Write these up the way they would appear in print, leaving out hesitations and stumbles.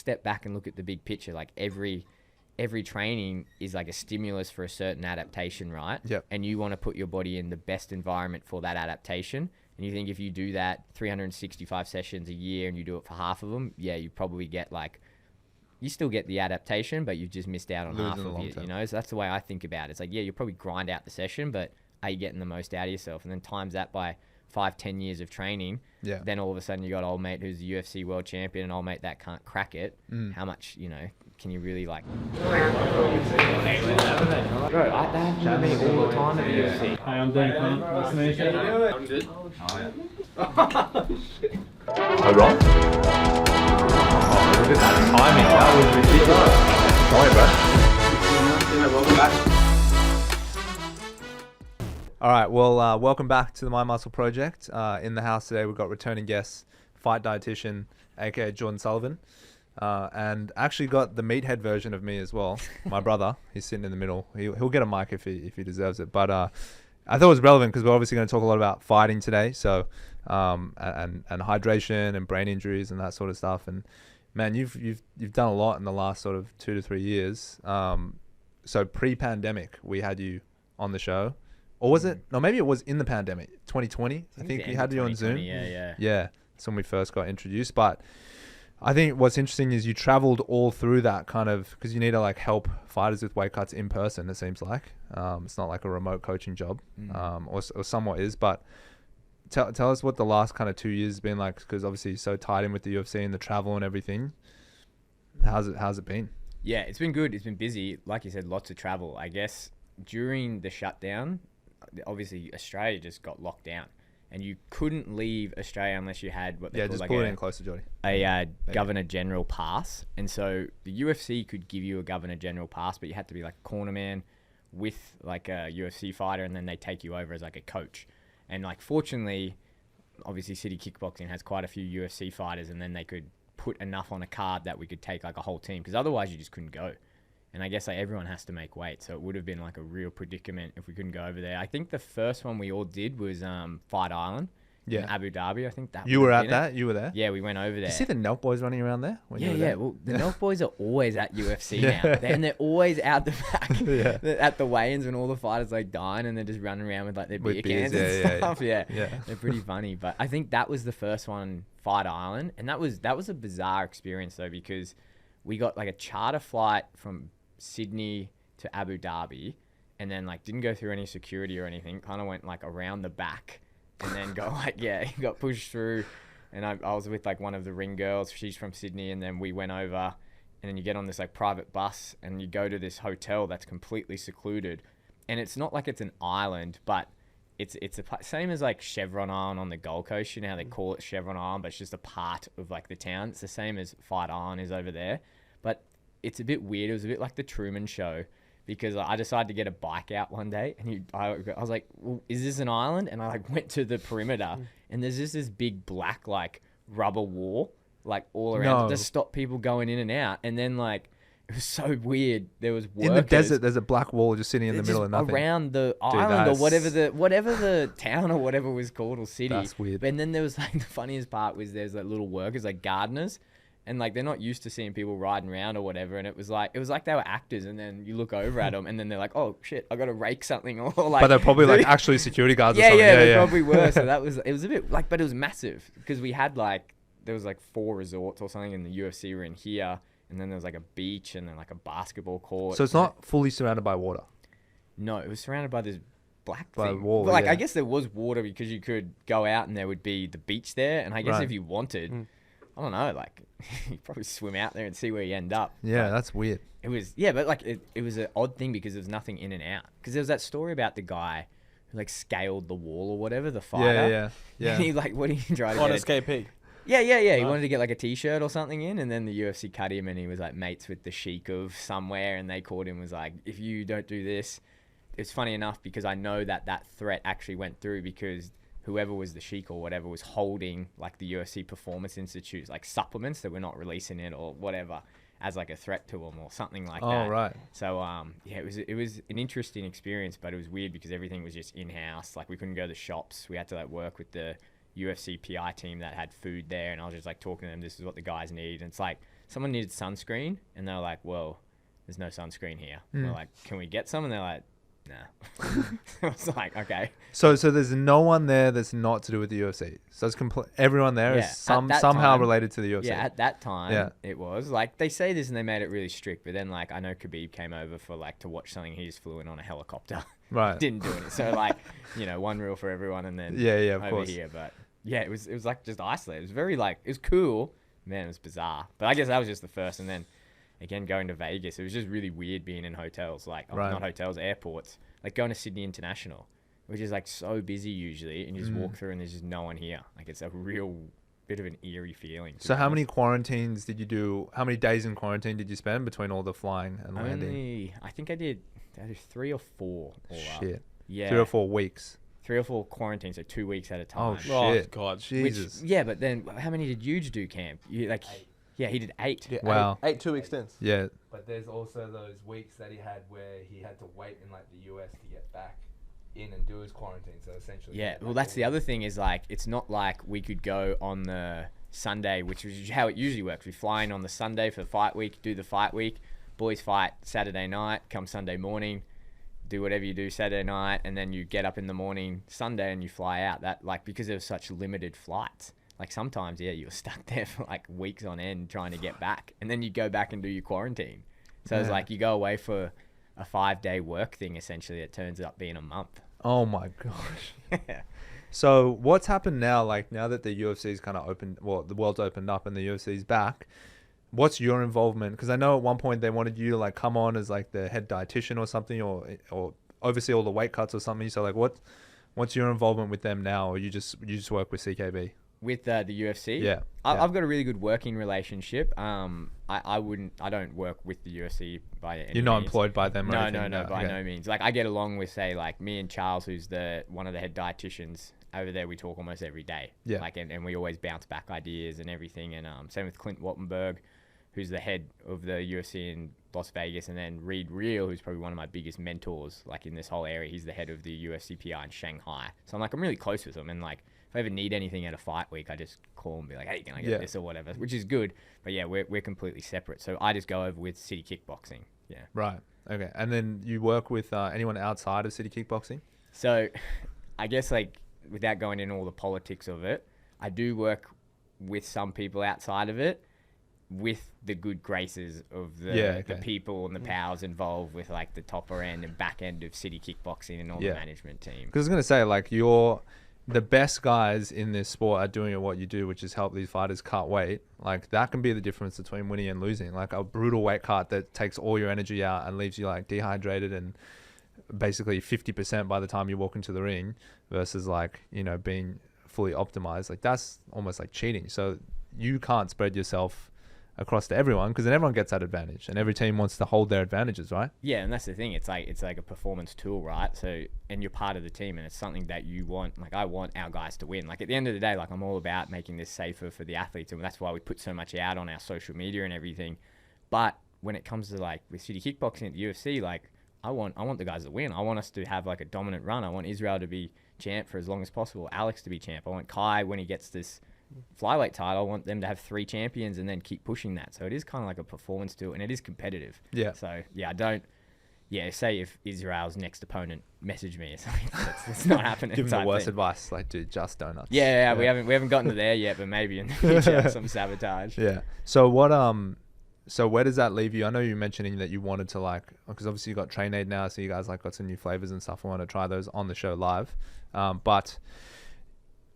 step back and look at the big picture. Like every training is like a stimulus for a certain adaptation, right? Yep. And you want to put your body in the best environment for that adaptation. And you think if you do that 365 sessions a year and you do it for half of them, yeah, you probably get like, you still get the adaptation, but you've just missed out on half of it, you know? So that's the way I think about it. It's like, yeah, you'll probably grind out the session, but are you getting the most out of yourself? And then times that by 5-10 years of training, then all of a sudden you got old mate who's a UFC world champion and old mate that can't crack it. How much, you know, can you really like... Bro, they have to me all the time at the UFC. Hi, I'm Dan Khan. Nice to meet you. I'm good. Oh, Ron? Oh, look at that timing. That was ridiculous. Sorry, bro. Welcome back. All right, well, welcome back to the My Muscle Project. In the house today, we've got returning guests, Fight Dietitian, aka Jordan Sullivan, and actually got the meathead version of me as well. My brother, he's sitting in the middle. He'll get a mic if he deserves it. But I thought it was relevant because we're obviously going to talk a lot about fighting today. So and hydration and brain injuries and that sort of stuff. And man, you've done a lot in the last sort of 2 to 3 years. So pre-pandemic, we had you on the show. Or was it? No, maybe it was in the pandemic, 2020. I think we had you on Zoom. Yeah. That's when we first got introduced. But I think what's interesting is you traveled all through that kind of, because you need to like help fighters with weight cuts in person, it seems like. It's not like a remote coaching job, or somewhat is. But tell us what the last kind of 2 years has been like, because obviously you're so tied in with the UFC and the travel and everything. How's it been? Yeah, it's been good. It's been busy. Like you said, lots of travel. I guess during the shutdown, obviously Australia just got locked down and you couldn't leave Australia unless you had what they call just like pull it in closer, Jody. A Governor General pass. And so the UFC could give you a Governor General pass, but you had to be like a cornerman with like a UFC fighter, and then they take you over as like a coach. And like fortunately, obviously City Kickboxing has quite a few UFC fighters, and then they could put enough on a card that we could take like a whole team, because otherwise you just couldn't go. And I guess like everyone has to make weight, so it would have been like a real predicament if we couldn't go over there. I think the first one we all did was Fight Island in Abu Dhabi. I think that you were at that. You were there. Yeah, we went over there. Did you see the Nelk boys running around there? Yeah. Well, the Nelk boys are always at UFC now, and they're always out the back at the weigh-ins when all the fighters like dying, and they're just running around with like their beer cans and stuff. Yeah, they're pretty funny. But I think that was the first one, Fight Island, and that was a bizarre experience though, because we got like a charter flight from Sydney to Abu Dhabi, and then like didn't go through any security or anything, kind of went like around the back and then got got pushed through. And I was with like one of the ring girls, she's from Sydney, and then we went over, and then you get on this like private bus and you go to this hotel that's completely secluded, and it's not like it's an island, but it's same as like Chevron Island on the Gold Coast. You know how they call it Chevron Island, but it's just a part of like the town. It's the same as Fight Island is over there, but it's a bit weird. It was a bit like the Truman Show, because I decided to get a bike out one day, and I was like, well, is this an island? And I like went to the perimeter, and there's just this big black like rubber wall like all around to stop people going in and out. And then like it was so weird. There was workers. In the desert, there's a black wall just sitting in the middle of nothing. Around the island or whatever the town or whatever was called, or city. That's weird. And then there was like the funniest part was there's like little workers, like gardeners. And like they're not used to seeing people riding around or whatever, and it was like they were actors. And then you look over at them, and then they're like, "Oh shit, I got to rake something," or like. But they're probably like actually security guards. Or something. They probably were. So it was a bit like, but it was massive, because we had like there was like 4 resorts or something, and the UFC were in here, and then there was like a beach, and then like a basketball court. So it's not fully surrounded by water. No, it was surrounded by this black by thing. Wall, but like I guess there was water, because you could go out and there would be the beach there, and I guess if you wanted. I don't know, like, you probably swim out there and see where you end up. Yeah, that's weird. It was, but like, it was an odd thing, because there was nothing in and out. Because there was that story about the guy who, like, scaled the wall or whatever, the fighter. Yeah. And he, like, what did he try to get? On SKP. Yeah. He wanted to get, like, a T-shirt or something in, and then the UFC cut him, and he was, like, mates with the sheik of somewhere, and they called him, was like, if you don't do this. It's funny enough, because I know that threat actually went through, because whoever was the sheik or whatever was holding like the UFC Performance Institute's like supplements that were not releasing it or whatever as like a threat to them or something like that. Oh, right. So, it was an interesting experience, but it was weird because everything was just in-house. Like we couldn't go to the shops. We had to like work with the UFC PI team that had food there. And I was just like talking to them, this is what the guys need. And it's like someone needed sunscreen, and they were like, well, there's no sunscreen here. We're like, can we get some? And they're like, nah. I was like, okay. So there's no one there that's not to do with the UFC. So it's everyone there is somehow related to the UFC. Yeah, at that time, it was. Like, they say this and they made it really strict, but then, like, I know Khabib came over for, like, to watch something. He just flew in on a helicopter. Right. Didn't do it. So, like, one rule for everyone, and then of over course. here. But, yeah, it was like, just isolated. It was very, like, it was cool. Man, it was bizarre. But I guess that was just the first, and then, again, going to Vegas, it was just really weird being in hotels. Like, not hotels, airports. Like, going to Sydney International, which is, like, so busy usually, and you just walk through and there's just no one here. Like, it's a real bit of an eerie feeling. So how many quarantines did you do? How many days in quarantine did you spend between all the flying and landing? I think I did 3 or 4 all Shit. up. Yeah. 3 or 4 weeks. 3 or 4 quarantines, so 2 weeks at a time. Oh, shit. Oh, God. Jesus. Yeah, but then how many did Huge do, Cam? You, like, 8. Yeah, he did 8. Yeah, Wow. 8 2-week stints. Yeah. But there's also those weeks that he had where he had to wait in, like, the US to get back in and do his quarantine. So essentially, Yeah, well, that's the other thing is, like, it's not like we could go on the Sunday, which is how it usually works. We fly in on the Sunday for the fight week, do the fight week, boys fight Saturday night, come Sunday morning, do whatever you do Saturday night, and then you get up in the morning Sunday and you fly out. That, like, because there was such limited flights, like, sometimes, you were stuck there for, like, weeks on end trying to get back, and then you go back and do your quarantine. So it's like you go away for a 5-day work thing, essentially. It turns up being a month. Oh my gosh. So what's happened now? Like, now that the UFC's kind of opened, well, the world's opened up and the UFC's back, what's your involvement? Because I know at one point they wanted you to, like, come on as, like, the head dietitian or something, or oversee all the weight cuts or something. So, like, what's your involvement with them now, or you just work with CKB? With the UFC? Yeah. I've got a really good working relationship. I don't work with the UFC by any means. You're not employed by them or No, anything? by no means. Like, I get along with, say, like, me and Charles, who's one of the head dietitians over there. We talk almost every day. Yeah. Like, and we always bounce back ideas and everything. And same with Clint Wattenberg, who's the head of the UFC in Las Vegas, and then Reed Real, who's probably one of my biggest mentors, like, in this whole area. He's the head of the UFC PR in Shanghai. So I'm really close with him, and, like, if I ever need anything at a fight week, I just call and be like, hey, can I get this or whatever, which is good. But yeah, we're completely separate. So I just go over with City Kickboxing. Yeah. Right. Okay. And then you work with anyone outside of City Kickboxing? So I guess, like, without going into all the politics of it, I do work with some people outside of it, with the good graces of the people and the powers involved with, like, the topper end and back end of City Kickboxing and all the management team. Because I was going to say, like, the best guys in this sport are doing what you do, which is help these fighters cut weight. Like, that can be the difference between winning and losing. Like, a brutal weight cut that takes all your energy out and leaves you, like, dehydrated and basically 50% by the time you walk into the ring, versus, like, being fully optimized. Like, that's almost like cheating. So you can't spread yourself across to everyone, because then everyone gets that advantage and every team wants to hold their advantages, right? Yeah, and that's the thing. It's like a performance tool, right? So, and you're part of the team, and it's something that you want. Like, I want our guys to win. Like, at the end of the day, like, I'm all about making this safer for the athletes, and that's why we put so much out on our social media and everything. But when it comes to, like, with City Kickboxing at the UFC, like, I want the guys to win. I want us to have, like, a dominant run. I want Israel to be champ for as long as possible. Alex to be champ. I want Kai, when he gets this flyweight title, I want them to have 3 champions and then keep pushing that. So it is kind of like a performance tool, and it is competitive. Yeah. So say if Israel's next opponent message me or something, it's not happening. Give them the worst advice, like, dude, just donuts. Yeah, we haven't gotten to there yet, but maybe in the future some sabotage. Yeah. So where does that leave you? I know you mentioning that you wanted to, like, because obviously you got Train Aid now, so you guys, like, got some new flavors and stuff. I want to try those on the show live. But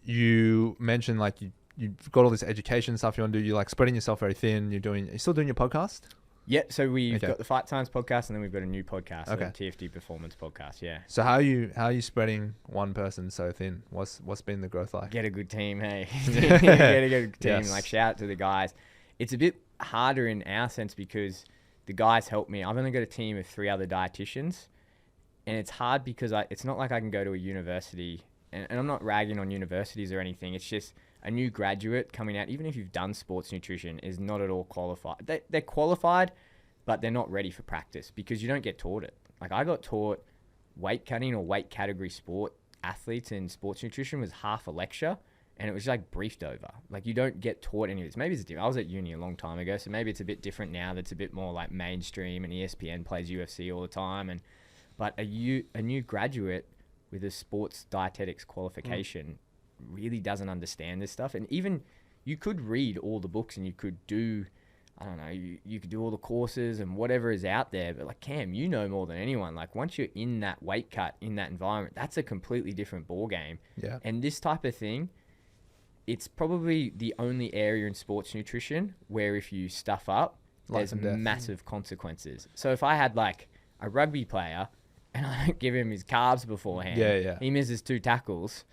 you mentioned, like, you've got all this education stuff you want to do. You're, like, spreading yourself very thin. You're still doing your podcast? Yeah, so we've got the Fight Times podcast, and then we've got a new podcast, the TFD Performance podcast. Yeah. So how are you spreading one person so thin? What's been the growth like? Get a good team, hey. Get a good team. Yes. Like, shout out to the guys. It's a bit harder in our sense because the guys help me. I've only got a team of 3 other dietitians, and it's hard because it's not like I can go to a university, and I'm not ragging on universities or anything. It's just a new graduate coming out, even if you've done sports nutrition, is not at all qualified. They're qualified, but they're not ready for practice because you don't get taught it. Like, I got taught weight cutting or weight category sport athletes in sports nutrition was half a lecture, and it was like briefed over. Like, you don't get taught any of this. Maybe it's different. I was at uni a long time ago, so maybe it's a bit different now. That's a bit more like mainstream, and ESPN plays UFC all the time. But a new graduate with a sports dietetics qualification really doesn't understand this stuff. And even you could read all the books and you could do, I don't know, you could do all the courses and whatever is out there. But like, Cam, you know more than anyone. Like, once you're in that weight cut, in that environment, that's a completely different ball game. Yeah. And this type of thing, it's probably the only area in sports nutrition where if you stuff up, there's massive consequences. So if I had like a rugby player and I don't give him his carbs beforehand, he misses 2 tackles,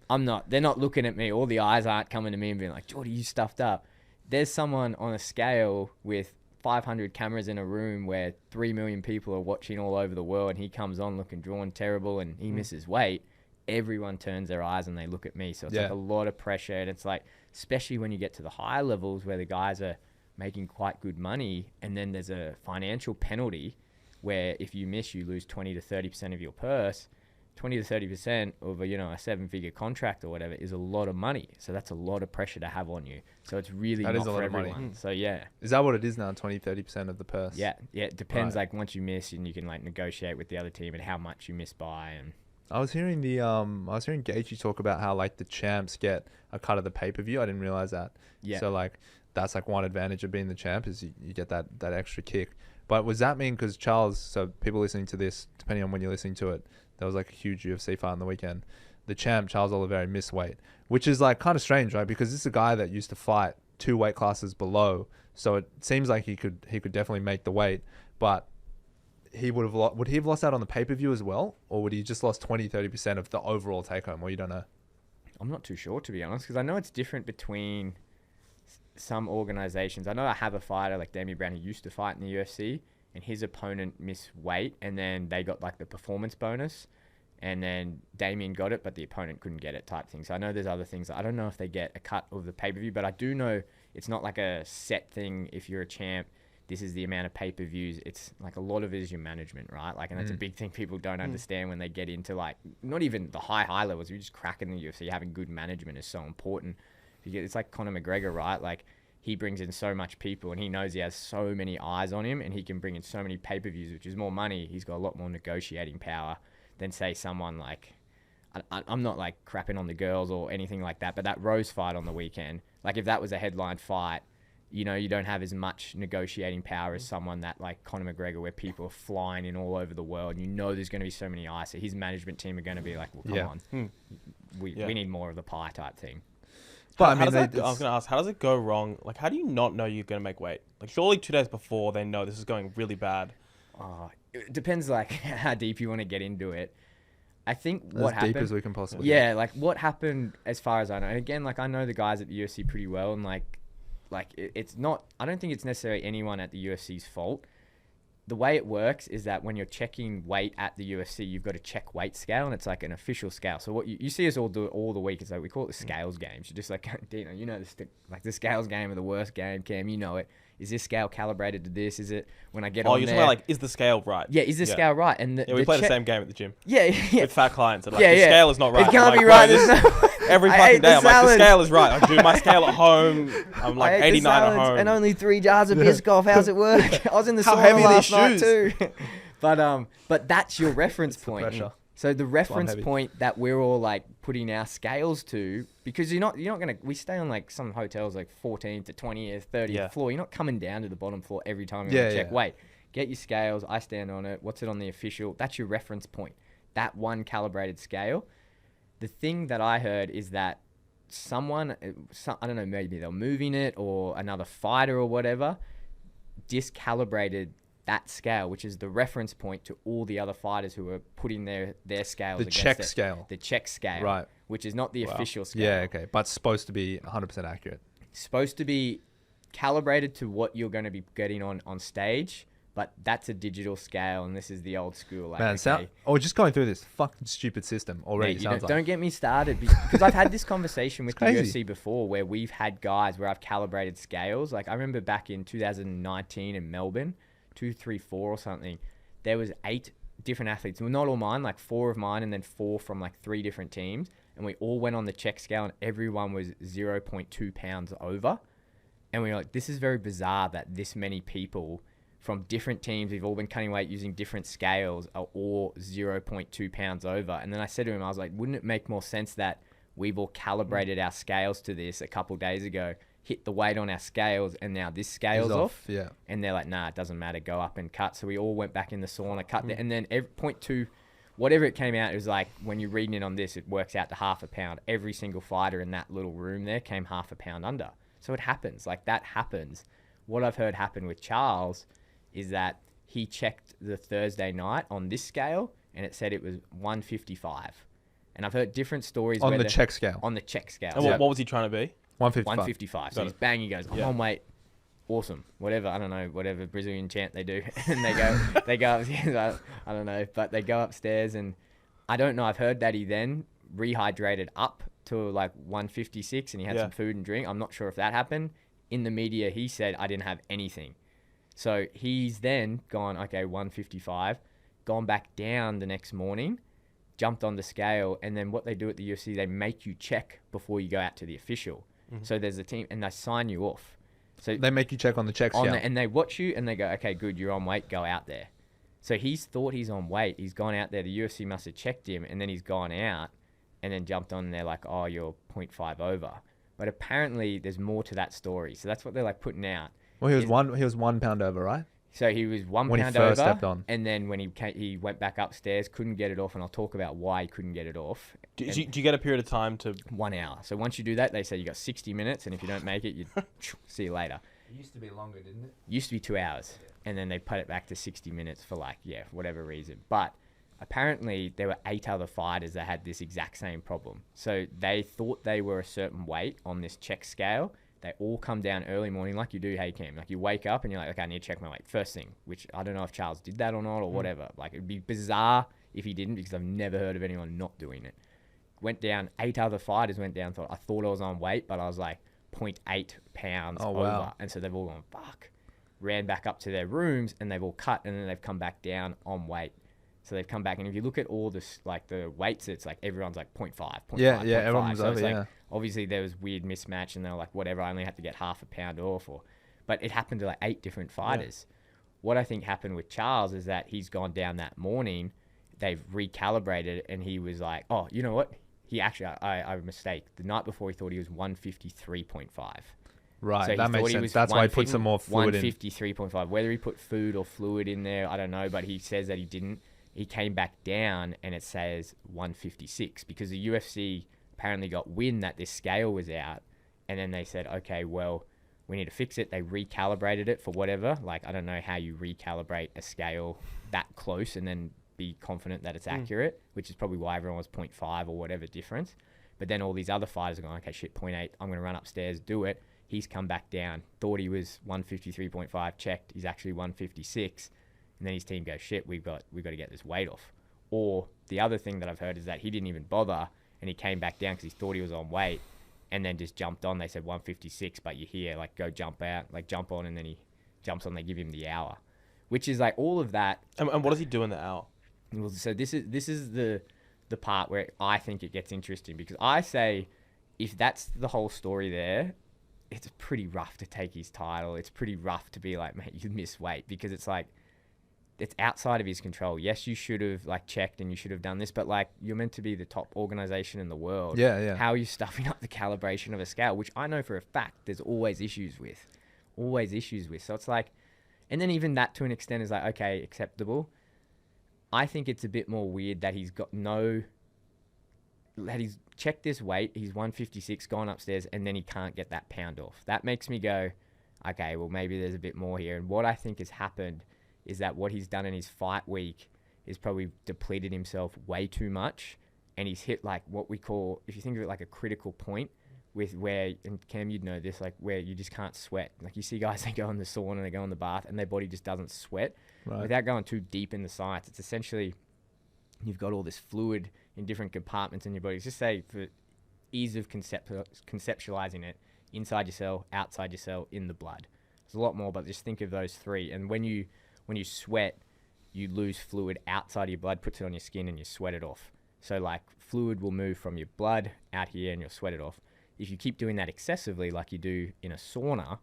they're not looking at me. All the eyes aren't coming to me and being like, Jordy, you stuffed up. There's someone on a scale with 500 cameras in a room where 3 million people are watching all over the world, and he comes on looking drawn terrible and he misses weight. Everyone turns their eyes and they look at me. So it's like a lot of pressure. And it's like, especially when you get to the higher levels where the guys are making quite good money, and then there's a financial penalty where if you miss, you lose 20 to 30% of your purse. 20 to 30% of a 7-figure contract or whatever is a lot of money. So that's a lot of pressure to have on you. So it's really not for everyone. So is that what it is now? 20-30% of the purse? Yeah. It depends. Like, once you miss, and you can like negotiate with the other team and how much you miss by. And I was hearing Gaethje talk about how like the champs get a cut of the pay-per-view. I didn't realize that. Yeah. So like that's like one advantage of being the champ is you get that extra kick. But was that mean, because Charles, so people listening to this, depending on when you're listening to it, there was like a huge UFC fight on the weekend. The champ, Charles Oliveira, missed weight, which is like kind of strange, right? Because this is a guy that used to fight 2 weight classes below. So it seems like he could definitely make the weight, but would he have lost out on the pay-per-view as well? Or would he just lost 20-30% of the overall take-home? Or you don't know? I'm not too sure, to be honest, because I know it's different between some organizations. I know I have a fighter like Damian Brown who used to fight in the UFC, and his opponent missed weight, and then they got like the performance bonus, and then Damian got it, but the opponent couldn't get it type thing. So I know there's other things. I don't know if they get a cut of the pay-per-view, but I do know it's not like a set thing. If you're a champ, this is the amount of pay-per-views. It's like a lot of it is your management, right? Like, and that's a big thing people don't understand when they get into like, not even the high levels. You're just cracking the UFC. Having good management is so important. It's like Conor McGregor, right? Like, he brings in so much people, and he knows he has so many eyes on him, and he can bring in so many pay-per-views, which is more money. He's got a lot more negotiating power than, say, someone like, I'm not like crapping on the girls or anything like that, but that Rose fight on the weekend, like if that was a headline fight, you don't have as much negotiating power as someone that like Conor McGregor, where people are flying in all over the world, and there's going to be so many eyes. So his management team are going to be like, well, come on, we need more of the pie type thing. But I was going to ask, how does it go wrong? Like, how do you not know you're going to make weight? Like, surely 2 days before they know this is going really bad. It depends, like, how deep you want to get into it. I think what happened... As deep as we can possibly get. Like, what happened, as far as I know, and again, like, I know the guys at the UFC pretty well, and, like it's not... I don't think it's necessarily anyone at the UFC's fault. The way it works is that when you're checking weight at the UFC, you've got a check weight scale, and it's like an official scale. So what you see us all do it all the week is like, we call it the scales games. You're just like, Dino, the scales game are the worst game. Cam, you know it. Is this scale calibrated to this? Is it when I get on there? Oh, you're talking about, like, is the scale right? Yeah, is the scale right? And we play the same game at the gym. Yeah. With fat clients. Like, the scale is not right. It can't be right. Every fucking day, I'm like, the scale is right. I do my scale at home. I'm like 89 at home. And only 3 jars of Biscoff. How's it work? I was in the sauna last night too. But that's your reference point. So the reference point that we're all like putting our scales to, because you're not gonna. We stay on like some hotels like 14th to 20th, 30th floor. You're not coming down to the bottom floor every time you want to check weight. Get your scales. I stand on it. What's it on the official? That's your reference point. That one calibrated scale. The thing that I heard is that I don't know, maybe they're moving it, or another fighter or whatever, discalibrated that scale, which is the reference point to all the other fighters who are putting their scales against check scale. The check scale. Right. Which is not the official scale. Yeah, okay. But it's supposed to be 100% accurate. Supposed to be calibrated to what you're going to be getting on stage, but that's a digital scale, and this is the old school. Like, man, just going through this fucking stupid system already. Don't get me started, because I've had this conversation with the UFC before, where we've had guys where I've calibrated scales. Like, I remember back in 2019 in Melbourne, 2, 3, 4 or something, there was 8 different athletes. Well, not all mine, like 4 of mine, and then 4 from like 3 different teams. and we all went on the check scale and everyone was 0.2 pounds over. And we were like, this is very bizarre that this many people from different teams, we've all been cutting weight using different scales, are all 0.2 pounds over. And then I said to him, I was like, wouldn't it make more sense that we've all calibrated our scales to this a couple days ago, hit the weight on our scales, and now this scale's off? Yeah. And they're like, nah, it doesn't matter, go up and cut. So we all went back in the sauna, cut and then every 0.2, whatever it came out, it was like, when you're reading it on this, it works out to half a pound. Every single fighter in that little room there came half a pound under. So it happens. Like, that happens. What I've heard happen with Charles is that he checked the Thursday night on this scale and it said it was 155. And I've heard different stories on the check scale. On the check scale. And what was he trying to be? 155. 155. So he's bang, he goes, I'm on weight. Awesome. Whatever. I don't know. Whatever Brazilian chant they do. And they go upstairs. I don't know. But they go upstairs and I don't know. I've heard that he then rehydrated up to like 156 and he had some food and drink. I'm not sure if that happened. In the media, he said, I didn't have anything. So he's then gone, okay, 155, gone back down the next morning, jumped on the scale. And then what they do at the UFC, they make you check before you go out to the official. Mm-hmm. So there's a team and they sign you off. So they make you check on the check scale. And they watch you and they go, okay, good, you're on weight, go out there. So he's thought he's on weight. He's gone out there. The UFC must have checked him and then he's gone out and then jumped on and they're like, oh, you're 0.5 over. But apparently there's more to that story. So that's what they're like putting out. Well, he was 1 pound over, right? So he was one when pound he first over, stepped on. And then when he went back upstairs, couldn't get it off, and I'll talk about why he couldn't get it off. Do you get a period of time to 1 hour? So once you do that, they say you got 60 minutes, and if you don't make it, you see you later. It used to be longer, didn't it? Used to be 2 hours, and then they put it back to 60 minutes for whatever reason. But apparently there were 8 other fighters that had this exact same problem. So they thought they were a certain weight on this check scale. They all come down early morning like you do, hey Cam. Like you wake up and you're like, okay, I need to check my weight first thing, which I don't know if Charles did that or not or whatever. Like it'd be bizarre if he didn't because I've never heard of anyone not doing it. Went down, 8 other fighters went down, I thought I was on weight, but I was like 0.8 pounds over. Wow. And so they've all gone, fuck. Ran back up to their rooms and they've all cut and then they've come back down on weight. So they've come back, and if you look at all this, like the weights, it's like everyone's like 0.5, 0.5, yeah, 0.5. everyone's so over, it's like, yeah. obviously there was weird mismatch, and they're like, whatever, I only had to get half a pound off, but it happened to like 8 different fighters. Yeah. What I think happened with Charles is that he's gone down that morning, they've recalibrated, and he was like, oh, you know what? He actually, I mistake. The night before, he thought he was 153.5. Right, so that makes sense. That's why he put some more fluid in. 153.5. Whether he put food or fluid in there, I don't know, but he says that he didn't. He came back down and it says 156 because the UFC apparently got wind that this scale was out, and then they said, okay, well, we need to fix it. They recalibrated it for whatever. Like, I don't know how you recalibrate a scale that close and then be confident that it's accurate, which is probably why everyone was 0.5 or whatever difference. But then all these other fighters are going, okay, shit, 0.8, I'm going to run upstairs, do it. He's come back down, thought he was 153.5, checked, he's actually 156. And then his team goes, shit, we've got to get this weight off. Or the other thing that I've heard is that he didn't even bother and he came back down because he thought he was on weight and then just jumped on. They said 156, but you hear like go jump out, like jump on, and then he jumps on. They give him the hour, which is like all of that. And what does he do in the hour? So this is the part where I think it gets interesting, because I say if that's the whole story there, it's pretty rough to take his title. It's pretty rough to be like, mate, you missed weight, because it's like, it's outside of his control. Yes, you should have like checked and you should have done this, but like you're meant to be the top organization in the world. Yeah. How are you stuffing up the calibration of a scale, which I know for a fact there's always issues with. So it's like, and then even that to an extent is like, okay, acceptable. I think it's a bit more weird that he's checked this weight, he's 156, gone upstairs, and then he can't get that pound off. That makes me go, okay, well maybe there's a bit more here. And what I think has happened is that what he's done in his fight week is probably depleted himself way too much, and he's hit like what we call, if you think of it like a critical point, with where, and Cam, you'd know this, like where you just can't sweat. Like you see guys, they go in the sauna and they go in the bath and their body just doesn't sweat. Right. Without going too deep in the science, it's essentially you've got all this fluid in different compartments in your body. Just say for ease of conceptualizing it, inside your cell, outside your cell, in the blood. There's a lot more, but just think of those three. And when you sweat, you lose fluid outside of your blood, puts it on your skin, and you sweat it off. So like fluid will move from your blood out here and you'll sweat it off. If you keep doing that excessively, like you do in a sauna,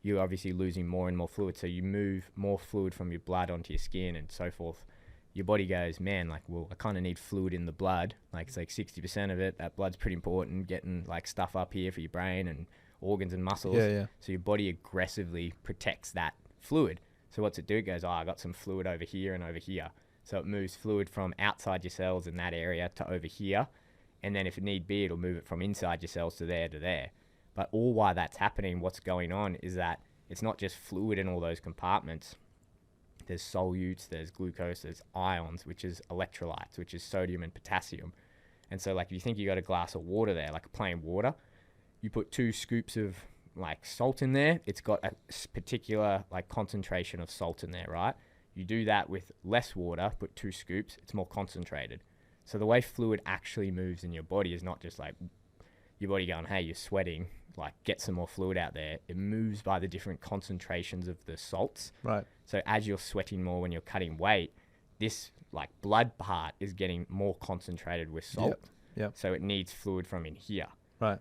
you're obviously losing more and more fluid. So you move more fluid from your blood onto your skin and so forth. Your body goes, man, like, well, I kind of need fluid in the blood. Like it's like 60% of it. That blood's pretty important, getting like stuff up here for your brain and organs and muscles. So your body aggressively protects that fluid. So what's it do? It goes, I got some fluid over here and over here. So it moves fluid from outside your cells in that area to over here. And then if it need be, it'll move it from inside your cells to there to there. But all while that's happening, what's going on is that it's not just fluid in all those compartments. There's solutes, there's glucose, there's ions, which is electrolytes, which is sodium and potassium. And so like if you think you got a glass of water there, like plain water, you put 2 scoops of like salt in there, it's got a particular like concentration of salt in there, right? You do that with less water, put 2 scoops, it's more concentrated. So the way fluid actually moves in your body is not just like your body going, hey, you're sweating, like get some more fluid out there. It moves by the different concentrations of the salts. Right. So as you're sweating more when you're cutting weight, this like blood part is getting more concentrated with salt. Yep. So it needs fluid from in here. Right.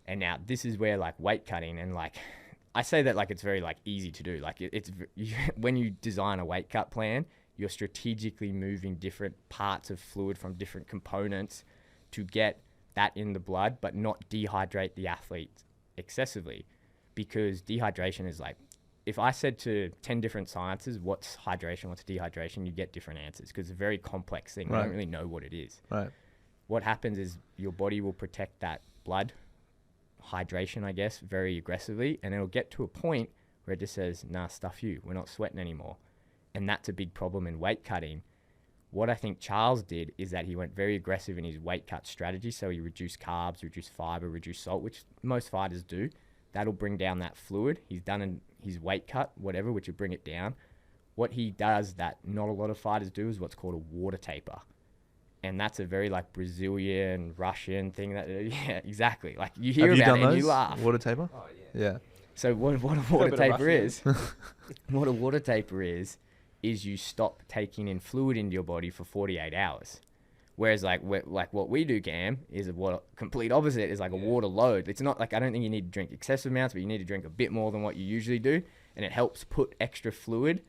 And now this is where like weight cutting and like, I say that like it's very like easy to do. Like when you design a weight cut plan, you're strategically moving different parts of fluid from different components to get that in the blood, but not dehydrate the athlete excessively, because dehydration is like, if I said to 10 different sciences, what's hydration, what's dehydration, you get different answers because it's a very complex thing. Right. We don't really know what it is. Right. What happens is your body will protect that blood hydration, I guess, very aggressively, and it'll get to a point where it just says, nah, stuff you, we're not sweating anymore. And that's a big problem in weight cutting. What I think Charles did is that he went very aggressive in his weight cut strategy. So he reduced carbs, reduced fiber, reduced salt, which most fighters do. That'll bring down that fluid. He's done his weight cut, whatever, which will bring it down. What he does that not a lot of fighters do is what's called a water taper. And that's a very like Brazilian, Russian thing that, yeah, exactly. Like you hear about it and you laugh. Water taper? Oh, yeah. Yeah. So what a water taper is, what a water taper is you stop taking in fluid into your body for 48 hours. Whereas like what we do, Cam, is what complete opposite is like a water load. It's not like, I don't think you need to drink excessive amounts, but you need to drink a bit more than what you usually do. And it helps put extra fluid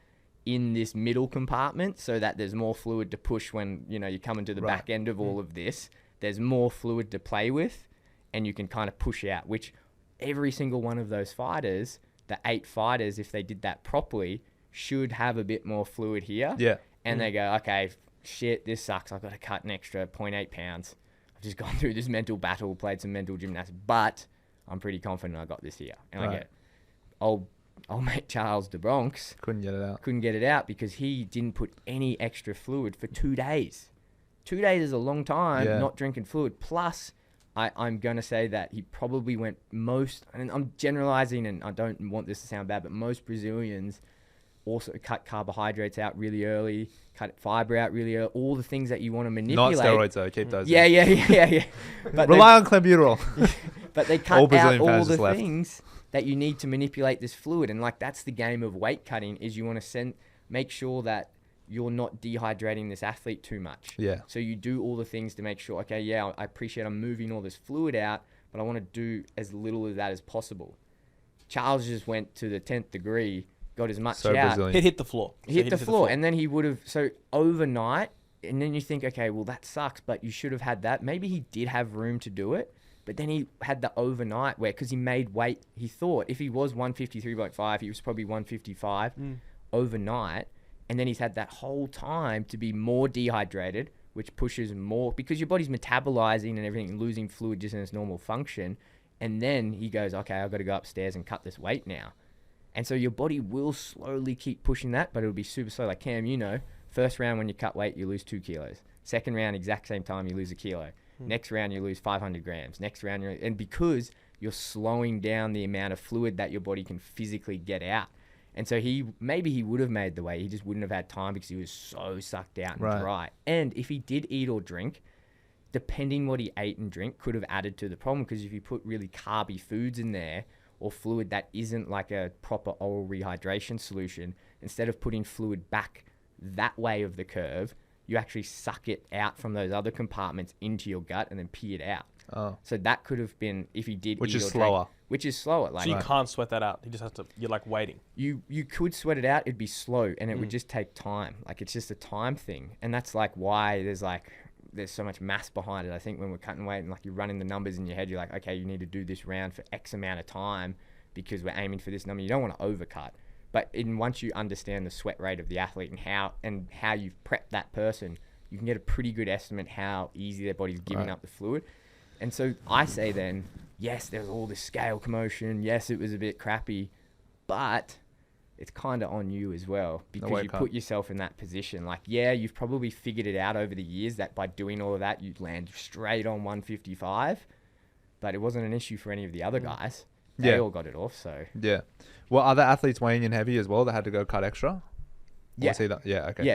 in this middle compartment so that there's more fluid to push when, you know, you come into the back end of all of this. There's more fluid to play with and you can kind of push out, which every single one of those fighters, the 8 fighters, if they did that properly, should have a bit more fluid here. Yeah. And they go, okay, shit, this sucks. I've got to cut an extra 0.8 pounds. I've just gone through this mental battle, played some mental gymnastics, but I'm pretty confident I got this here. And I get old mate Charles de Bronx. Couldn't get it out because he didn't put any extra fluid for 2 days. 2 days is a long time not drinking fluid. Plus, I'm going to say that he probably went and I'm generalizing and I don't want this to sound bad, but most Brazilians also cut carbohydrates out really early, cut fiber out really early, all the things that you want to manipulate. Not steroids though, keep those. Yeah. But rely on clenbuterol. But they cut out all the things that you need to manipulate this fluid. And like, that's the game of weight cutting, is you want to make sure that you're not dehydrating this athlete too much. Yeah. So you do all the things to make sure, okay, yeah, I appreciate I'm moving all this fluid out, but I want to do as little of that as possible. Charles just went to the 10th degree, got as much out. Brazilian. Hit the floor. Hit the floor. And then he would have, so overnight, and then you think, okay, well, that sucks, but you should have had that. Maybe he did have room to do it, but then he had the overnight where, because he made weight, he thought if he was 153.5, he was probably 155 overnight. And then he's had that whole time to be more dehydrated, which pushes more, because your body's metabolizing and everything, losing fluid just in its normal function. And then he goes, okay, I've got to go upstairs and cut this weight now. And so your body will slowly keep pushing that, but it'll be super slow. Like Cam, you know, first round when you cut weight, you lose 2 kilos. Second round, exact same time, you lose 1 kilo. Next round, you lose 500 grams. Next round, and because you're slowing down the amount of fluid that your body can physically get out. And so maybe he would have made the weight. He just wouldn't have had time because he was so sucked out and dry. And if he did eat or drink, depending what he ate and drink could have added to the problem, because if you put really carby foods in there or fluid that isn't like a proper oral rehydration solution, instead of putting fluid back that way of the curve, you actually suck it out from those other compartments into your gut and then pee it out. Oh. So that could have been if he did, which eat is or slower. drink, which is slower. Like, So you can't sweat that out. You just have to. You're like waiting. You could sweat it out. It'd be slow, and it would just take time. Like, it's just a time thing, and that's like why there's so much mass behind it. I think when we're cutting weight and like you're running the numbers in your head, you're like, okay, you need to do this round for X amount of time because we're aiming for this number. You don't want to overcut. But once you understand the sweat rate of the athlete and how you've prepped that person, you can get a pretty good estimate how easy their body's giving up the fluid. And so I say then, yes, there was all this scale commotion. Yes, it was a bit crappy, but it's kind of on you as well because you put yourself in that position. Like, yeah, you've probably figured it out over the years that by doing all of that, you'd land straight on 155, but it wasn't an issue for any of the other guys. They all got it off, so. Yeah. Well, other athletes weighing in heavy as well that had to go cut extra? Yeah. Yeah, okay. Yeah,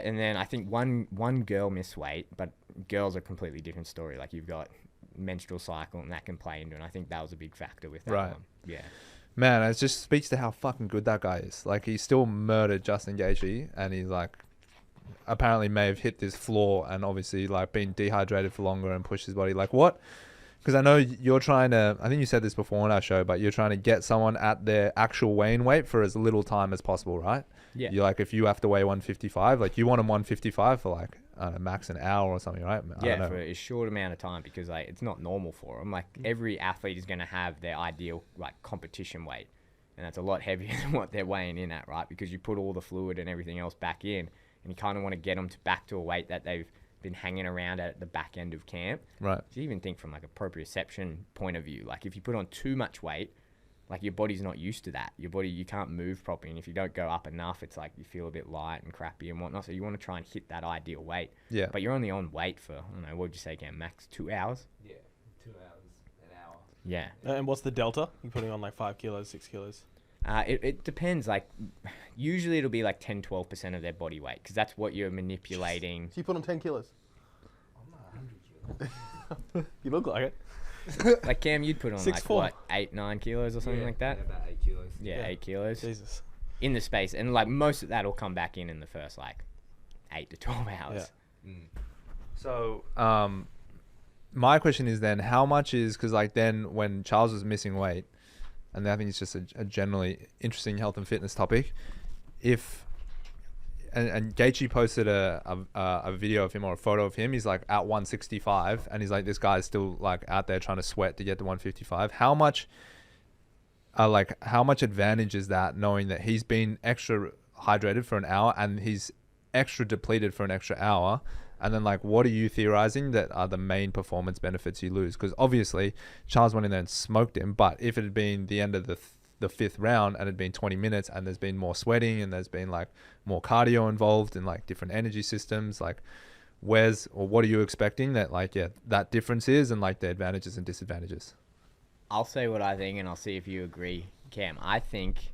and then I think one girl missed weight, but girls are a completely different story. Like, you've got menstrual cycle and that can play into it, and I think that was a big factor with that one. Yeah. Man, it just speaks to how fucking good that guy is. Like, he still murdered Justin Gaethje, and he's like, apparently may have hit this floor and obviously like been dehydrated for longer and pushed his body. Like, what? Because I know you're trying to, I think you said this before on our show, but you're trying to get someone at their actual weighing weight for as little time as possible, right? Yeah. You're like, if you have to weigh 155, like you want them 155 for like, I don't know, max an hour or something, right? Yeah, for a short amount of time because like it's not normal for them. Like every athlete is going to have their ideal like competition weight, and that's a lot heavier than what they're weighing in at, right? Because you put all the fluid and everything else back in, and you kind of want to get them back to a weight that they've been hanging around at the back end of camp. Right. So you even think from like a proprioception point of view, like if you put on too much weight, like your body's not used to that. Your body, you can't move properly. And if you don't go up enough, it's like you feel a bit light and crappy and whatnot. So you want to try and hit that ideal weight. Yeah. But you're only on weight for, I don't know, what would you say again, max 2 hours? Yeah, 2 hours, an hour. Yeah. And what's the delta? You're putting on like 5 kilos, 6 kilos? It depends. Like, usually it'll be like 10, 12% of their body weight because that's what you're manipulating. So you put on 10 kilos? I'm not 100 kilos. You look like it. Like Cam, you'd put on 6'4". like what, 8, 9 kilos or something like that? Yeah, about 8 kilos. Yeah, 8 kilos. Jesus. In the space. And like most of that will come back in the first like 8 to 12 hours. Yeah. So, my question is then, how much is, because like then when Charles was missing weight, and I think it's just a generally interesting health and fitness topic, and Gaethje posted a video of him or a photo of him. He's like at 165, and he's like, this guy's still like out there trying to sweat to get to 155. How much advantage is that, knowing that he's been extra hydrated for an hour and he's extra depleted for an extra hour? And then like, what are you theorizing that are the main performance benefits you lose? Because obviously Charles went in there and smoked him, but if it had been the end of the 5th round and it had been 20 minutes and there's been more sweating and there's been like more cardio involved and like different energy systems, like what are you expecting that like, that difference is, and like the advantages and disadvantages? I'll say what I think and I'll see if you agree, Cam. I think,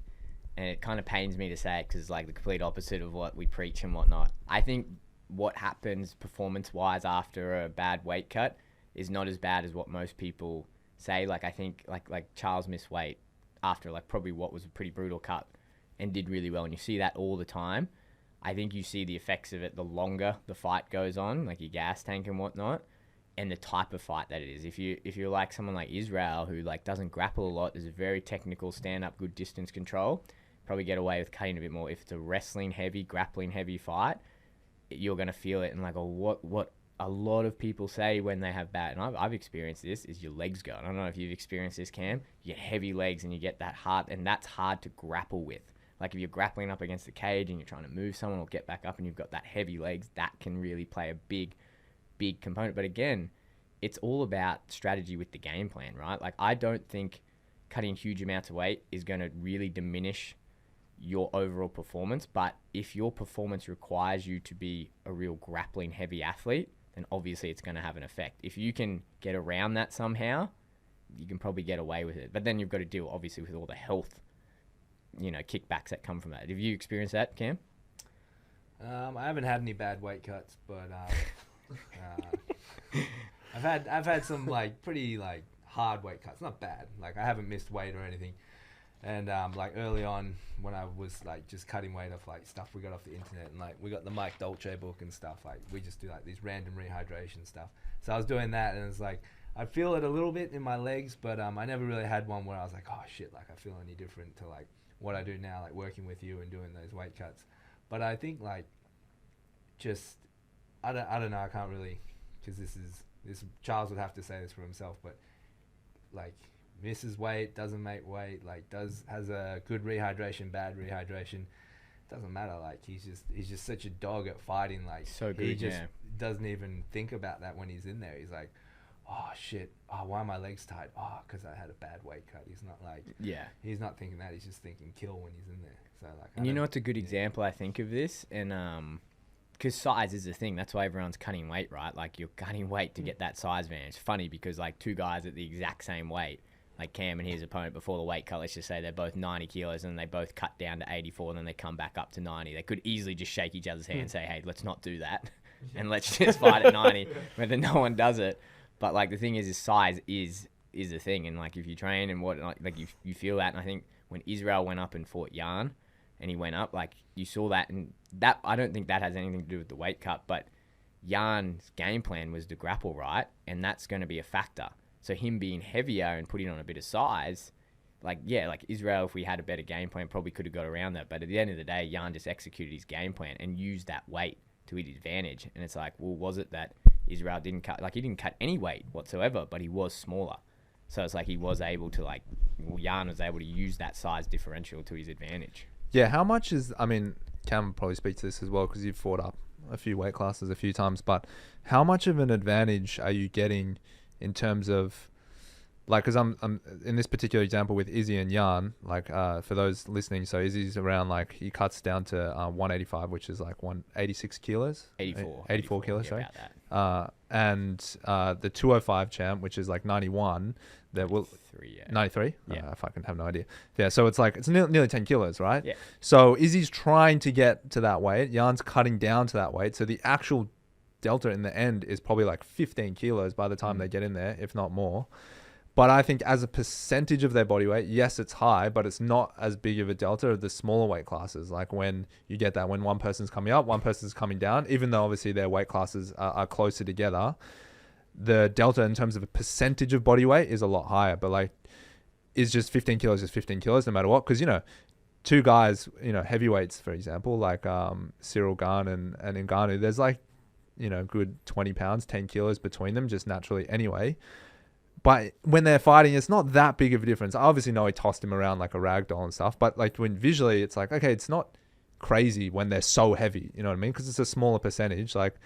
and it kind of pains me to say it because it's like the complete opposite of what we preach and whatnot. I think what happens performance-wise after a bad weight cut is not as bad as what most people say. Like, I think like Charles missed weight after like probably what was a pretty brutal cut and did really well, and you see that all the time. I think you see the effects of it the longer the fight goes on, like your gas tank and whatnot, and the type of fight that it is. If you're like someone like Israel who like doesn't grapple a lot, is a very technical stand-up, good distance control, probably get away with cutting a bit more. If it's a wrestling heavy, grappling heavy fight, you're going to feel it. And like what a lot of people say when they have bad, and I've experienced this, is your legs go. I don't know if you've experienced this, Cam. You get heavy legs and you get that hard, and that's hard to grapple with. Like if you're grappling up against the cage and you're trying to move someone or get back up and you've got that heavy legs, that can really play a big component. But again, it's all about strategy with the game plan, right? Like I don't think cutting huge amounts of weight is going to really diminish your overall performance, but if your performance requires you to be a real grappling heavy athlete, then obviously it's going to have an effect. If you can get around that somehow, you can probably get away with it. But then you've got to deal obviously with all the health, kickbacks that come from that. Have you experienced that, Cam? I haven't had any bad weight cuts, but I've had some like pretty like hard weight cuts. Not bad. Like I haven't missed weight or anything. And like early on when I was like just cutting weight off like stuff we got off the internet, and like we got the Mike Dolce book and stuff, like we just do like these random rehydration stuff. So I was doing that, and it's like I feel it a little bit in my legs, but I never really had one where I was like, oh shit, like I feel any different to like what I do now, like working with you and doing those weight cuts. But I think like just I don't know, I can't really, because this Charles would have to say this for himself, but like misses weight, doesn't make weight, like has a good rehydration, bad rehydration, doesn't matter. Like he's just such a dog at fighting. Like so good, he just doesn't even think about that when he's in there. He's like, oh shit, oh why are my legs tight? Oh, because I had a bad weight cut. He's not like, he's not thinking that. He's just thinking kill when he's in there. So like, and you know what's a good example I think of this, and because size is the thing. That's why everyone's cutting weight, right? Like you're cutting weight to get that size advantage. It's funny because like two guys at the exact same weight, like Cam and his opponent before the weight cut, let's just say they're both 90 kilos and they both cut down to 84 and then they come back up to 90. They could easily just shake each other's hand and say, hey, let's not do that and let's just fight at 90, but then no one does it. But like the thing is size is the thing, and like if you train and what, like you feel that. And I think when Israel went up and fought Jan and he went up, like you saw that, and that I don't think that has anything to do with the weight cut, but Jan's game plan was to grapple, right? And that's going to be a factor. So him being heavier and putting on a bit of size, like Israel, if we had a better game plan, probably could have got around that. But at the end of the day, Jan just executed his game plan and used that weight to his advantage. And it's like, well, was it that Israel didn't cut? Like he didn't cut any weight whatsoever, but he was smaller. So it's like he was able to Jan was able to use that size differential to his advantage. Yeah, how much is, I mean, Cam will probably speak to this as well because you've fought up a few weight classes a few times, but how much of an advantage are you getting in terms of, like, because I'm in this particular example with Izzy and Jan, like for those listening, so Izzy's around, like he cuts down to 185, which is like 186 kilos. 84 kilos, sorry. And the 205 champ, which is like 91, that will 93. Yeah, if I can have no idea. Yeah, so it's like it's nearly 10 kilos, right? Yeah. So Izzy's trying to get to that weight. Jan's cutting down to that weight. So the actual delta in the end is probably like 15 kilos by the time they get in there, if not more. But I think as a percentage of their body weight, yes, it's high, but it's not as big of a delta of the smaller weight classes. Like when you get that, when one person's coming up, one person's coming down, even though obviously their weight classes are closer together, the delta in terms of a percentage of body weight is a lot higher. But like, is just 15 kilos just 15 kilos no matter what? Because, you know, two guys, you know, heavyweights, for example, like Cyril Gane and Ngannou, there's like, you know, good 20 pounds, 10 kilos between them just naturally anyway. But when they're fighting, it's not that big of a difference. I obviously know he tossed him around like a rag doll and stuff, but like when visually it's like, okay, it's not crazy when they're so heavy, you know what I mean? Because it's a smaller percentage. Like,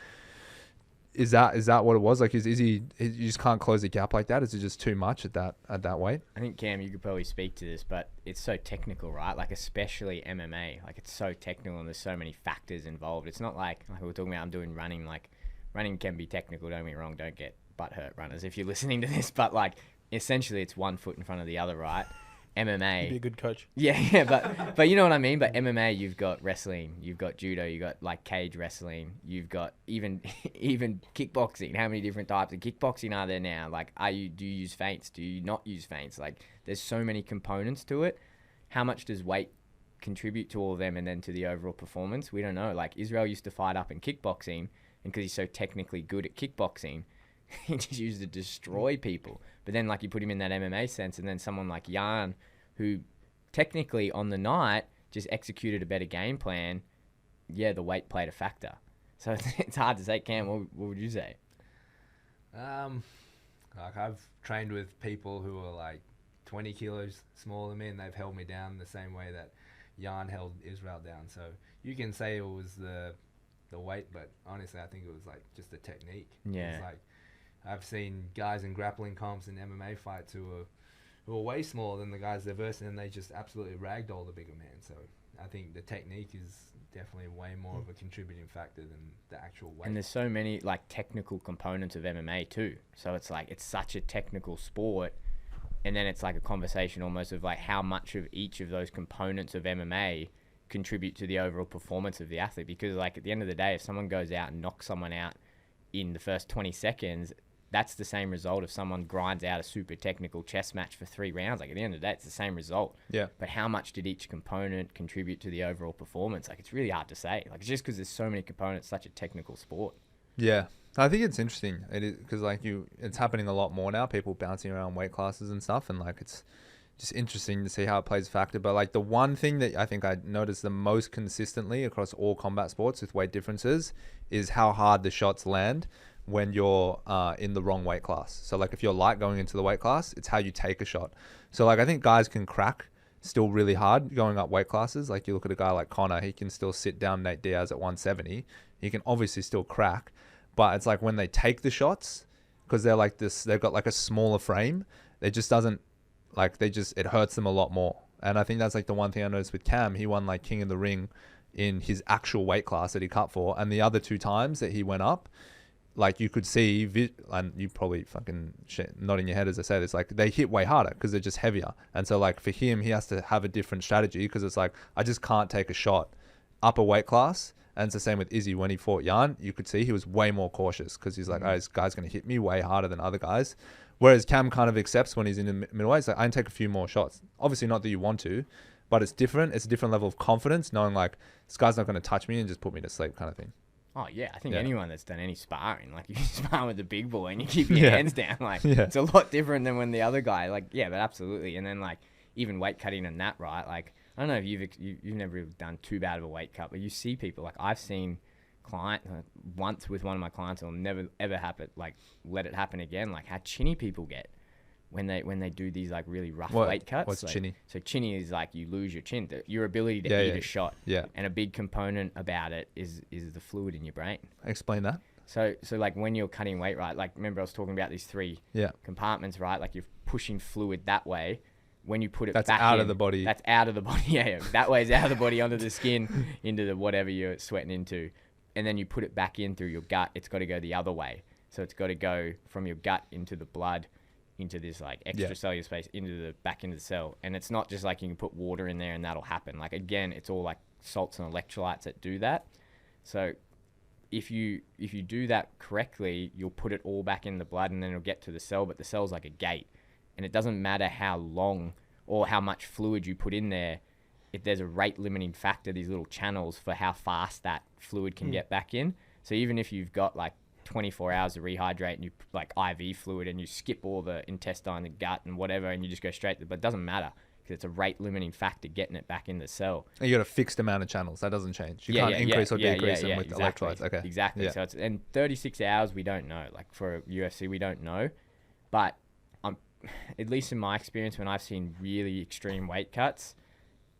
is that what it was? Like, is he, you just can't close the gap like that? Is it just too much at that weight? I think, Cam, you could probably speak to this, but it's so technical, right? Like, especially MMA, like it's so technical and there's so many factors involved. It's not like we were talking about, I'm doing running, like running can be technical, don't get me wrong, don't get butt hurt runners if you're listening to this, but like essentially it's one foot in front of the other, right? MMA, be a good coach. Yeah, but you know what I mean. But MMA, you've got wrestling, you've got judo, you've got like cage wrestling, you've got even kickboxing. How many different types of kickboxing are there now? Like, do you use feints? Do you not use feints? Like, there's so many components to it. How much does weight contribute to all of them and then to the overall performance? We don't know. Like, Israel used to fight up in kickboxing, and because he's so technically good at kickboxing, he just used to destroy people. But then, like, you put him in that MMA sense, and then someone like Jan, who technically on the night just executed a better game plan, yeah, the weight played a factor. So it's hard to say. Cam, what would you say? Like, I've trained with people who are like 20 kilos smaller than me, and they've held me down the same way that Jan held Israel down. So you can say it was the weight, but honestly, I think it was like just the technique. Yeah. It's like, I've seen guys in grappling comps and MMA fights who are way smaller than the guys they're versing, and they just absolutely ragdoll the bigger man. So I think the technique is definitely way more of a contributing factor than the actual weight. And there's so many like technical components of MMA too. So it's like, it's such a technical sport. And then it's like a conversation almost of like how much of each of those components of MMA contribute to the overall performance of the athlete. Because like at the end of the day, if someone goes out and knocks someone out in the first 20 seconds, that's the same result if someone grinds out a super technical chess match for 3 rounds. Like at the end of the day, it's the same result. Yeah. But how much did each component contribute to the overall performance? Like it's really hard to say. Like it's just because there's so many components, such a technical sport. Yeah. I think it's interesting. It is because like it's happening a lot more now. People bouncing around weight classes and stuff, and like it's just interesting to see how it plays a factor. But like the one thing that I think I noticed the most consistently across all combat sports with weight differences is how hard the shots land when you're in the wrong weight class. So like if you're light going into the weight class, it's how you take a shot. So like I think guys can crack still really hard going up weight classes. Like you look at a guy like Connor, he can still sit down Nate Diaz at 170. He can obviously still crack, but it's like when they take the shots, because they're like this, they've got like a smaller frame, it just doesn't, like it hurts them a lot more. And I think that's like the one thing I noticed with Cam. He won like King of the Ring in his actual weight class that he cut for. And the other 2 times that he went up, like you could see, and you probably fucking nodding your head as I say this, like they hit way harder because they're just heavier. And so like for him, he has to have a different strategy because it's like, I just can't take a shot up a weight class. And it's the same with Izzy. When he fought Jan, you could see he was way more cautious because he's like, oh, this guy's going to hit me way harder than other guys. Whereas Cam kind of accepts when he's in the middleweight. It's like, I can take a few more shots. Obviously not that you want to, but it's different. It's a different level of confidence knowing like this guy's not going to touch me and just put me to sleep kind of thing. Oh, yeah. I think anyone that's done any sparring, like you spar with the big boy and you keep your hands down, like it's a lot different than when the other guy, like, yeah, but absolutely. And then like even weight cutting and that, right? Like, I don't know if you've never really done too bad of a weight cut, but you see people, like I've seen once with one of my clients, it'll never ever happen, like let it happen again, like how chinny people get when they do these like really rough weight cuts. What's like, chinny? So chinny is like you lose your chin, your ability to eat a shot. Yeah. And a big component about it is the fluid in your brain. Explain that. So like when you're cutting weight, right? Like remember I was talking about these 3 compartments, right? Like you're pushing fluid that way. When you put it back out of the body. That's out of the body. Yeah. That way is out of the body onto the skin, into the whatever you're sweating into. And then you put it back in through your gut. It's got to go the other way. So it's got to go from your gut into the blood, into this like extracellular space, back into the cell. And it's not just like you can put water in there and that'll happen. Like again, it's all like salts and electrolytes that do that. So if you do that correctly, you'll put it all back in the blood and then it'll get to the cell. But the cell's like a gate. And it doesn't matter how long or how much fluid you put in there. If there's a rate limiting factor, these little channels for how fast that fluid can get back in. So even if you've got like 24 hours to rehydrate and you like IV fluid and you skip all the intestine, the gut and whatever, and you just go straight to, but it doesn't matter because it's a rate limiting factor getting it back in the cell. And you got a fixed amount of channels. That doesn't change. You can't increase or decrease them with electrolytes. Okay. Exactly. So it's, and 36 hours, we don't know. Like for UFC, we don't know. But at least in my experience, when I've seen really extreme weight cuts,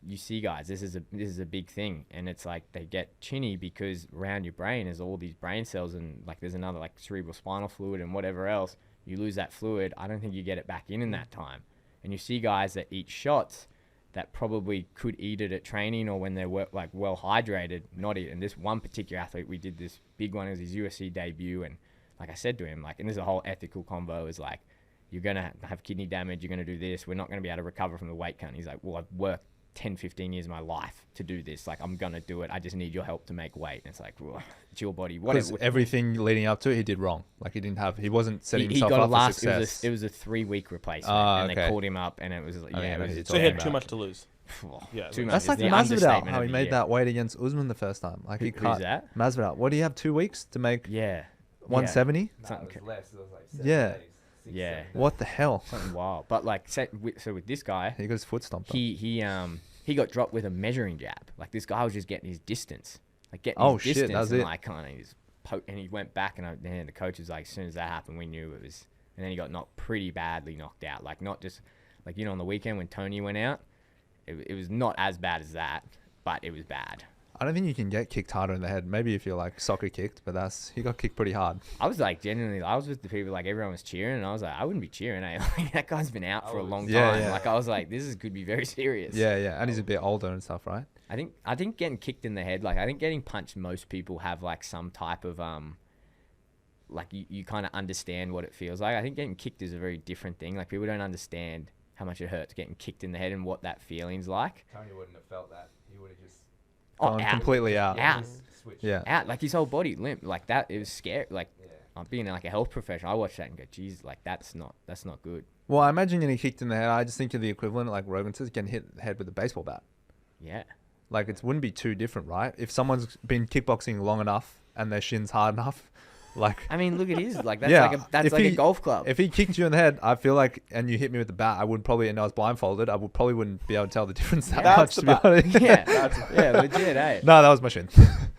you see guys, this is a big thing, and it's like they get chinny because around your brain is all these brain cells, and like there's another like cerebral spinal fluid and whatever else. You lose that fluid, I don't think you get it back in that time. And you see guys that eat shots that probably could eat it at training or when they're like well hydrated, not eat. And this one particular athlete, we did this big one, it was his UFC debut, and like I said to him, like, and there's a whole ethical convo, is like, you're going to have kidney damage, you're going to do this, we're not going to be able to recover from the weight cut. And he's like, well, I've worked 10, 15 years of my life to do this. Like, I'm going to do it. I just need your help to make weight. And it's like, well, it's your body. Because everything leading up to it, he did wrong. Like, he wasn't setting himself up for success. It was a 3-week replacement. And they called him up, and it was like, so he had too much to lose. Yeah, too much. That's like Masvidal, how he made that weight against Usman the first time. Like, he cut Masvidal. What do you have, 2 weeks to make 170? No, it was less. It was like 7 days. 6, Yeah. 7 days. What the hell? Something wild. But like, so with this guy, he got his foot stomped. He got dropped with a measuring jab. Like, this guy was just getting his distance, like getting his distance, that's and it. like kind of his and he went back, and the coach was like, as soon as that happened, we knew it was. And then he got pretty badly knocked out. Like, not just like, you know, on the weekend when Tony went out, it was not as bad as that, but it was bad. I don't think you can get kicked harder in the head. Maybe if you're like soccer kicked, but he got kicked pretty hard. I was like, genuinely, I was with the people, like everyone was cheering, and I was like, I wouldn't be cheering. Like, that guy's been out for a long time. Yeah. Like, I was like, this could be very serious. Yeah, and he's a bit older and stuff, right? I think getting kicked in the head, like I think getting punched, most people have like some type of like you kind of understand what it feels like. I think getting kicked is a very different thing. Like, people don't understand how much it hurts getting kicked in the head and what that feeling's like. Tony wouldn't have felt that. He would have just completely out. Out. switched. Yeah. Out. Like, his whole body limp. Like, that, it was scary. Like, Yeah. being like a health professional, I watch that and go, geez, like that's not good. Well, I imagine getting kicked in the head. I just think of the equivalent, like Rogan says, getting hit in the head with a baseball bat. Yeah. Like it wouldn't be too different, right? If someone's been kickboxing long enough and their shin's hard enough, like I mean, look at his, like that's a golf club. If he kicked you in the head, I feel like, and you hit me with the bat, I would probably, and I was blindfolded, I would probably wouldn't be able to tell the difference that much. To be honest. Yeah, legit, eh? No, that was my shin.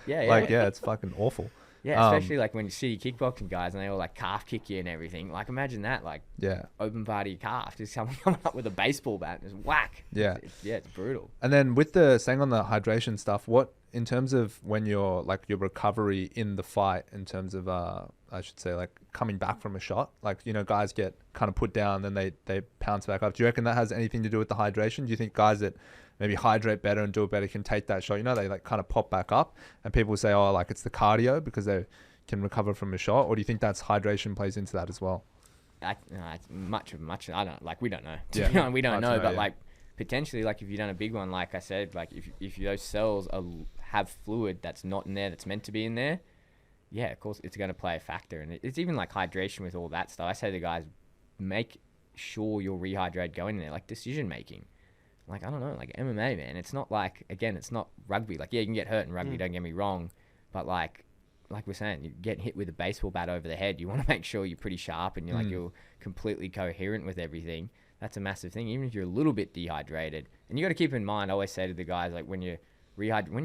Yeah. It's fucking awful. Yeah, especially like when you see kickboxing guys and they all like calf kick you and everything. Like imagine that, like open body calf, just someone coming up with a baseball bat and just whack. Yeah. It's brutal. And then with the saying on the hydration stuff, what in terms of when you're like your recovery in the fight, in terms of I should say like coming back from a shot, like guys get kind of put down, then they pounce back up. Do you reckon that has anything to do with the hydration? Do you think guys that maybe hydrate better and do it better can take that shot, they like kind of pop back up, and people say, oh, like it's the cardio because they can recover from a shot? Or do you think that's hydration plays into that as well? It's much. I don't like. We don't know. Yeah. We don't know. But like potentially, like if you've done a big one, like I said, like if those cells have fluid that's not in there, that's meant to be in there, yeah, of course it's going to play a factor. And it's even like hydration with all that stuff. I say to guys, make sure your Rehydrate going in there, like decision making. Like, I don't know, like MMA, man. It's not like, again, it's not rugby. Like, yeah, you can get hurt in rugby, don't get me wrong. But like we're saying, you get hit with a baseball bat over the head. You want to make sure you're pretty sharp and you're completely coherent with everything. That's a massive thing, even if you're a little bit dehydrated. And you got to keep in mind, I always say to the guys, like when you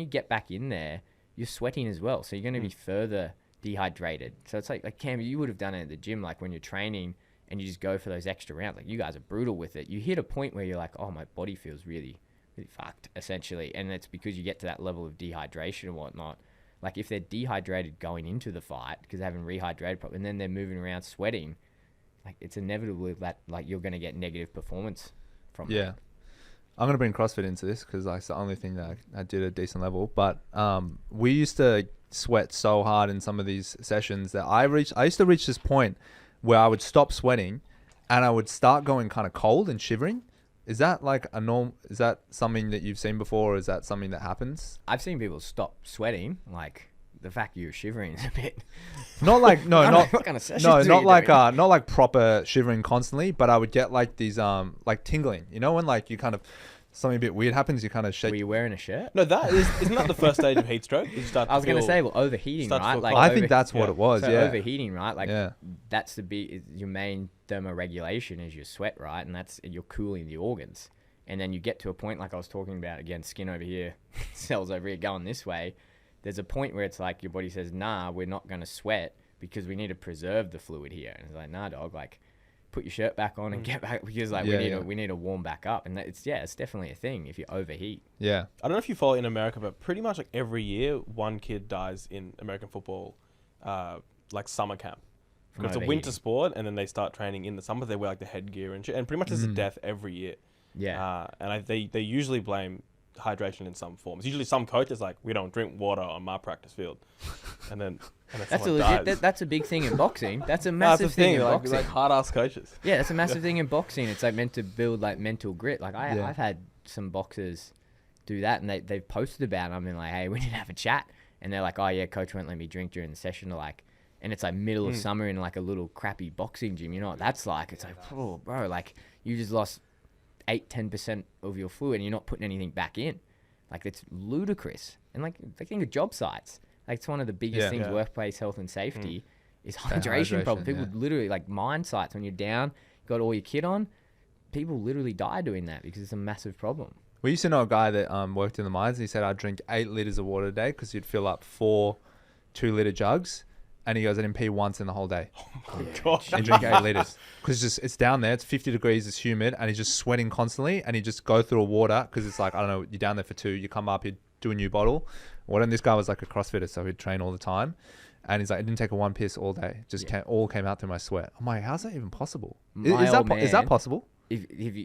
get back in there, you're sweating as well. So you're going to be further dehydrated. So it's like Cam, you would have done it at the gym, like when you're training, and you just go for those extra rounds. Like you guys are brutal with it. You hit a point where you're like, oh, my body feels really, really fucked, essentially. And it's because you get to that level of dehydration and whatnot. Like if they're dehydrated going into the fight because they haven't rehydrated properly, and then they're moving around sweating, like it's inevitable that like you're going to get negative performance from that. I'm going to bring CrossFit into this because it's the only thing that I did at a decent level. But we used to sweat so hard in some of these sessions that I used to reach this point where I would stop sweating and I would start going kind of cold and shivering. Is that like a norm? Is that something that you've seen before, or is that something that happens? I've seen people stop sweating. Like the fact you're shivering is a bit. Not like what kind of sessions not like proper shivering constantly, but I would get like these like tingling. When like you kind of something a bit weird happens, you kind of shake. Were you wearing a shirt? No, isn't that the first stage of heat stroke? You start I was going to say, well, overheating, right? Like I think that's what it was. So yeah, overheating, right? Like that's your main thermoregulation is your sweat, right? And you're cooling the organs. And then you get to a point, like I was talking about, again, skin over here, cells over here going this way. There's a point where it's like your body says, nah, we're not going to sweat because we need to preserve the fluid here. And it's like, nah, dog, like put your shirt back on and get back because like we need to warm back up. And it's definitely a thing if you overheat. Yeah. I don't know if you follow in America, but pretty much like every year, one kid dies in American football, like summer camp. Because it's a winter sport, and then they start training in the summer. They wear like the headgear and shit, and pretty much there's a death every year. Yeah. And they usually blame hydration in some forms. Usually some coaches like, we don't drink water on my practice field. And then that's a big thing in boxing. That's a massive thing in boxing. Like hard ass coaches. Yeah, that's a massive thing in boxing. It's like meant to build like mental grit. Like I've had some boxers do that, and they've posted about it. I've been like, hey, we need to have a chat. And they're like, oh yeah, coach won't let me drink during the session. Like, and it's like middle of summer in like a little crappy boxing gym. You know what that's like? It's like, oh bro, like you just lost 8-10% of your fluid and you're not putting anything back in. Like it's ludicrous. And like think of job sites. Like it's one of the biggest things, workplace health and safety is hydration problem. People literally like mine sites when you're down, got all your kit on, people literally die doing that because it's a massive problem. We used to know a guy that worked in the mines, and he said I'd drink 8 liters of water a day because you'd fill up 4 2-liter jugs. And he goes, I didn't pee once in the whole day. Oh my God. And drink 8 liters. Because it's down there, it's 50 degrees, it's humid, and he's just sweating constantly. And he just go through a water because it's like, I don't know, you're down there for 2, you come up, you do a new bottle. And this guy was like a CrossFitter, so he'd train all the time. And he's like, I didn't take a one piss all day. Just all came out through my sweat. I'm like, how's that even possible? Is that possible? If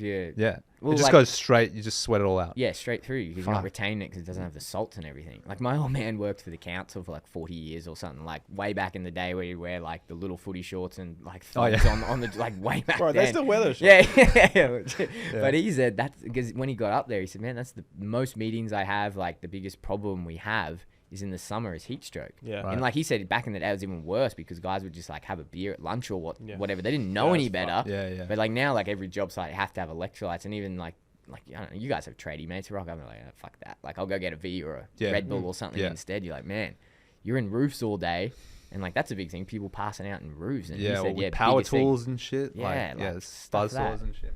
you Well, it just like, goes straight. You just sweat it all out. Yeah, straight through because you're not retaining it because it doesn't have the salts and everything. Like my old man worked for the council for like 40 years or something. Like way back in the day where you wear like the little footy shorts and like thumbs on the like way back Bro, then. they still wear those shorts. Yeah. But he said that's because when he got up there, he said, man, that's the most meetings I have. Like the biggest problem we have is in the summer is heat stroke. Yeah. And like he said, back in the day, it was even worse because guys would just like have a beer at lunch or whatever. They didn't know any better. Yeah. But like now, like every job site, you have to have electrolytes, and even like I don't know, you guys have tradie mates, rock. I'm like, oh, fuck that. Like I'll go get a V or a Red Bull or something instead. You're like, man, you're in roofs all day, and like that's a big thing. People passing out in roofs. And with power tools and shit. Yeah, like buzz saws and shit.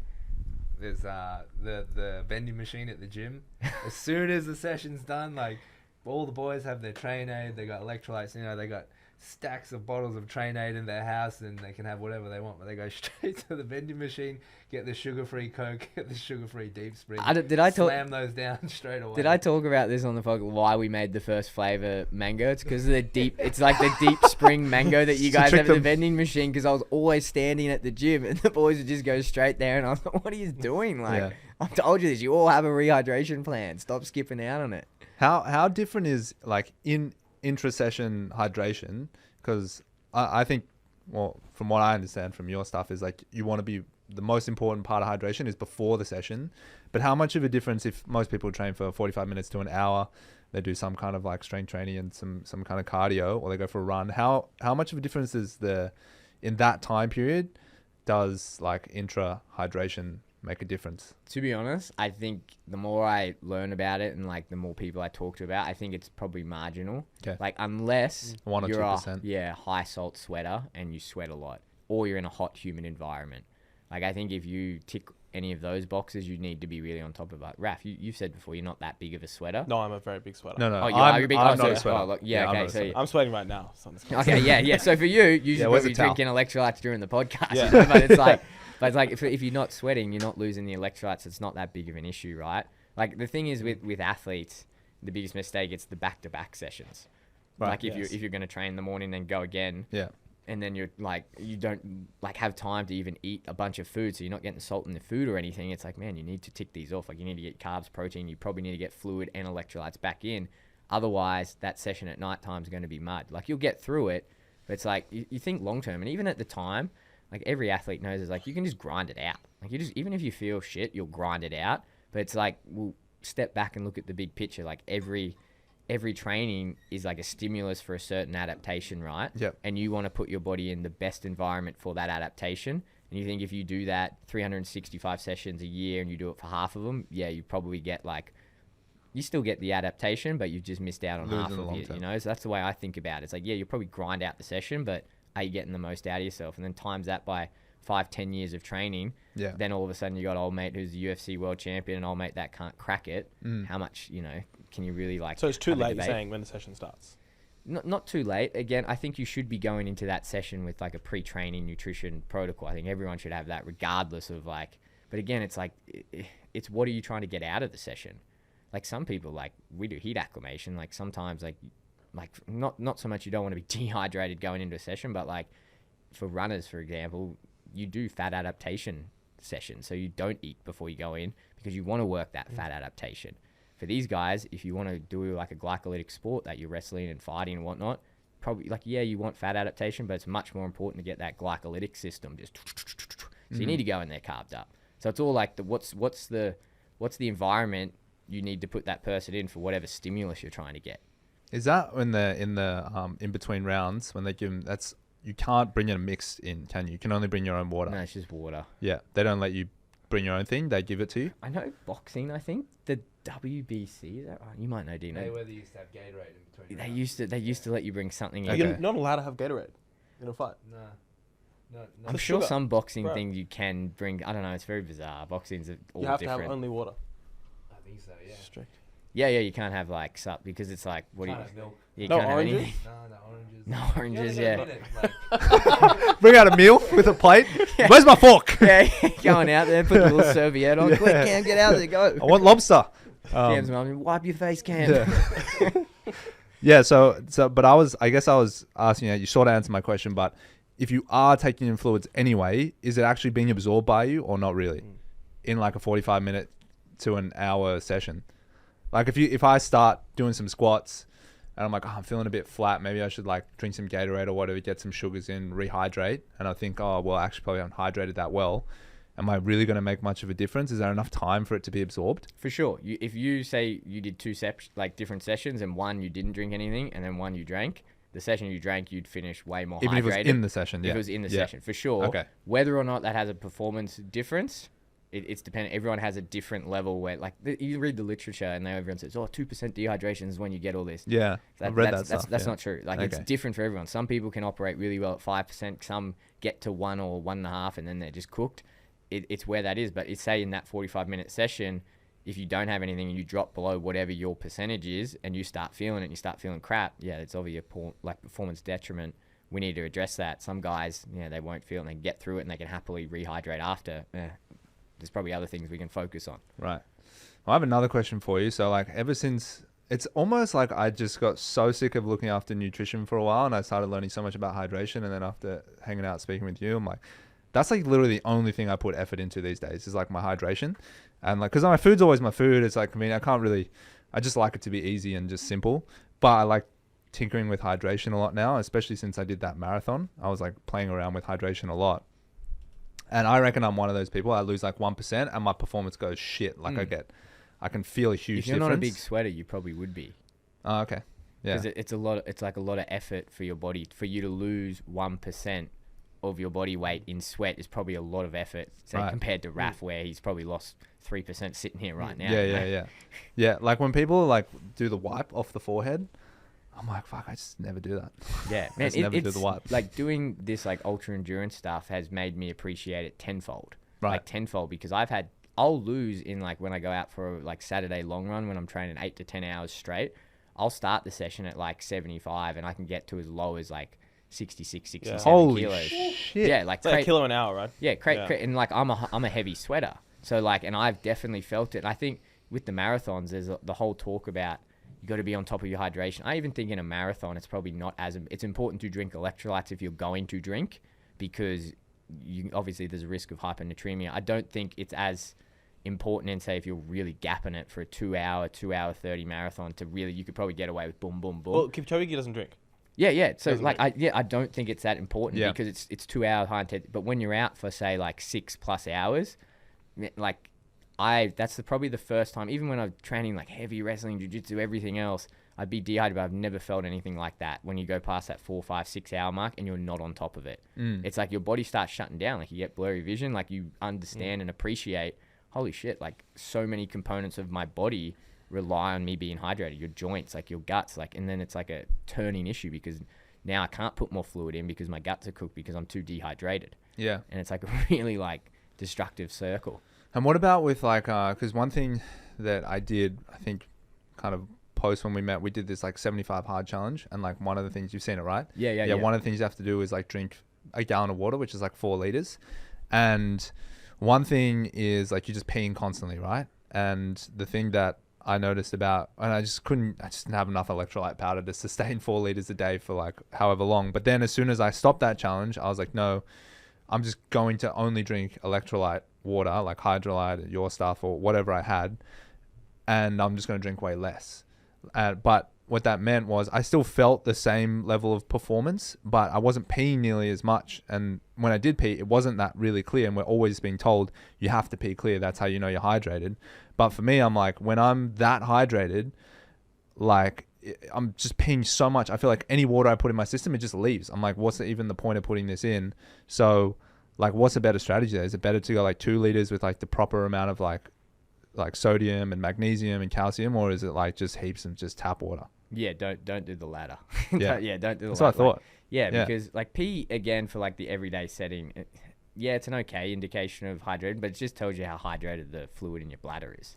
There's the vending machine at the gym. As soon as the session's done, like all the boys have their Train Aid. They got electrolytes. You know, they got stacks of bottles of Train Aid in their house, and they can have whatever they want. But they go straight to the vending machine, get the sugar-free Coke, get the sugar-free Deep Spring. Slam those down straight away. Did I talk about this on the podcast? Why we made the first flavor mango? It's because of the deep. It's like the Deep Spring mango that you guys have at the vending machine. Because I was always standing at the gym, and the boys would just go straight there, and I was like, "What are you doing? Like, I told you this. You all have a rehydration plan. Stop skipping out on it." How different is like in intra-session hydration? Because I think, well, from what I understand from your stuff is like you want to be, the most important part of hydration is before the session. But how much of a difference if most people train for 45 minutes to an hour, they do some kind of like strength training and some kind of cardio, or they go for a run? How much of a difference is in that time period does like intra hydration make a difference? To be honest, I think the more I learn about it and like the more people I talk to about, I think it's probably marginal. Okay. Like unless 1 or you're 2%. a high salt sweater and you sweat a lot, or you're in a hot, humid environment. Like I think if you tick any of those boxes, you need to be really on top of it. Raf, you've said before you're not that big of a sweater. No, I'm a very big sweater. No. I'm not a sweater. Okay, I'm sweating right now. So okay, yeah. So for you, you should probably be drinking electrolytes during the podcast. Yeah. But it's like if you're not sweating, you're not losing the electrolytes. It's not that big of an issue, right? Like the thing is with athletes, the biggest mistake, it's the back-to-back sessions. Right. Like if you're going to train in the morning, then go again. Yeah. And then you don't like have time to even eat a bunch of food, so you're not getting salt in the food or anything. It's like, man, you need to tick these off. Like you need to get carbs, protein. You probably need to get fluid and electrolytes back in. Otherwise, that session at night time is going to be mud. Like you'll get through it, but it's like you think long term, and even at the time. Like every athlete knows, is like you can just grind it out. Like even if you feel shit, you'll grind it out. But it's like we'll step back and look at the big picture. Like every training is like a stimulus for a certain adaptation, right? Yep. And you want to put your body in the best environment for that adaptation. And you think if you do that 365 sessions a year and you do it for half of them, you probably get like, you still get the adaptation, but you've just missed out on half of it, you know? So that's the way I think about it. It's like, you'll probably grind out the session, but are you getting the most out of yourself? And then times that by 5-10 years of training. Yeah. Then all of a sudden you got old mate who's the UFC world champion and old mate that can't crack it. How much, can you really like? So it's too late, you're saying, when the session starts? Not too late. Again, I think you should be going into that session with like a pre-training nutrition protocol. I think everyone should have that regardless of like, but again, it's like, it's what are you trying to get out of the session? Like some people, like we do heat acclimation. Like sometimes like not so much you don't want to be dehydrated going into a session, but like for runners, for example, you do fat adaptation sessions. So you don't eat before you go in because you want to work that fat adaptation. For these guys, if you want to do like a glycolytic sport that you're wrestling and fighting and whatnot, probably like, you want fat adaptation, but it's much more important to get that glycolytic system just, so you need to go in there carved up. So it's all like what's the environment you need to put that person in for whatever stimulus you're trying to get. Is that in between rounds when they give them, that's, you can't bring it mixed in, can you? You can only bring your own water. No, it's just water. Yeah, they don't let you bring your own thing. They give it to you. I know boxing. I think the WBC. Is that right? You might know, Dino. Mayweather used to have Gatorade in between. They used to let you bring something. Okay. You're not allowed to have Gatorade in a fight. No. I'm sure some boxing things you can bring. I don't know. It's very bizarre. Boxing's all different. You have to have only water. I think so. Yeah. Strict. Yeah. You can't have like sup because it's like what do you? Milk. You no can't oranges. No oranges. Yeah. Bring out a meal with a plate. Yeah. Where's my fork? Yeah, going out there, put a little serviette on. Quick, Cam, get out there, go. I want lobster. Cam's mum, wipe your face, Cam. Yeah. But I guess I was asking you sort of answered my question, but if you are taking in fluids anyway, is it actually being absorbed by you or not really? in like a 45-minute to an hour session. Like if I start doing some squats and I'm like, oh, I'm feeling a bit flat, maybe I should like drink some Gatorade or whatever, get some sugars in, rehydrate. And I think, oh, well, actually probably haven't hydrated that well. Am I really going to make much of a difference? Is there enough time for it to be absorbed? For sure. If you say you did two like different sessions and one you didn't drink anything and then one you drank, the session you drank, you'd finish way more Even hydrated. if it was in the session, If it was in the session, for sure. Okay. Whether or not that has a performance difference, it's dependent. Everyone has a different level where, like, you read the literature and everyone says, oh, 2% dehydration is when you get all this. Yeah, I've read that stuff. That's not true. Like, it's different for everyone. Some people can operate really well at 5%. Some get to 1 or 1.5 and then they're just cooked. It's where that is. But it's, say, in that 45-minute session, if you don't have anything and you drop below whatever your percentage is and you start feeling it and you start feeling crap, yeah, it's obviously a poor, like, performance detriment. We need to address that. Some guys, they won't feel it and they get through it and they can happily rehydrate after. There's probably other things we can focus on. Right. Well, I have another question for you. So, like, ever since, it's almost like I just got so sick of looking after nutrition for a while and I started learning so much about hydration. And then after hanging out, speaking with you, I'm like, that's like literally the only thing I put effort into these days is like my hydration. And like, because my food's always my food. It's like, I mean, I just like it to be easy and just simple. But I like tinkering with hydration a lot now, especially since I did that marathon. I was like playing around with hydration a lot. And I reckon I'm one of those people. I lose like 1% and my performance goes shit. Like I can feel a huge difference. If you're not a big sweater, you probably would be. Oh, okay. Yeah. Because it's like a lot of effort for your body. For you to lose 1% of your body weight in sweat is probably a lot of effort, say, compared to Raf, where he's probably lost 3% sitting here right now. Yeah. Like when people like do the wipe off the forehead, I'm like, fuck, I just never do that. Yeah, man, it's do the wipe. Like doing this like ultra endurance stuff has made me appreciate it tenfold. Right. Like tenfold, because I'll lose in like when I go out for like Saturday long run when I'm training 8 to 10 hours straight. I'll start the session at like 75 and I can get to as low as like 66, 67 Holy kilos. Shit. Yeah, like it's like a kilo an hour, right? Yeah, and like I'm a heavy sweater. So like, and I've definitely felt it. And I think with the marathons, there's the whole talk about you got to be on top of your hydration. I even think in a marathon, it's probably not it's important to drink electrolytes if you're going to drink, because obviously there's a risk of hypernatremia. I don't think it's as important in, say, if you're really gapping it for a 2 hour 30 marathon to really, you could probably get away with boom, boom, boom. Well, Kipchoge doesn't drink. Yeah. So like, I don't think it's that important because it's 2 hours high intensity. But when you're out for, say, like 6+ hours, like that's probably the first time, even when I'm training like heavy wrestling, jiu-jitsu, everything else, I'd be dehydrated, but I've never felt anything like that. When you go past that 4, 5, 6 hour mark and you're not on top of it, it's like your body starts shutting down. Like you get blurry vision, like you understand and appreciate, holy shit, like so many components of my body rely on me being hydrated. Your joints, like your guts, like, and then it's like a turning issue because now I can't put more fluid in because my guts are cooked because I'm too dehydrated. Yeah. And it's like a really like destructive circle. And what about with like, because one thing that I did, I think kind of post when we met, we did this like 75 hard challenge. And like one of the things, you've seen it, right? Yeah. One of the things you have to do is like drink a gallon of water, which is like 4 liters. And one thing is like you're just peeing constantly, right? And the thing that I noticed about, and I just didn't have enough electrolyte powder to sustain 4 liters a day for like however long. But then as soon as I stopped that challenge, I was like, no, I'm just going to only drink electrolyte water, like Hydralyte, your stuff or whatever I had. And I'm just going to drink way less. But what that meant was I still felt the same level of performance, but I wasn't peeing nearly as much. And when I did pee, it wasn't that really clear. And we're always being told you have to pee clear. That's how you know you're hydrated. But for me, I'm like, when I'm that hydrated, like I'm just peeing so much. I feel like any water I put in my system, it just leaves. I'm like, what's even the point of putting this in? So like, what's a better strategy there? Is it better to go like 2 liters with like the proper amount of like sodium and magnesium and calcium, or is it like just heaps of just tap water? Yeah, don't do the latter. Don't do the latter. That's what I thought. Like, because like pee, again, for like the everyday setting, it's an okay indication of hydrated, but it just tells you how hydrated the fluid in your bladder is.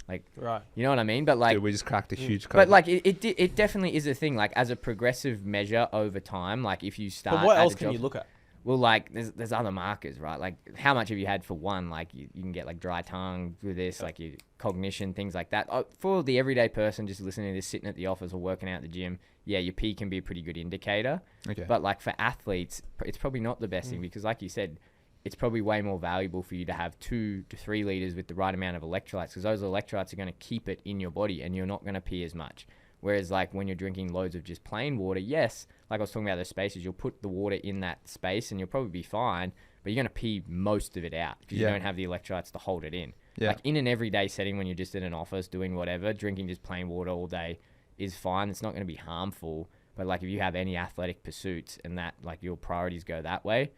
Like, right. You know what I mean? But like, dude, we just cracked a huge code. But like, it definitely is a thing. Like, as a progressive measure over time, like if you start. But what else can you look at? Well, like there's other markers, right? Like how much have you had for one? Like you can get like dry tongue with this, like your cognition, things like that. For the everyday person just listening to this, sitting at the office or working out at the gym, yeah, your pee can be a pretty good indicator. Okay. But like for athletes, it's probably not the best thing because, like you said, it's probably way more valuable for you to have 2 to 3 liters with the right amount of electrolytes, because those electrolytes are going to keep it in your body and you're not going to pee as much. Whereas like when you're drinking loads of just plain water, yes, like I was talking about those spaces, you'll put the water in that space and you'll probably be fine, but you're going to pee most of it out because you don't have the electrolytes to hold it in. Like in an everyday setting, when you're just in an office doing whatever, drinking just plain water all day is fine. It's not going to be harmful. But like if you have any athletic pursuits and that like your priorities go that way,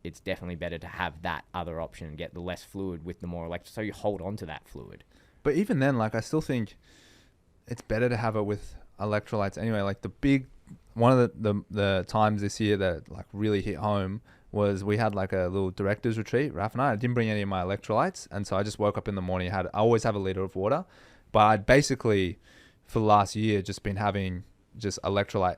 it's definitely better to have that other option and get the less fluid with the more electrolytes, so you hold on to that fluid. But even then, like I still think it's better to have it with electrolytes anyway. Like one of the times this year that like really hit home was we had like a little director's retreat, Raph and I didn't bring any of my electrolytes, and so I just woke up in the morning, I always have a liter of water, but I'd basically for the last year just been having just electrolyte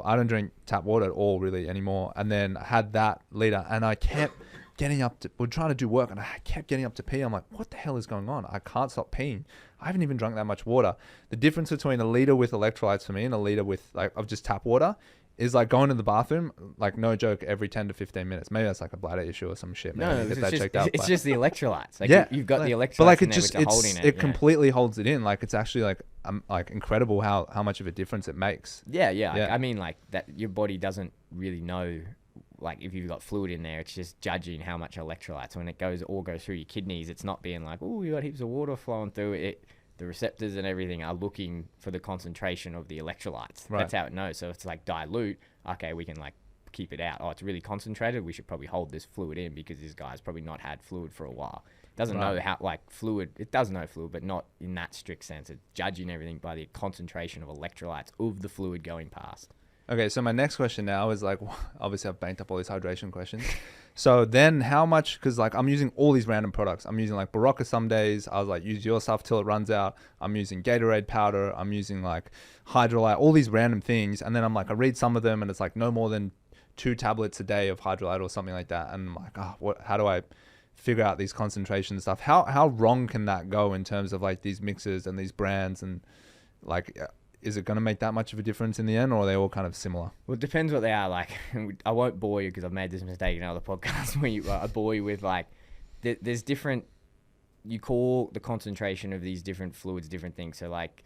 I don't drink tap water at all really anymore, and then I had that liter and I kept getting up to, we're trying to do work and I kept getting up to pee. I'm like, what the hell is going on? I can't stop peeing. I haven't even drunk that much water. The difference between a liter with electrolytes for me and a liter with like of just tap water is like going to the bathroom, like no joke, every 10 to 15 minutes. Maybe that's like a bladder issue or some shit. Maybe it's just the electrolytes. Like you've got the electrolytes, but like it completely holds it in. Like it's actually like incredible how much of a difference it makes. Yeah. I mean, like that, your body doesn't really know. Like if you've got fluid in there, it's just judging how much electrolytes. When it goes through your kidneys, it's not being like, oh, you got heaps of water flowing through it. The receptors and everything are looking for the concentration of the electrolytes. Right. That's how it knows. So it's like dilute. Okay, we can like keep it out. Oh, it's really concentrated. We should probably hold this fluid in because this guy's probably not had fluid for a while. Doesn't know how like fluid. It does know fluid, but not in that strict sense. It's judging everything by the concentration of electrolytes of the fluid going past. Okay, so my next question now is like, obviously I've banked up all these hydration questions. So then how much, because like I'm using all these random products. I'm using like Barocca some days. I was like, use your stuff till it runs out. I'm using Gatorade powder. I'm using like Hydrolyte, all these random things. And then I'm like, I read some of them and it's like no more than 2 tablets a day of Hydrolyte or something like that. And I'm like, how do I figure out these concentrations and stuff? How wrong can that go in terms of like these mixes and these brands and like... Is it going to make that much of a difference in the end, or are they all kind of similar? Well, it depends what they are. Like, I won't bore you because I've made this mistake in other podcasts where I bore you with like, there's different, you call the concentration of these different fluids different things. So like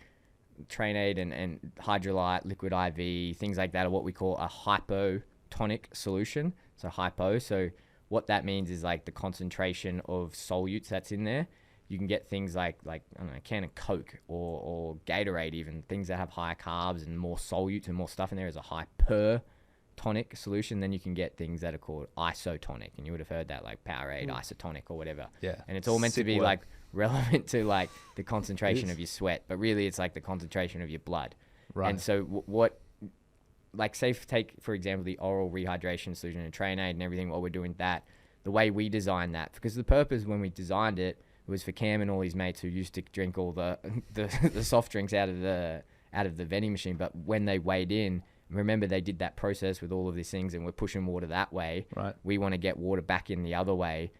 Train Aid and Hydrolyte, Liquid IV, things like that are what we call a hypotonic solution. So hypo. So what that means is like the concentration of solutes that's in there. You can get things like I don't know, a can of Coke or Gatorade, even things that have higher carbs and more solutes and more stuff in there as a hypertonic solution. Then you can get things that are called isotonic, and you would have heard that like Powerade, isotonic or whatever. Yeah. And it's all meant to be like relevant to like the concentration of your sweat, but really it's like the concentration of your blood. Right. And so what, like say take for example the oral rehydration solution and Train Aid and everything, while we're doing that, the way we designed that, because the purpose when we designed it was for Cam and all his mates who used to drink all the soft drinks out of the vending machine, but when they weighed in, remember they did that process with all of these things and we're pushing water that way. Right. We want to get water back in the other way.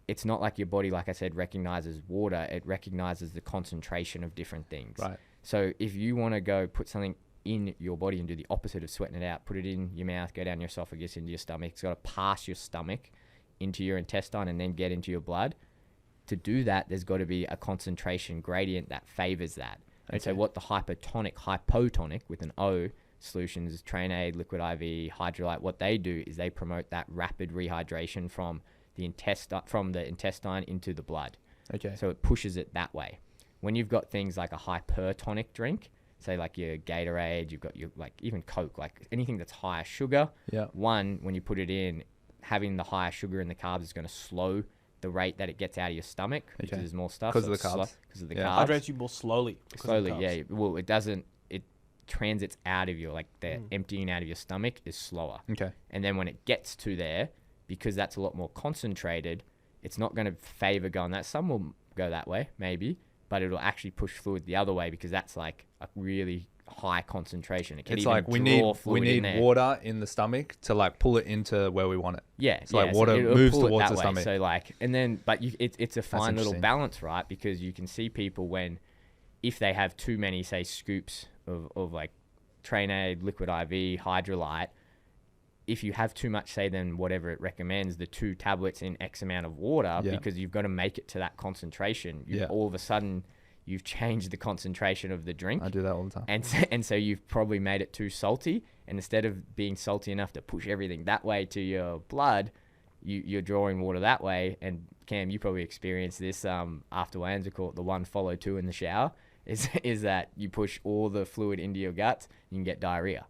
It's not like your body, like I said, recognizes water. It recognizes the concentration of different things. Right. So if you want to go put something in your body and do the opposite of sweating it out, put it in your mouth, go down your esophagus, into your stomach, it's got to pass your stomach into your intestine and then get into your blood. To do that, there's got to be a concentration gradient that favors that. Okay. And so what the hypotonic with an O solutions, Train Aid, Liquid IV, Hydrolyte, what they do is they promote that rapid rehydration from the intestine into the blood. Okay. So it pushes it that way. When you've got things like a hypertonic drink, say like your Gatorade, you've got your like even Coke, like anything that's higher sugar. Yeah. One, when you put it in, having the higher sugar and the carbs is going to slow the rate that it gets out of your stomach because there's more stuff. Because of the carbs. Because of the carbs. Hydrates you more slowly. Slowly, yeah. Well, it doesn't. It transits out of your the emptying out of your stomach is slower. Okay. And then when it gets to there, because that's a lot more concentrated, it's not going to favor going that. Some will go that way, maybe, but it'll actually push fluid the other way because that's like a really high concentration. It can it's even like we need water in the stomach to like pull it into where we want it. Yeah. So like water moves towards the stomach. So like, and then, but it's a fine little balance, right? Because you can see people if they have too many, say, scoops of like Train Aid, Liquid IV, Hydrolyte, if you have too much, say, than whatever it recommends, the 2 tablets in X amount of water, because you've got to make it to that concentration, all of a sudden you've changed the concentration of the drink. I do that all the time. And so you've probably made it too salty. And instead of being salty enough to push everything that way to your blood, you're drawing water that way. And Cam, you probably experienced this after weigh-ins. We call it the 1 follow 2 in the shower. Is that you push all the fluid into your guts, you can get diarrhea.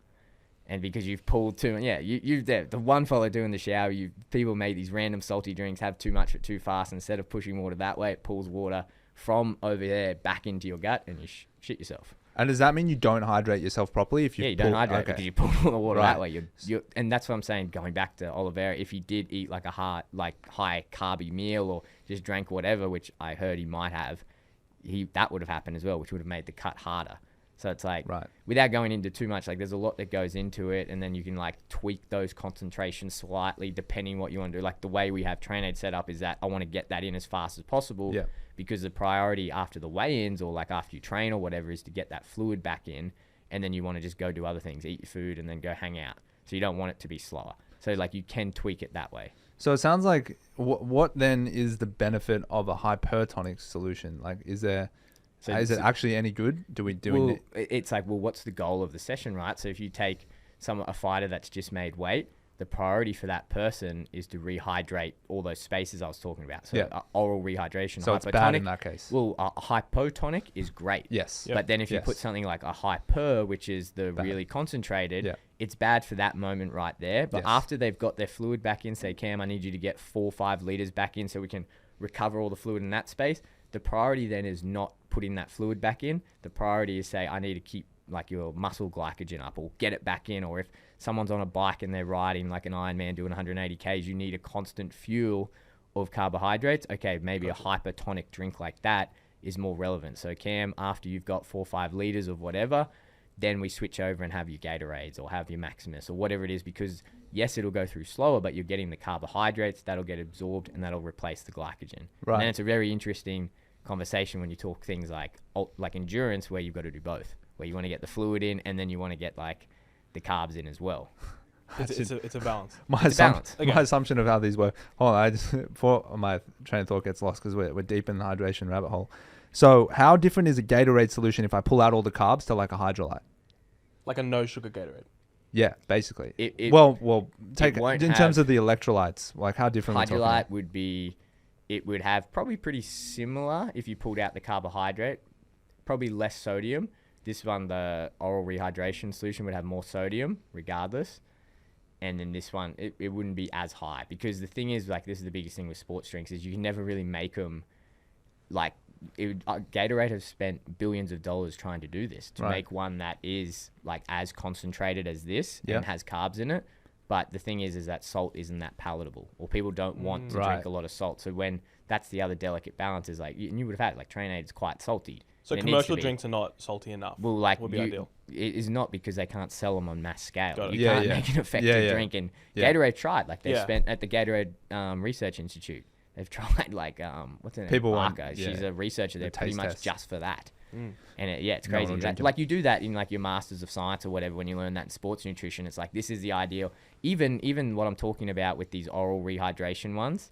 And because you've pulled too, the 1 follow 2 in the shower, people make these random salty drinks, have too much but too fast. Instead of pushing water that way, it pulls water from over there back into your gut, and you shit yourself. And does that mean you don't hydrate yourself properly? If you don't hydrate because you pull all the water that way. And that's what I'm saying. Going back to Oliveira, if he did eat like a high carby meal or just drank whatever, which I heard he might have, that would have happened as well, which would have made the cut harder. So it's like, without going into too much, like there's a lot that goes into it, and then you can like tweak those concentrations slightly depending what you want to do. Like the way we have TrainAid set up is that I want to get that in as fast as possible, because the priority after the weigh-ins or like after you train or whatever is to get that fluid back in, and then you want to just go do other things, eat your food, and then go hang out. So you don't want it to be slower. So like you can tweak it that way. So it sounds like what then is the benefit of a hypertonic solution? Like is it actually any good? It's like, what's the goal of the session, right? So if you take a fighter that's just made weight, the priority for that person is to rehydrate all those spaces I was talking about. So oral rehydration. So it's bad in that case. Well, hypotonic is great. Yes. But then if you put something like a hyper, which is the really concentrated, it's bad for that moment right there. But after they've got their fluid back in, say, Cam, I need you to get 4 or 5 liters back in so we can recover all the fluid in that space. The priority then is not putting that fluid back in. The priority is, say, I need to keep like your muscle glycogen up or get it back in. Or if someone's on a bike and they're riding like an Ironman doing 180 Ks, you need a constant fuel of carbohydrates. Okay, maybe a hypertonic drink like that is more relevant. So Cam, after you've got 4 or 5 liters of whatever, then we switch over and have your Gatorades or have your Maximus or whatever it is, because yes, it'll go through slower, but you're getting the carbohydrates, that'll get absorbed and that'll replace the glycogen. Right. And it's a very interesting conversation when you talk things like endurance, where you've got to do both, where you want to get the fluid in and then you want to get like the carbs in as well. It's a balance. My assumption of how these work. Hold on, before my train of thought gets lost, because we're deep in the hydration rabbit hole. So how different is a Gatorade solution if I pull out all the carbs to like a hydrolyte? Like a no sugar Gatorade. Yeah, basically. Take in terms of the electrolytes, like how different. Hydrolyte would have probably pretty similar if you pulled out the carbohydrate, probably less sodium. This one, the oral rehydration solution, would have more sodium regardless. And then this one, it wouldn't be as high, because the thing is, like, this is the biggest thing with sports drinks, is you can never really make them like Gatorade has spent billions of dollars trying to do this, to make one that is like as concentrated as this and has carbs in it. But the thing is that salt isn't that palatable, or people don't want to drink a lot of salt. So when that's the other delicate balance, is like, and you would have had like TrainAid is quite salty. So commercial drinks are not salty enough. Well, like would be ideal. It is not, because they can't sell them on mass scale. You can't make an effective drink. And Gatorade tried. Like they spent at the Gatorade Research Institute. They've tried like what's her name? Parker. She's a researcher there pretty much just for that. And it's crazy. Like you do that in like your Masters of Science or whatever, when you learn that in sports nutrition. It's like, this is the ideal. Even what I'm talking about with these oral rehydration ones,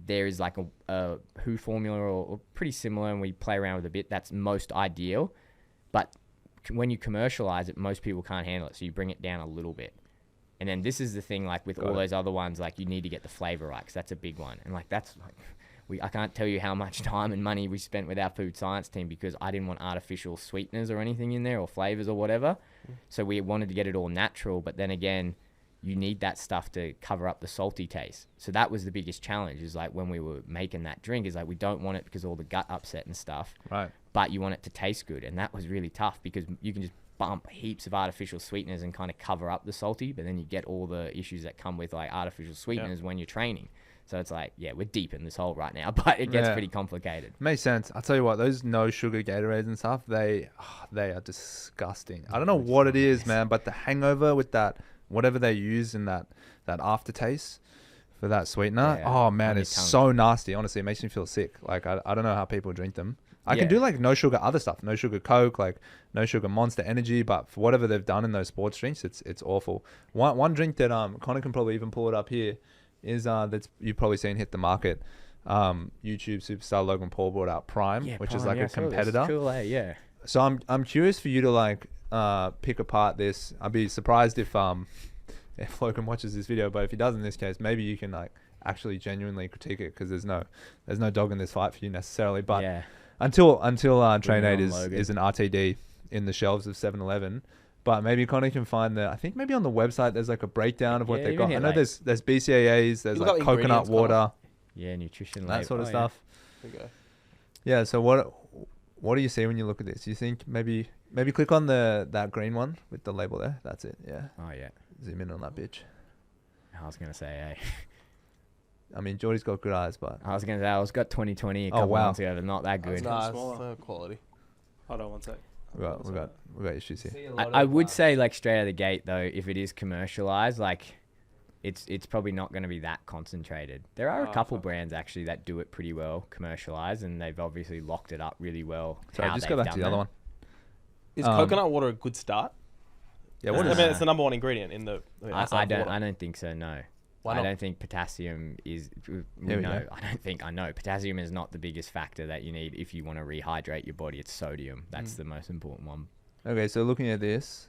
there is like a WHO formula or pretty similar, and we play around with a bit. That's most ideal, but when you commercialize it, most people can't handle it, so you bring it down a little bit. And then this is the thing, like with those other ones, like you need to get the flavor right, because that's a big one. And like that's like, I can't tell you how much time and money we spent with our food science team, because I didn't want artificial sweeteners or anything in there, or flavors or whatever. So we wanted to get it all natural, but then again, you need that stuff to cover up the salty taste. So that was the biggest challenge, is like when we were making that drink, is like, we don't want it because of all the gut upset and stuff, but you want it to taste good. And that was really tough, because you can just bump heaps of artificial sweeteners and kind of cover up the salty, but then you get all the issues that come with like artificial sweeteners when you're training. So it's like, we're deep in this hole right now, but it gets pretty complicated. Makes sense. I'll tell you what, those no sugar Gatorades and stuff, they are disgusting. I don't know what it is, man, but the hangover with that, whatever they use in that aftertaste for that sweetener, it's so nasty. Honestly, it makes me feel sick. Like I don't know how people drink them. I can do like no sugar other stuff, no sugar Coke, like no sugar Monster Energy, but for whatever they've done in those sports drinks, it's awful. One drink that Connor can probably even pull it up here is that's you've probably seen hit the market. YouTube superstar Logan Paul brought out Prime, which is like a competitor. Cool, yeah. So I'm curious for you to like pick apart this. I'd be surprised if Logan watches this video, but if he does in this case, maybe you can like actually genuinely critique it, because there's no dog in this fight for you necessarily. But until Train 8 is an RTD in the shelves of 7-Eleven. But maybe Connie can find I think maybe on the website there's like a breakdown of what they've got. I know there's BCAAs, there's like coconut water. Yeah, nutrition. That sort of stuff. Yeah, so what do you see when you look at this? You think maybe click on that green one with the label there. That's it. Yeah. Oh yeah. Zoom in on that bitch. I was gonna say, hey. I mean, Jordy's got good eyes, but I was gonna say I was got 20/20 a couple months ago, but not that good. Nice. Quality. Hold on one sec. We got issues here. I would say like straight out of the gate though, if it is commercialized, like it's probably not going to be that concentrated. There are a couple brands actually that do it pretty well commercialized, and they've obviously locked it up really well. Sorry, just go back to the other one. Is coconut water a good start? Yeah, I mean, it's the number one ingredient in the. I don't think so. No. Why not? I don't think potassium is. I know potassium is not the biggest factor that you need if you want to rehydrate your body. It's sodium. That's the most important one. Okay, so looking at this,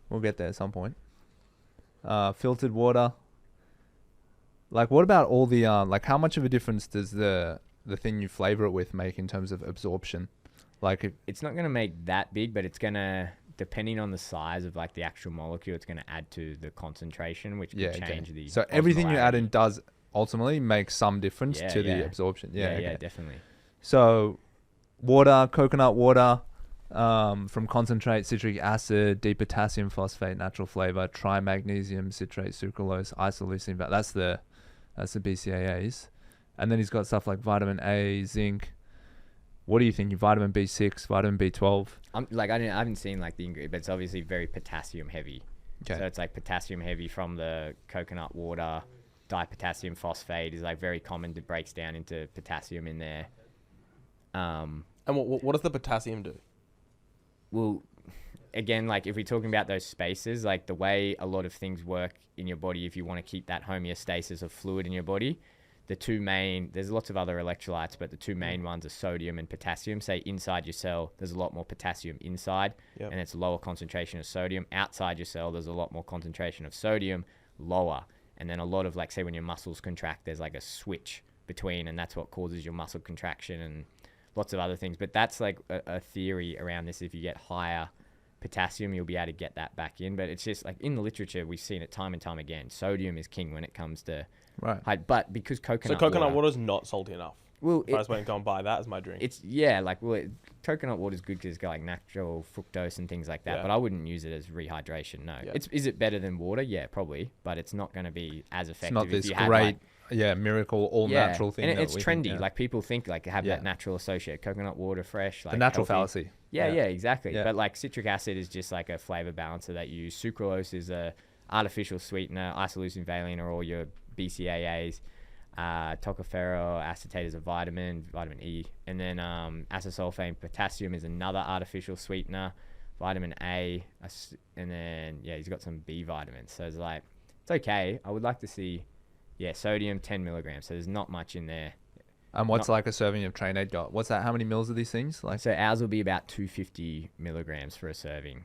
we'll get there at some point. Filtered water. Like, what about all the like? How much of a difference does the thing you flavor it with make in terms of absorption? Like, it's not going to make that big, but it's going to, depending on the size of like the actual molecule, it's going to add to the concentration, which could change the. So everything you add in does ultimately make some difference to the absorption. Yeah, definitely. So, water, coconut water, from concentrate, citric acid, deep potassium phosphate, natural flavor, trimagnesium citrate, sucralose, isoleucine. That's the BCAAs, and then he's got stuff like vitamin A, zinc. What do you think? Vitamin B6, vitamin B12? I haven't seen like the ingredient, but it's obviously very potassium heavy. Okay. So it's like potassium heavy from the coconut water. Dipotassium phosphate is like very common. It breaks down into potassium in there. And what does the potassium do? Well, again, like if we're talking about those spaces, like the way a lot of things work in your body, if you want to keep that homeostasis of fluid in your body, there's lots of other electrolytes, but the two main ones are sodium and potassium. Say inside your cell, there's a lot more potassium inside, and it's a lower concentration of sodium. Outside your cell, there's a lot more concentration of sodium, lower. And then a lot of like, say when your muscles contract, there's like a switch between, and that's what causes your muscle contraction and lots of other things. But that's like a theory around this. If you get higher potassium, you'll be able to get that back in. But it's just like in the literature, we've seen it time and time again. Sodium is king when it comes to but because coconut water is not salty enough. Well, I just went and go and buy that as my drink. Coconut water is good because it's got like natural fructose and things like that. But I wouldn't use it as rehydration. No, is it better than water? Yeah, probably, but it's not going to be as effective. It's not this great, miracle all natural thing. And it's trendy. Like people think like have that natural associate. Coconut water, fresh, like the natural healthy. Fallacy. Yeah, exactly. Yeah. But like citric acid is just like a flavor balancer that you use. Sucralose is a artificial sweetener. Isoleucine, valine are all your BCAAs. Tocopherol acetate is a vitamin E, and then acesulfame potassium is another artificial sweetener, vitamin A, and then he's got some B vitamins. So it's like it's okay. I would like to see sodium 10 milligrams. So there's not much in there. And what's like a serving of Train 8 got? What's that? How many mils are these things? Like, so ours will be about 250 milligrams for a serving.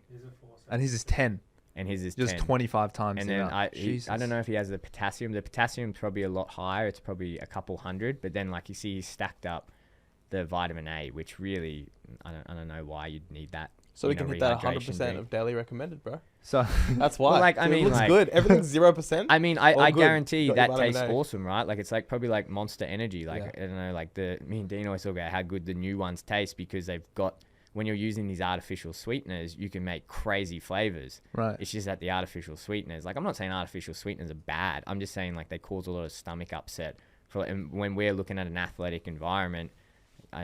And his is 10. And his is just 10. 25 times. And then I don't know if he has the potassium. The potassium's probably a lot higher. It's probably a couple hundred. But then like you see he's stacked up the vitamin A, which really I don't know why you'd need that. So we can hit that 100% of daily recommended, bro. So that's why. Well, it looks good. Everything's 0%. I mean, I guarantee that tastes awesome, right? Like it's like probably like Monster Energy. Like I don't know, like me and Dean always talk about how good the new ones taste because they've got. When you're using these artificial sweeteners, you can make crazy flavors. Right. It's just that the artificial sweeteners, like I'm not saying artificial sweeteners are bad. I'm just saying like they cause a lot of stomach upset. And when we're looking at an athletic environment,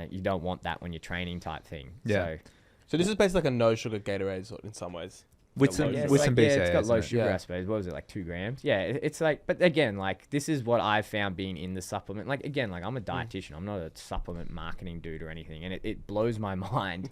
you don't want that when you're training type thing. Yeah. So this is basically like a no sugar Gatorade in some ways. With some BCAAs. It's got low sugar, Yeah. I suppose. What was it, like 2 grams? Yeah, it's like, but again, like this is what I've found being in the supplement. Like again, like I'm a dietitian. I'm not a supplement marketing dude or anything, and it blows my mind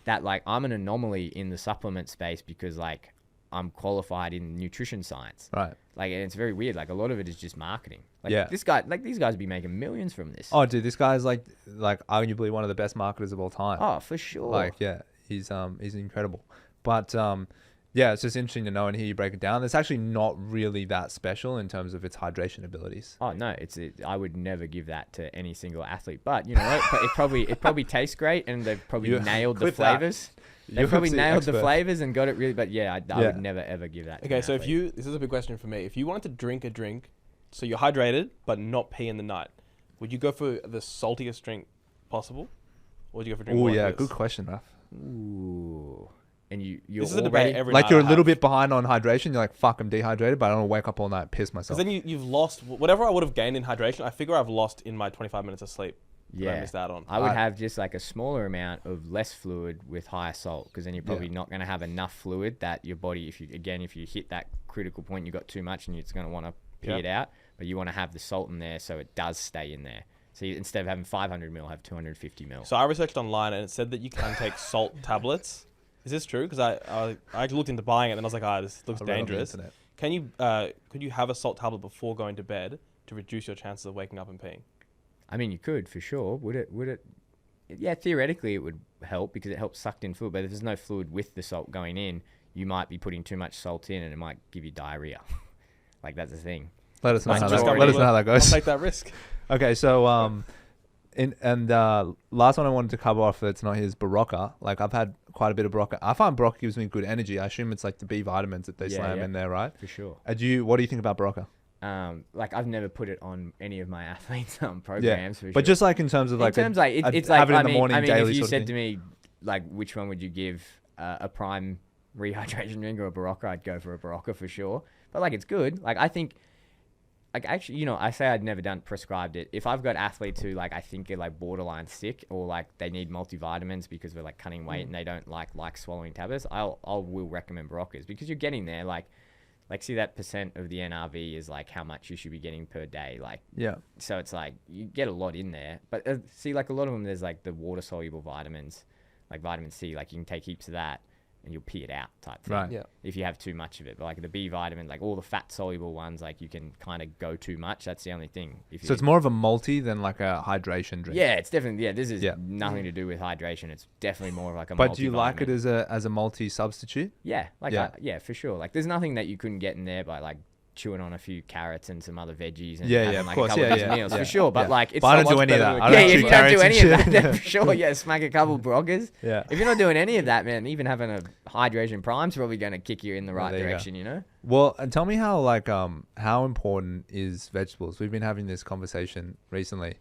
that like I'm an anomaly in the supplement space because like I'm qualified in nutrition science. Right. Like, and it's very weird. Like a lot of it is just marketing. Like Yeah. these guys be making millions from this. Oh, dude, this guy's like arguably one of the best marketers of all time. Oh, for sure. Like, yeah, he's incredible. But yeah, it's just interesting to know and hear you break it down. It's actually not really that special in terms of its hydration abilities. Oh no, I would never give that to any single athlete. But you know what? it probably tastes great, and they've probably nailed the flavors. They probably nailed the flavors and got it really. But yeah, I would never ever give that. Okay, to so an athlete. this is a big question for me. If you wanted to drink a drink, so you're hydrated but not pee in the night, would you go for the saltiest drink possible, or would you go for a drink? Oh like yeah, this? good question, Raf. Ooh. And you're This is a debate every Like night you're I a little have. bit behind on hydration. You're like, fuck, I'm dehydrated, but I don't want to wake up all night and piss Because myself. then you've lost whatever I would have gained in hydration. I figure I've lost in my 25 minutes of sleep. That I missed out on. I would have just like a smaller amount of less fluid with higher salt, because then you're probably not going to have enough fluid that your body, if you hit that critical point, you've got too much and it's going to want to pee it out, but you want to have the salt in there so it does stay in there. So instead of having 500 mil, have 250 mil. So I researched online and it said that you can take salt tablets. Is this true? Because I looked into buying it and I was like, this looks I read on the dangerous. internet. Can you could you have a salt tablet before going to bed to reduce your chances of waking up and peeing? I mean, you could for sure. Would it? Yeah, theoretically it would help because it helps sucked in fluid. But if there's no fluid with the salt going in, you might be putting too much salt in and it might give you diarrhea. Like that's the thing. Let us know how Just that, go let us know how that I'll goes. take that risk. Okay, so last one I wanted to cover off that's not his Barocca. Like I've had quite a bit of Barocca. I find Barocca gives me good energy. I assume it's like the B vitamins that they slam in there, right? For sure. What do you think about Barocca? Like I've never put it on any of my athletes programs. For But sure. just like in terms of like it's like have it in the morning I mean, daily if you sort of said thing. to me like which one would you give a prime rehydration drink or a Barocca, I'd go for a Barocca for sure. But like it's good. Like I think. Like actually, you know, I say I'd never prescribed it. If I've got athletes who like I think are like borderline sick or like they need multivitamins because we're like cutting weight and they don't like swallowing tablets, I will recommend Baroccas because you're getting there. Like see that percent of the NRV is like how much you should be getting per day. Like so it's like you get a lot in there. But see, like a lot of them, there's like the water soluble vitamins, like vitamin C. Like you can take heaps of that and you'll pee it out type thing. Right. Yeah. If you have too much of it. But like the B vitamin, like all the fat soluble ones, like you can kind of go too much. That's the only thing. So it's more of a multi than like a hydration drink. Yeah, it's definitely, this is nothing to do with hydration. It's definitely more of like a But do you like it multivitamin. as a multi substitute? Yeah, like Yeah. for sure. Like there's nothing that you couldn't get in there by like chewing on a few carrots and some other veggies and having of like course. a couple of dozen meals for sure. But like it's But I so don't do much any of better that. than- I don't if chew you don't do carrots any and of that, shit. then for sure, smack a couple Broggers. Yeah. If you're not doing any of that, man, even having a hydration prime's probably going to kick you in the right there you go. direction, you know? Well, and tell me how important is vegetables? We've been having this conversation recently,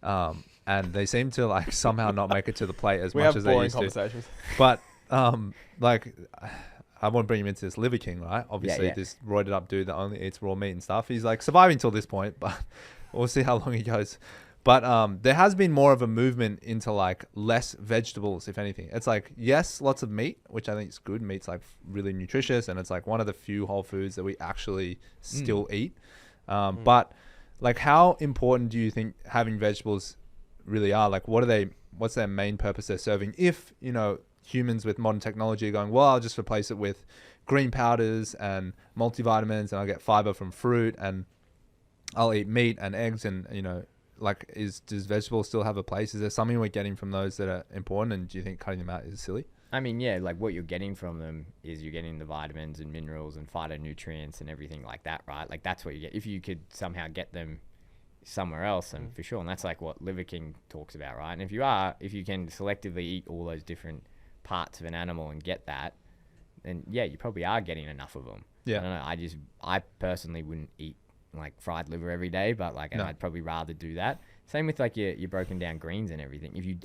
and they seem to like somehow not make it to the plate as We much have as they boring used to. conversations. But like, I want to bring him into this Liver King, right? Obviously, yeah. this roided up dude that only eats raw meat and stuff. He's like surviving till this point, but we'll see how long he goes. But there has been more of a movement into like less vegetables, if anything. It's like, yes, lots of meat, which I think is good. Meat's like really nutritious, and it's like one of the few whole foods that we actually still eat. But like, how important do you think having vegetables really are? Like, what's their main purpose they're serving? If, you know, humans with modern technology are going, well, I'll just replace it with green powders and multivitamins, and I'll get fiber from fruit, and I'll eat meat and eggs, and, you know, like, does vegetables still have a place? Is there something we're getting from those that are important, and do you think cutting them out is silly? I mean, yeah, like what you're getting from them is you're getting the vitamins and minerals and phytonutrients and everything like that, right? Like that's what you get. If you could somehow get them somewhere else, and for sure, and that's like what Liver King talks about, right? And if you can selectively eat all those different parts of an animal and get that, then yeah, you probably are getting enough of them. Yeah. I don't know. I personally wouldn't eat like fried liver every day, but like, and No. I'd probably rather do that. Same with like your broken down greens and everything. If you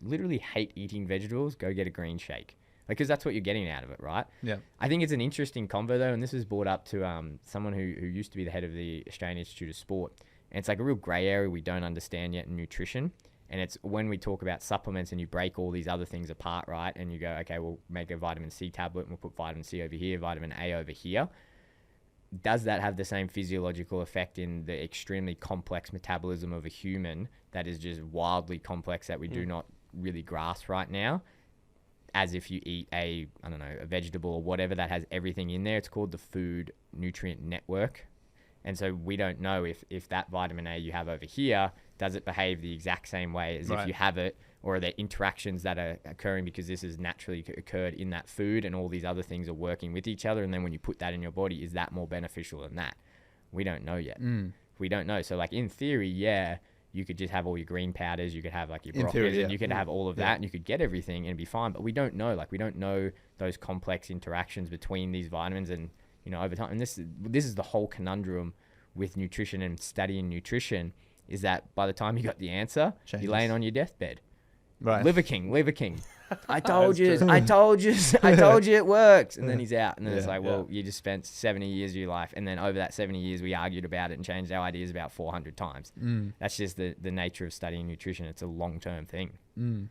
literally hate eating vegetables, go get a green shake. Like, cause that's what you're getting out of it, right? Yeah. I think it's an interesting convo though, and this was brought up to someone who used to be the head of the Australian Institute of Sport. And it's like a real grey area we don't understand yet in nutrition. And it's when we talk about supplements and you break all these other things apart, right? And you go, okay, we'll make a vitamin C tablet and we'll put vitamin C over here, vitamin A over here. Does that have the same physiological effect in the extremely complex metabolism of a human that is just wildly complex that we do not really grasp right now? As if you eat a vegetable or whatever that has everything in there. It's called the food nutrient network. And so we don't know if that vitamin A you have over here, does it behave the exact same way as if you have it, or are there interactions that are occurring because this has naturally occurred in that food and all these other things are working with each other, and then when you put that in your body, is that more beneficial than that? We don't know yet. We don't know. So like in theory, you could just have all your green powders, you could have like your broccoli, and you could have all of that and you could get everything and be fine, but we don't know. Like we don't know those complex interactions between these vitamins and, over time. And this is the whole conundrum with nutrition and studying nutrition, is that by the time you got the answer, you're laying on your deathbed. Right. Liver King. I told you it works. And then he's out. And then it's like, well, you just spent 70 years of your life. And then over that 70 years, we argued about it and changed our ideas about 400 times. That's just the nature of studying nutrition. It's a long-term thing.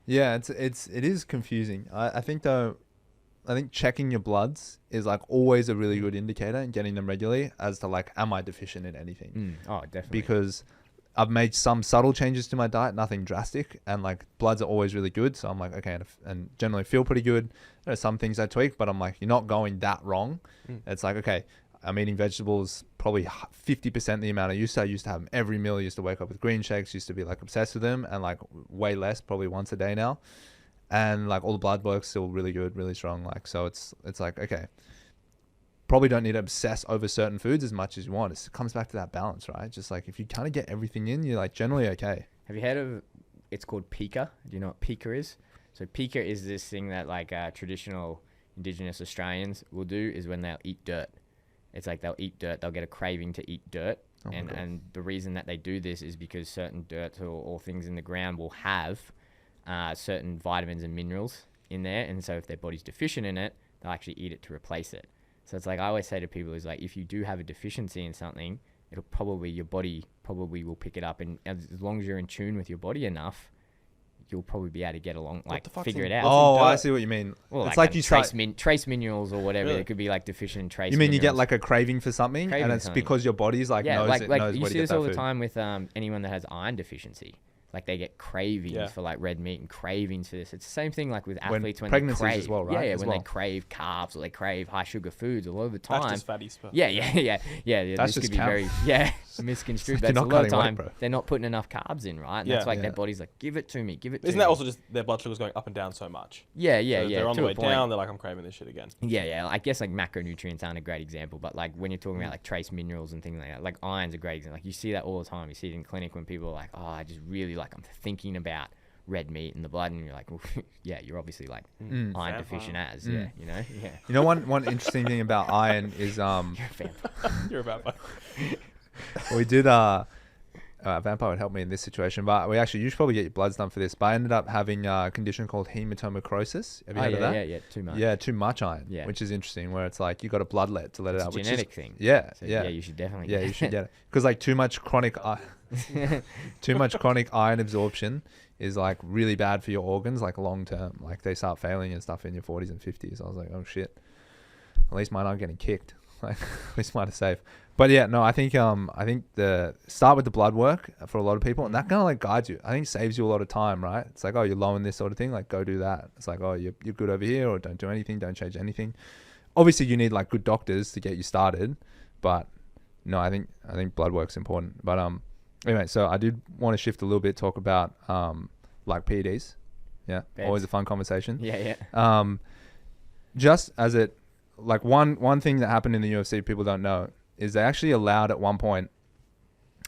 Yeah, it is confusing. I think checking your bloods is like always a really good indicator, and getting them regularly as to like, am I deficient in anything? Oh, definitely. Because I've made some subtle changes to my diet, nothing drastic, and like bloods are always really good. So I'm like, okay, and generally feel pretty good. There are some things I tweak, but I'm like, you're not going that wrong. It's like, okay, I'm eating vegetables probably 50% the amount I used to. I used to have them every meal. I used to wake up with green shakes, used to be like obsessed with them, and like way less, probably once a day now. And like all the blood work's still really good, really strong. Like, so it's like, okay, probably don't need to obsess over certain foods as much as you want. It comes back to that balance, right? Just like if you kind of get everything in, you're like generally okay. Have you heard of, it's called pica? Do you know what pica is? So pica is this thing that like traditional Indigenous Australians will do, is when they'll eat dirt. It's like they'll eat dirt, they'll get a craving to eat dirt. And the reason that they do this is because certain dirt or things in the ground will have certain vitamins and minerals in there. And so if their body's deficient in it, they'll actually eat it to replace it. So it's like, I always say to people, is like, if you do have a deficiency in something, your body probably will pick it up. And as long as you're in tune with your body enough, you'll probably be able to get along, like figure it out. Oh, I see what you mean. Well, it's like you trace minerals or whatever. Really? It could be like deficient in trace. You mean minerals. You get like a craving for something, and it's because your body's like knows like you where to see get this that all food. the time with anyone that has iron deficiency. Like they get cravings for like red meat and cravings for this. It's the same thing like with athletes when they crave as well, right? When they crave carbs or they crave high sugar foods a lot of the time. That's just fatty stuff. Yeah. That's this could just be very misconstrued. But a lot of time they're not putting enough carbs in, right? And that's like their body's like, give it to me. Isn't that also just their blood sugar's going up and down so much? Yeah. They're on the way down. They're like, I'm craving this shit again. Yeah. I guess like macronutrients aren't a great example, but like when you're talking about like trace minerals and things like that, like iron's a great example. Like you see that all the time. You see it in clinic when people are like, oh, I just really like, I'm thinking about red meat in the blood, and you're like, well, yeah, you're obviously like iron deficient as you know one interesting thing about iron is you're a vampire. You're a vampire. We did vampire would help me in this situation, but you should probably get your bloods done for this, but I ended up having a condition called Hematomacrosis. Have you heard of that? Too much iron, which is interesting, where it's like you got a bloodlet to let it out, which is a genetic thing. You should definitely you should get it, because like too much chronic iron absorption is like really bad for your organs, like long term. Like they start failing and stuff in your 40s and 50s. I was like, oh shit, at least mine aren't getting kicked. Like at least mine are safe. But yeah, no, I think the start with the blood work for a lot of people, and that kind of like guides you. I think saves you a lot of time, right? It's like, oh, you're low in this sort of thing, like go do that. It's like, oh, you're good over here, or don't do anything, don't change anything. Obviously you need like good doctors to get you started, but no, I think blood work's important. But anyway, so I did want to shift a little bit, talk about like PEDs. Yeah, always a fun conversation. Just as it, like one thing that happened in the UFC people don't know is they actually allowed at one point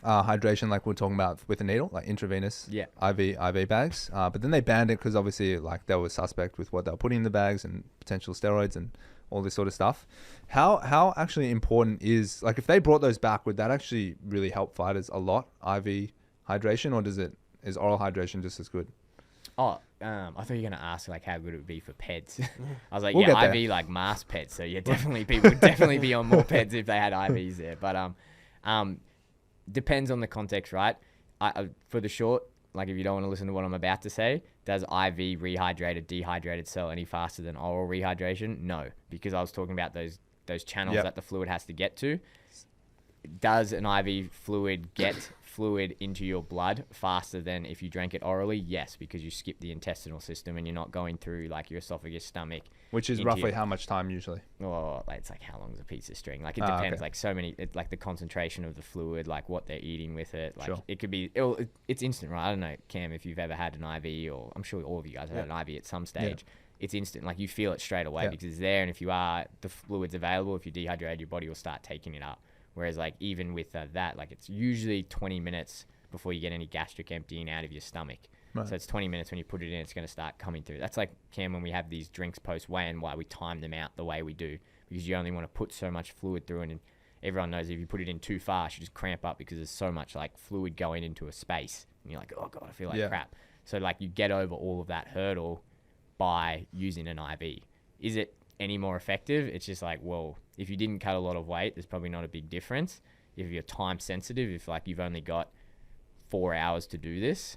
hydration, like we were talking about with a needle, like intravenous IV bags, but then they banned it because obviously like they were suspect with what they were putting in the bags and potential steroids and all this sort of stuff. How actually important is, like, if they brought those back, would that actually really help fighters a lot, IV hydration, or is oral hydration just as good? I thought you were gonna ask like how good it would be for peds. I was like, we'll IV like mass peds. So yeah, definitely people would definitely be on more peds if they had IVs there. But depends on the context, right? For the short like if you don't want to listen to what I'm about to say, does IV rehydrated, dehydrated cell any faster than oral rehydration? No, because I was talking about those channels that the fluid has to get to. Does an IV fluid get fluid into your blood faster than if you drank it orally? Yes, because you skip the intestinal system and you're not going through like your esophagus, stomach. Which is roughly how much time usually? Oh, like, it's like how long is a piece of string? Like it depends. Like so many, like the concentration of the fluid, like what they're eating with it. Like it could be, it's instant, right? I don't know, Cam, if you've ever had an IV, or I'm sure all of you guys have had an IV at some stage. It's instant. Like you feel it straight away because it's there. And if the fluid's available, if you dehydrate, your body will start taking it up. Whereas like even with that, like it's usually 20 minutes before you get any gastric emptying out of your stomach. Right. So it's 20 minutes when you put it in, it's going to start coming through. That's like, Cam, when we have these drinks post-weigh-in, why we time them out the way we do. Because you only want to put so much fluid through, and everyone knows if you put it in too fast, you just cramp up because there's so much like fluid going into a space. And you're like, oh God, I feel like crap. So like you get over all of that hurdle by using an IV. Is it any more effective? It's just like, well, if you didn't cut a lot of weight, there's probably not a big difference. If you're time sensitive, if like you've only got 4 hours to do this,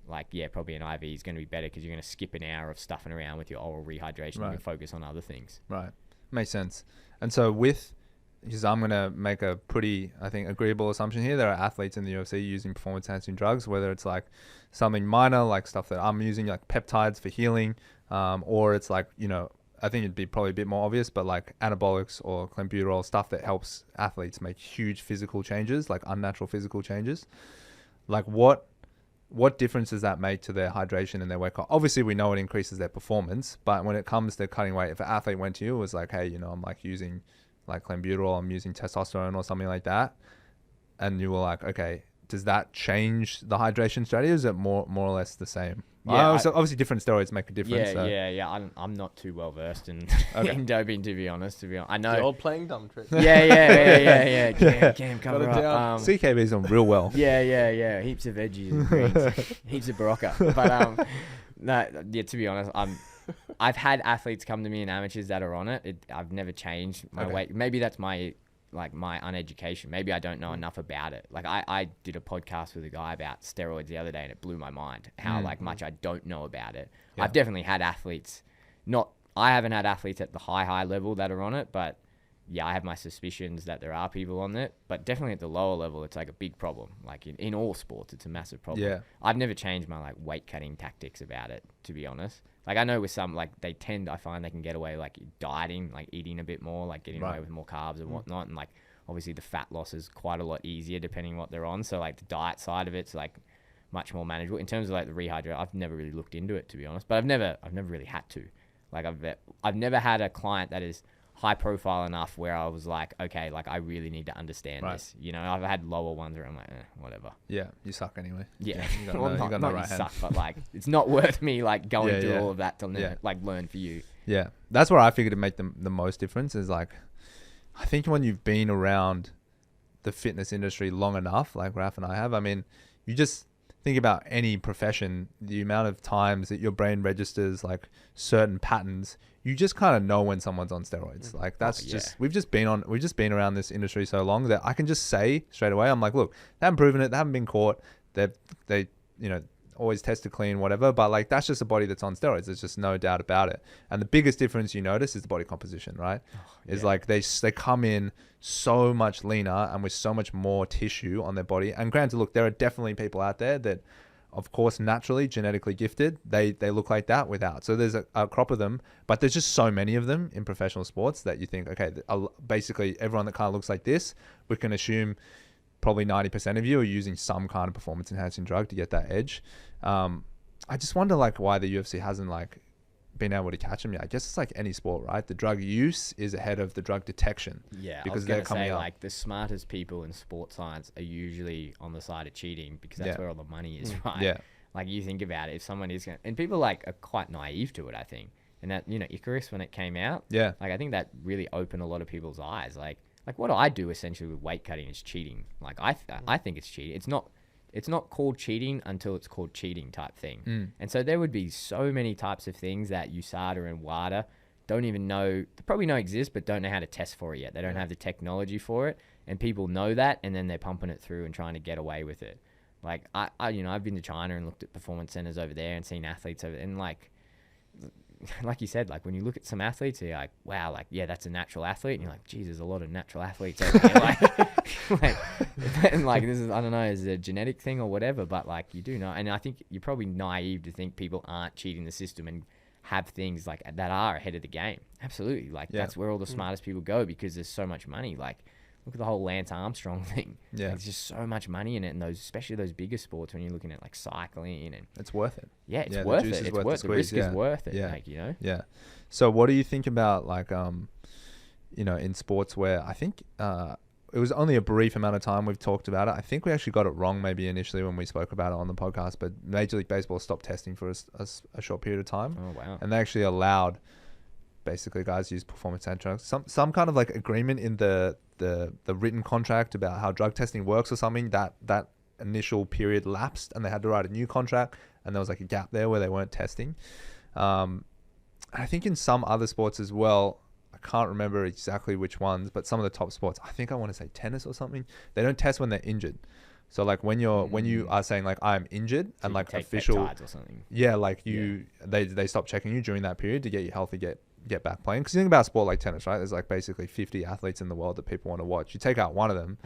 like probably an IV is going to be better because you're going to skip an hour of stuffing around with your oral rehydration and focus on other things. Right. Makes sense. And so because I'm going to make a pretty, I think, agreeable assumption here. There are athletes in the UFC using performance enhancing drugs, whether it's like something minor, like stuff that I'm using, like peptides for healing, or it's like, I think it'd be probably a bit more obvious, but like anabolics or clenbuterol, stuff that helps athletes make huge physical changes, like unnatural physical changes. Like what difference does that make to their hydration and their weight cut? Obviously, we know it increases their performance, but when it comes to cutting weight, if an athlete went to you and was like, hey, I'm like using like clenbuterol, I'm using testosterone or something like that, and you were like, okay, does that change the hydration strategy, or is it more or less the same? Yeah, obviously different steroids make a difference. Yeah. I'm not too well versed in doping, to be honest. I know. You're playing dumb tricks. Yeah. Cam, cover up. CKB's on real well. Yeah. Heaps of veggies and greens. Heaps of Barocca. But to be honest, I've had athletes come to me and amateurs that are on it. I've never changed my weight. Maybe that's my uneducation. Maybe I don't know enough about it. Like I did a podcast with a guy about steroids the other day, and it blew my mind how much I don't know about it. I've definitely had athletes, I haven't had athletes at the high level that are on it, but I have my suspicions that there are people on it. But definitely at the lower level, it's like a big problem. Like in all sports, it's a massive problem. Yeah. I've never changed my like weight cutting tactics about it, to be honest. Like I know with some, like I find they can get away like dieting, like eating a bit more, like getting away with more carbs and whatnot. And like obviously the fat loss is quite a lot easier depending on what they're on. So like the diet side of it's like much more manageable. In terms of like the rehydrate, I've never really looked into it, to be honest. But I've never really had to. Like I've never had a client that is high profile enough where I was like, okay, like I really need to understand this. I've had lower ones where I'm like, whatever. Yeah, you suck anyway. Yeah, you got no right hand. Suck, but like it's not worth me like going through all of that to learn for you. Yeah, that's where I figured to make the most difference is like, I think when you've been around the fitness industry long enough, like Raf and I have, I mean, you just think about any profession, the amount of times that your brain registers like certain patterns, you just kind of know when someone's on steroids. Like that's we've just been around this industry so long that I can just say straight away, I'm like, look, they haven't proven it, they haven't been caught, they always tested clean, whatever, but like that's just a body that's on steroids. There's just no doubt about it. And the biggest difference you notice is the body composition, right? Like they come in so much leaner and with so much more tissue on their body. And granted, look, there are definitely people out there that, of course, naturally, genetically gifted, they look like that without. So there's a crop of them, but there's just so many of them in professional sports that you think, okay, basically everyone that kind of looks like this, we can assume probably 90% of you are using some kind of performance enhancing drug to get that edge. I just wonder like why the UFC hasn't like been able to catch them yet. I guess it's like any sport, right? The drug use is ahead of the drug detection. Yeah, because they're coming up. Like the smartest people in sports science are usually on the side of cheating because that's where all the money is, right? Yeah. Like you think about it, if someone is going, and people like are quite naive to it, I think. And that, Icarus when it came out, like I think that really opened a lot of people's eyes. Like what I do essentially with weight cutting is cheating. Like I think it's cheating. It's not called cheating until it's called cheating type thing. And so there would be so many types of things that USADA and WADA don't even know, they probably know exist, but don't know how to test for it yet. They don't have the technology for it. And people know that, and then they're pumping it through and trying to get away with it. Like I've been to China and looked at performance centers over there and seen athletes over there, and like you said, like when you look at some athletes, you're like, wow, like yeah, that's a natural athlete, and you're like, geez, there's a lot of natural athletes over there. And like this is, I don't know, is it a genetic thing or whatever, but like you do know, and I think you're probably naive to think people aren't cheating the system and have things like that are ahead of the game. Absolutely, like that's where all the smartest people go, because there's so much money. Like look at the whole Lance Armstrong thing. Yeah, there's just so much money in it, and those, especially those bigger sports, when you're looking at like cycling, and it's worth it. Yeah, it's worth it. It's worth the risk is worth it. Yeah, like, you know. Yeah. So what do you think about like you know, in sports where I think it was only a brief amount of time we've talked about it. I think we actually got it wrong maybe initially when we spoke about it on the podcast, but Major League Baseball stopped testing for a short period of time. Oh wow! And they actually allowed basically guys use performance drugs. Some kind of like agreement in the written contract about how drug testing works or something, that initial period lapsed and they had to write a new contract, and there was like a gap there where they weren't testing. I think in some other sports as well, I can't remember exactly which ones, but some of the top sports, I think I want to say tennis or something, they don't test when they're injured. So like when you are saying like I'm injured, so and like official or something. Yeah, like they stop checking you during that period to get you healthy, get back playing. Because you think about a sport like tennis, right? There's like basically 50 athletes in the world that people want to watch. You take out one of them,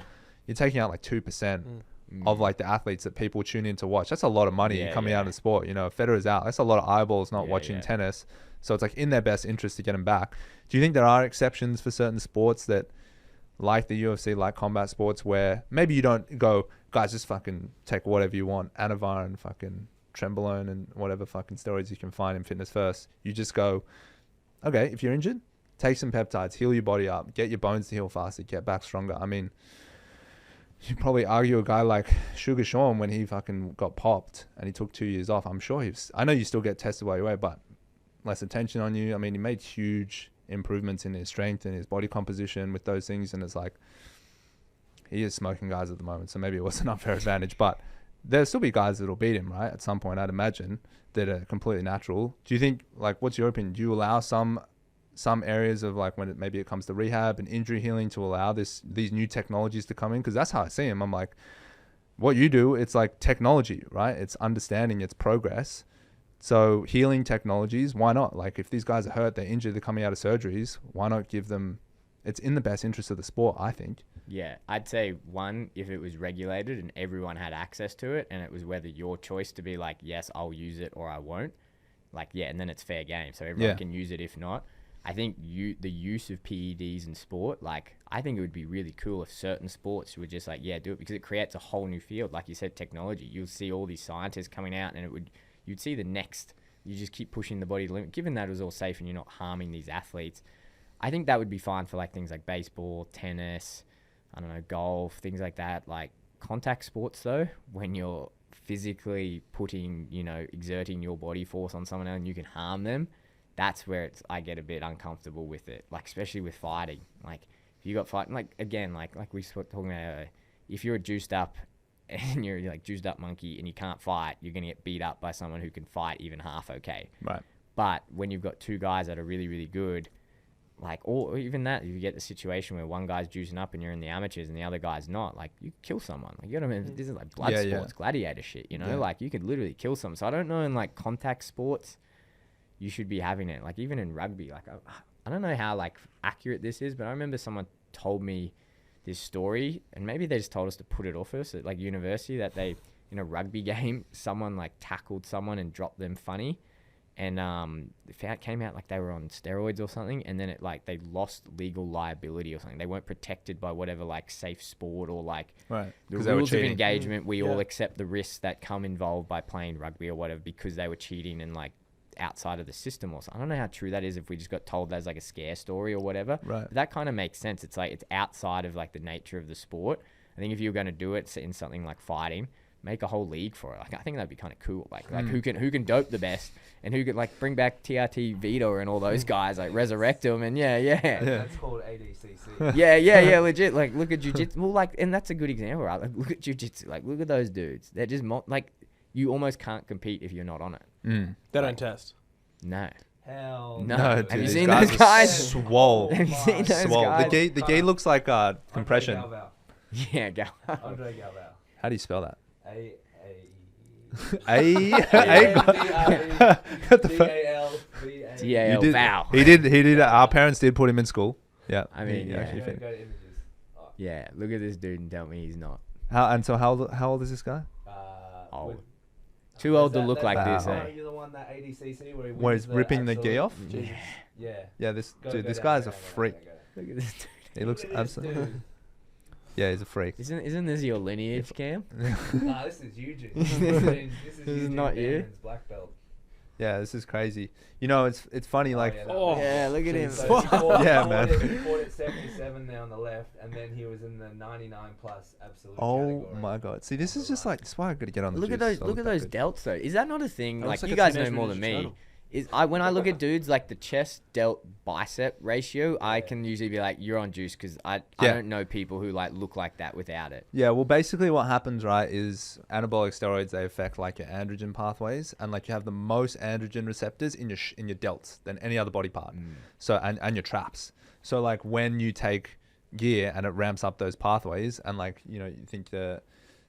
you're taking out like 2% of like the athletes that people tune in to watch. That's a lot of money coming out of the sport. You know, if Federer's out, that's a lot of eyeballs not watching tennis. So it's like in their best interest to get them back. Do you think there are exceptions for certain sports that, like the UFC, like combat sports, where maybe you don't go, guys, just fucking take whatever you want, Anavar and fucking Trenbolone and whatever fucking steroids you can find in Fitness First. You just go, okay, if you're injured, take some peptides, heal your body up, get your bones to heal faster, get back stronger. I mean, you probably argue a guy like Sugar Sean, when he fucking got popped and he took 2 years off, I'm sure I know you still get tested while you're away, but less attention on you. I mean, he made huge improvements in his strength and his body composition with those things, and it's like, he is smoking guys at the moment, so maybe it was an unfair advantage, but there'll still be guys that'll beat him, right? At some point, I'd imagine, that are completely natural. Do you think, like, what's your opinion? Do you allow some areas of like when maybe it comes to rehab and injury healing to allow these new technologies to come in? Because that's how I see him. I'm like, what you do, it's like technology, right? It's understanding, it's progress. So healing technologies, why not? Like if these guys are hurt, they're injured, they're coming out of surgeries, why not give them, it's in the best interest of the sport, I think. Yeah, I'd say one, if it was regulated and everyone had access to it, and it was whether your choice to be like, yes, I'll use it or I won't. Like, yeah, and then it's fair game. So everyone can use it if not. I think the use of PEDs in sport, like, I think it would be really cool if certain sports were just like, yeah, do it, because it creates a whole new field. Like you said, technology. You'll see all these scientists coming out, and you'd see the next, you just keep pushing the body limit. Given that it was all safe and you're not harming these athletes, I think that would be fine for like things like baseball, tennis, I don't know, golf, things like that. Like contact sports though, when you're physically putting, exerting your body force on someone else and you can harm them, that's where I get a bit uncomfortable with it. Like especially with fighting. Like if you got fighting, like again, like we were talking about, if you're juiced up and you're like juiced up monkey and you can't fight, you're going to get beat up by someone who can fight even half okay. Right. But when you've got two guys that are really, really good, like, or even that, if you get the situation where one guy's juicing up and you're in the amateurs and the other guy's not, like, you kill someone. Like, you know what I mean? This is like blood sports, gladiator shit, Like, you could literally kill someone. So I don't know, in like contact sports, you should be having it. Like, even in rugby, like, I don't know how like accurate this is, but I remember someone told me this story, and maybe they just told us to put it off us at like university, that they, in a rugby game, someone like tackled someone and dropped them funny. And it came out like they were on steroids or something, and then they lost legal liability or something. They weren't protected by whatever like safe sport or like the rules of engagement. We all accept the risks that come involved by playing rugby or whatever, because they were cheating and like outside of the system or something. I don't know how true that is, if we just got told that's like a scare story or whatever. Right. But that kind of makes sense. It's like it's outside of like the nature of the sport. I think if you're going to do it in something like fighting, make a whole league for it. Like I think that'd be kind of cool. Like who can dope the best, and who could like bring back TRT Vito and all those guys, like resurrect them, and That's called ADCC. yeah, legit. Like look at jiu-jitsu. Well, like, and that's a good example, right? Like look at jiu-jitsu. Like look at those dudes. They're just like, you almost can't compete if you're not on it. They don't test. No. Hell no. Dude, Have you seen those guys? Swole. Have you seen those guys? The gay looks like compression. Yeah, go. Andre Galvao. How do you spell that? DAL. Vow. He did. Our parents did put him in school. Yeah. I mean, yeah. Go to images. Yeah, look at this dude and tell me he's not. How old is this guy? Old. Too old to look like this, Oh, eh? you're the one that ADCC Where he's ripping the gi off? Yeah. Yeah, this Go guy's down, a go freak. down. Look at this dude. He looks absolutely. Yeah, he's a freak. Isn't this your lineage, Cam? Nah, this is Eugene. This is not you? Bateman's black belt. Yeah, this is crazy. You know, it's funny. Like, Yeah, look at him. So he fought, Yeah, he man. fought He fought at 77 there on the left, and then he was in the 99 plus absolute oh category. my god. See, this is just like, that's why I got to get on the Look at juice. those. Look at those delts, though. Is that not a thing? That Like, looks you like a guys know Teenage more than Mutant Ninja me. Turtle. When I look at dudes like the chest delt bicep ratio, I can usually be like, you're on juice, because I don't know people who like look like that without it. Yeah, well, basically what happens, right, is anabolic steroids, they affect like your androgen pathways, and like you have the most androgen receptors in your delts than any other body part. So and your traps. So like when you take gear and it ramps up those pathways, and like, you know, you think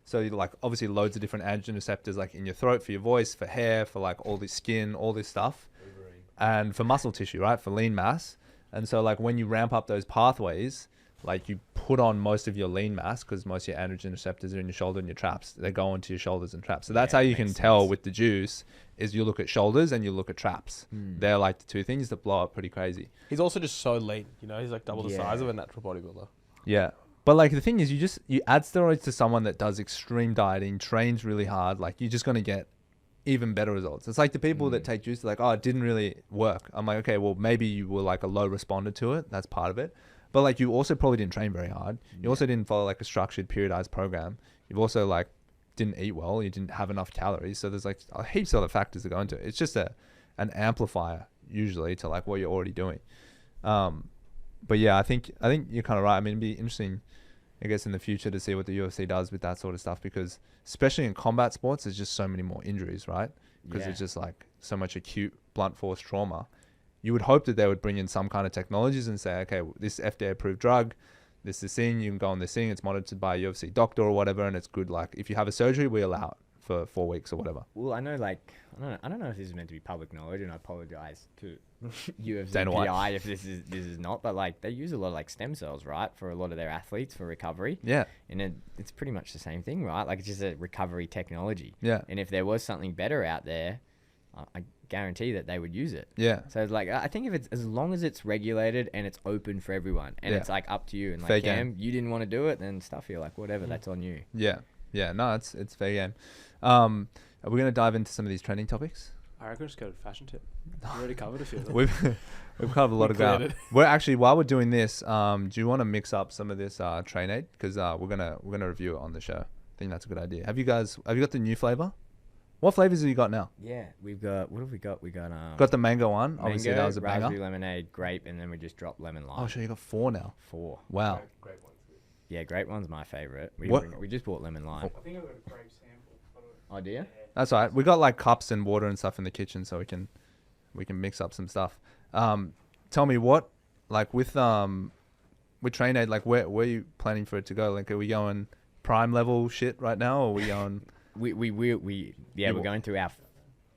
so you like obviously loads of different androgen receptors like in your throat for your voice, for hair, for like all this skin, all this stuff, and for muscle tissue, right, for lean mass. And so like when you ramp up those pathways, like you put on most of your lean mass, because most of your androgen receptors are in your shoulder and your traps. They go onto your shoulders and traps. So that's how you can tell with the juice, is you look at shoulders and you look at traps. They're like the two things that blow up pretty crazy. He's also just so lean. You know, he's like double the size of a natural bodybuilder. Yeah. But like the thing is, you add steroids to someone that does extreme dieting, trains really hard, like you're just going to get even better results. It's like the people that take juice, like, oh, it didn't really work. I'm like, okay, well, maybe you were like a low responder to it. That's part of it. But like you also probably didn't train very hard. You also didn't follow like a structured periodized program. You've also like didn't eat well. You didn't have enough calories. So there's like heaps of other factors that go into it. It's just an amplifier usually to like what you're already doing. But yeah, I think you're kind of right. I mean, it'd be interesting, I guess, in the future to see what the UFC does with that sort of stuff, because especially in combat sports, there's just so many more injuries, right? Because it's just like so much acute blunt force trauma. You would hope that they would bring in some kind of technologies and say, okay, this FDA approved drug, this is thing, you can go on this thing, it's monitored by a UFC doctor or whatever, and it's good. Like if you have a surgery, we allow it for 4 weeks or whatever. Well, I know, like, I don't know if this is meant to be public knowledge, and I apologize to UFC Dana White. PI if this is not, but like they use a lot of like stem cells, right, for a lot of their athletes for recovery. Yeah. And it's pretty much the same thing, right? Like it's just a recovery technology. Yeah. And if there was something better out there, I guarantee that they would use it. Yeah. So like I think if it's as long as it's regulated and it's open for everyone, and it's like up to you, and like fair Cam, game. you didn't want to do it, then stuff you, like whatever, that's on you. Yeah. Yeah. No, it's fair game. Are we going to dive into some of these trending topics? I reckon just go to fashion tip. We already covered a few of them. We've covered a lot of ground. We're actually, while we're doing this, do you want to mix up some of this train aid? Because we're gonna review it on the show. I think that's a good idea. Have you got the new flavor? What flavors have you got now? Yeah, we've got, what have we got? We got Got the mango one. Obviously, mango, that was a banger. raspberry lemonade, grape, and then we just dropped lemon lime. Oh, sure, you got 4 now. 4. Wow. Great one. Yeah, grape one's my favorite. We just bought lemon lime. I think I've got a grape sample. Oh, do you? That's all right. We got like cups and water and stuff in the kitchen, so we can mix up some stuff. Tell me what, like with train aid, like where are you planning for it to go? Like, are we going prime level shit right now, or are we going? We're going through our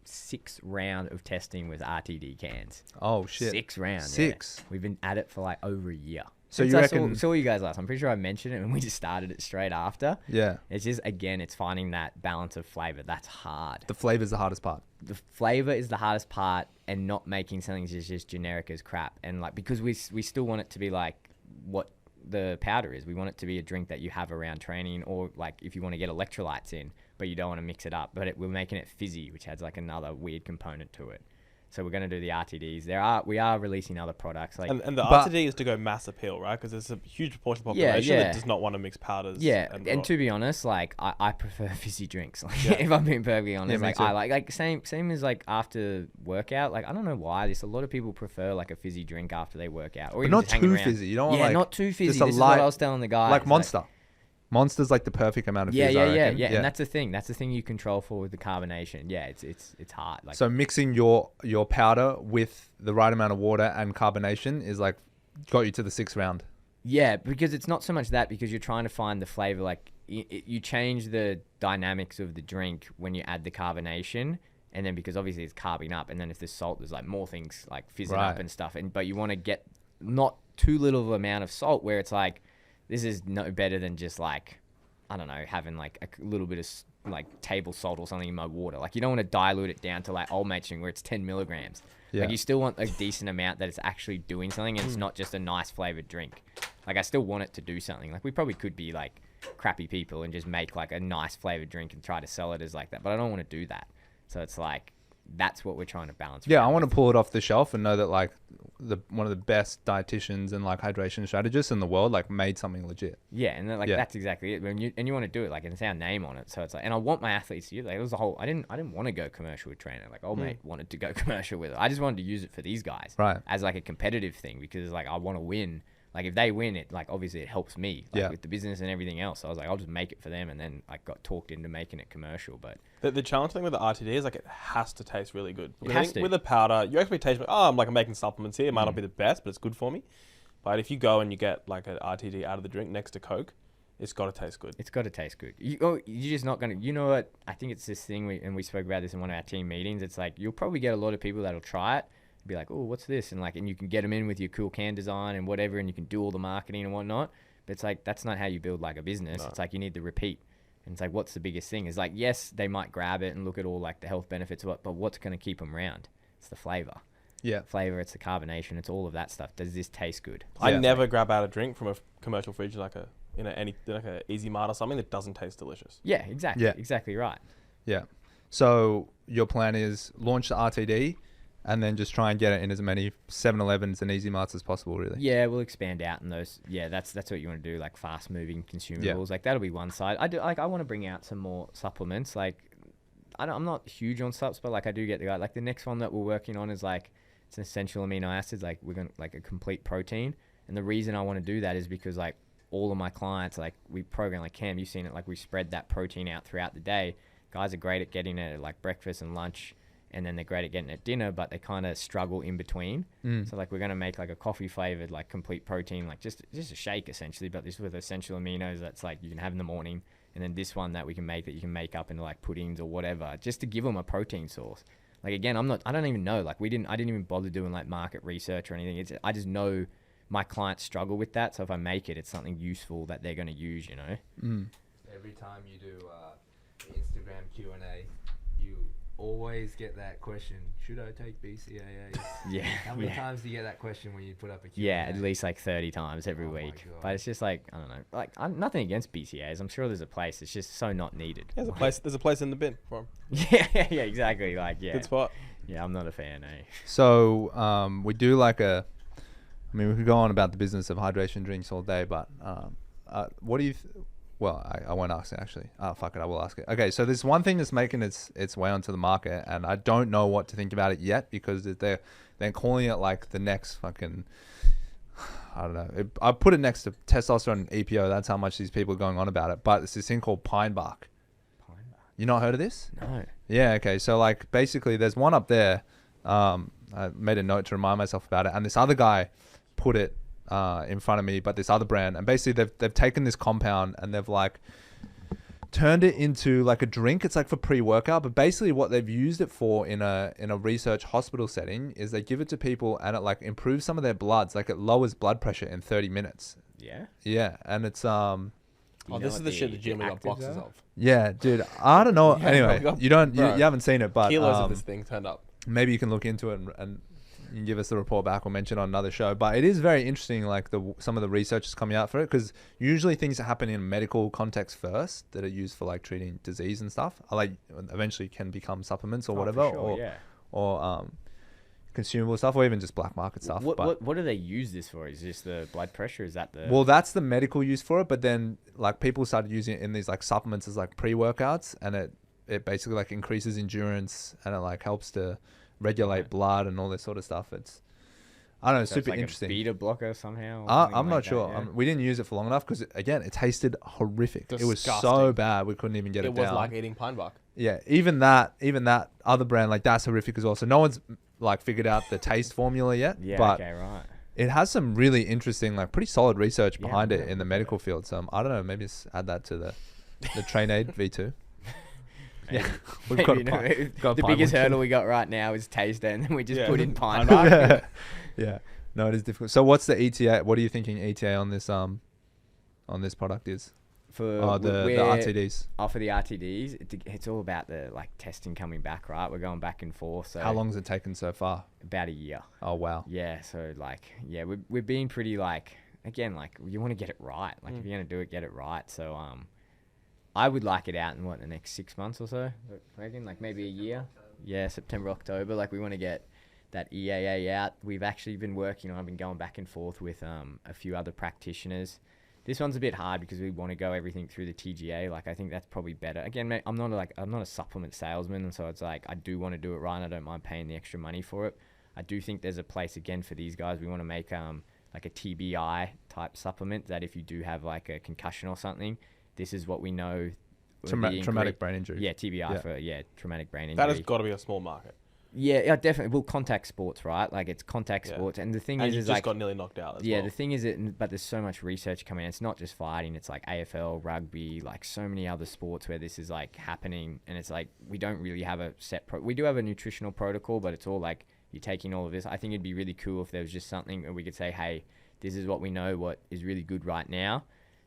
6th round of testing with RTD cans. Oh shit! 6 rounds. 6. Yeah. We've been at it for like over a year. So Since you I reckon? saw you guys last. I'm pretty sure I mentioned it, and we just started it straight after. Yeah. It's just, again, it's finding that balance of flavor. That's hard. The flavor's the hardest part. The flavor is the hardest part, and not making something just generic as crap. And like, because we still want it to be like what the powder is. We want it to be a drink that you have around training, or like if you want to get electrolytes in, but you don't want to mix it up. But we're making it fizzy, which adds like another weird component to it. So we're going to do the RTDs. We are releasing other products. Like, and the RTD is to go mass appeal, right? Because there's a huge proportion of the population that does not want to mix powders. Yeah, and to be honest, like I prefer fizzy drinks. Like, if I'm being perfectly honest, me like too. I like same as like after workout. Like I don't know why a lot of people prefer like a fizzy drink after they work out, or But even not just hanging too around. fizzy. You don't want Yeah, like not too fizzy. just a This is light- what I was telling the guys. like Monster. Monster's like the perfect amount of Yeah, fizz, I yeah, reckon. and that's the thing. That's the thing you control for with the carbonation. Yeah, it's hard. Like, So mixing your powder with the right amount of water and carbonation is like got you to the 6th round. yeah, because it's not so much that, because you're trying to find the flavor. Like you change the dynamics of the drink when you add the carbonation, and then because obviously it's carbing up, and then if there's salt, there's like more things like fizzing up and stuff. But you want to get not too little of amount of salt where it's like, this is no better than just like, I don't know, having like a little bit of like table salt or something in my water. Like you don't want to dilute it down to like old mate where it's 10 milligrams. Like you still want a decent amount that it's actually doing something, and it's not just a nice flavored drink. Like I still want it to do something. Like we probably could be like crappy people and just make like a nice flavored drink and try to sell it as like that, but I don't want to do that. So it's like, that's what we're trying to balance. Yeah, I want to pull it off the shelf and know that like one of the best dietitians and like hydration strategists in the world like made something legit. Yeah, and then, like that's exactly it. And you want to do it like, and it's our name on it. So it's like, and I want my athletes to use it. Like, it was the whole. I didn't want to go commercial with trainer. Like old mate wanted to go commercial with it. I just wanted to use it for these guys, as like a competitive thing, because like I want to win. Like if they win it, like obviously it helps me with the business and everything else. So I was like, I'll just make it for them, and then I got talked into making it commercial. But the challenge thing with the RTD is like it has to taste really good. Because I think with a powder, your expectation, I'm making supplements here. It might not be the best, but it's good for me. But if you go and you get like an RTD out of the drink next to Coke, it's got to taste good. It's got to taste good. You're just not going to, you know what? I think it's this thing, we spoke about this in one of our team meetings. It's like, you'll probably get a lot of people that'll try it, be like, oh, what's this? And you can get them in with your cool can design and whatever, and you can do all the marketing and whatnot. But it's like, that's not how you build like a business. No. It's like, you need the repeat. And it's like, what's the biggest thing? It's like, yes, they might grab it and look at all like the health benefits, but what's going to keep them around? It's the flavor. Yeah. Flavor, it's the carbonation, it's all of that stuff. Does this taste good? I never grab out a drink from a commercial fridge like a Easy Mart or something that doesn't taste delicious. Yeah, exactly. Yeah. Exactly right. Yeah. So your plan is launch the RTD and then just try and get it in as many 7-Elevens and Easy Marts as possible, really. Yeah, we'll expand out in those. Yeah, that's what you want to do, like fast moving consumables. Yeah. Like that'll be one side. I want to bring out some more supplements. Like I'm not huge on subs, but like I do get the guy. Like the next one that we're working on is like it's an essential amino acids. Like we're gonna like a complete protein. And the reason I want to do that is because like all of my clients, like we program like Cam, you've seen it, like we spread that protein out throughout the day. Guys are great at getting it at like breakfast and lunch, and then they're great at getting it at dinner, but they kind of struggle in between. So like we're going to make like a coffee flavored like complete protein, like just a shake essentially, but this with essential aminos that's like you can have in the morning, and then this one that we can make that you can make up into like puddings or whatever, just to give them a protein source. Like again, I don't even know, like I didn't even bother doing like market research or anything. I just know my clients struggle with that, so if I make it, it's something useful that they're going to use, you know. Every time you do Instagram Q&A, you always get that question, should I take BCAAs? Yeah. How many times do you get that question when you put up a Q&A? Yeah, at least like 30 times every week. But it's just like, I don't know, like I'm nothing against BCAAs. I'm sure there's a place. It's just so not needed. There's a place in the bin for them. Yeah, exactly. Like, yeah. Good spot. Yeah, I'm not a fan, eh? So we do like we could go on about the business of hydration drinks all day, but what do you... Well, I won't ask it actually. Oh, fuck it, I will ask it. Okay, so there's one thing that's making its way onto the market, and I don't know what to think about it yet because they're calling it like the next fucking... I don't know. I put it next to testosterone and EPO. That's how much these people are going on about it. But it's this thing called pine bark. Pine bark. You not heard of this? No. Yeah, okay. So like basically there's one up there. I made a note to remind myself about it. And this other guy put it in front of me, but this other brand, and basically they've taken this compound and they've like turned it into like a drink. It's like for pre-workout, but basically what they've used it for in a research hospital setting is they give it to people and it like improves some of their bloods, like it lowers blood pressure in 30 minutes. Yeah, and it's this is the shit the gym got boxes of. Yeah, dude, I don't know. Anyway, you haven't seen it, but kilos of this thing turned up. Maybe you can look into it and you can give us the report back or mention on another show. But it is very interesting, like some of the research is coming out for it, because usually things that happen in medical context first that are used for like treating disease and stuff are like eventually can become supplements or whatever, or consumable stuff, or even just black market stuff. What do they use this for? Is this the blood pressure? Is that the... Well, that's the medical use for it, but then like people started using it in these like supplements as like pre-workouts, and it basically like increases endurance and it like helps to regulate blood and all this sort of stuff. It's, I don't know, so super like interesting. A beta blocker somehow. I'm not sure. We didn't use it for long enough because again, it tasted horrific. Disgusting. It was so bad we couldn't even get it down. It was like eating pine bark. Yeah, even that other brand, like that's horrific as well. So no one's like figured out the taste formula yet. Yeah, but okay, right. It has some really interesting, like pretty solid research behind it in the medical field. So I don't know, maybe just add that to the The Trainade V2. Yeah, the biggest hurdle we got right now is taster, and then we just put in pine bark. Yeah, no, it is difficult. So, what's the ETA? What are you thinking ETA on this product is? For the RTDs. For the RTDs, it's all about the like testing coming back, right? We're going back and forth. So how long has it taken so far? About a year. Oh wow. Yeah. So like, yeah, we're being pretty like, again, like you want to get it right. Like if you're gonna do it, get it right. So I would like it out in the next 6 months or so. I reckon like maybe a year. Yeah, September, October. Like we want to get that EAA out. We've actually been working on. I've been going back and forth with a few other practitioners. This one's a bit hard because we want to go everything through the TGA. Like I think that's probably better. Again, mate, I'm not a supplement salesman, and so it's like I do want to do it right, and I don't mind paying the extra money for it. I do think there's a place again for these guys. We want to make like a TBI type supplement that if you do have like a concussion or something, this is what we know. Traumatic brain injury. Yeah, TBI for traumatic brain injury. That has got to be a small market. Yeah, definitely. Well, contact sports, right? Like it's contact sports, and the thing is, just like got nearly knocked out. The thing is, but there's so much research coming in. It's not just fighting. It's like AFL, rugby, like so many other sports where this is like happening, and it's like we don't really have a set. We do have a nutritional protocol, but it's all like you're taking all of this. I think it'd be really cool if there was just something where we could say, hey, this is what we know, what is really good right now.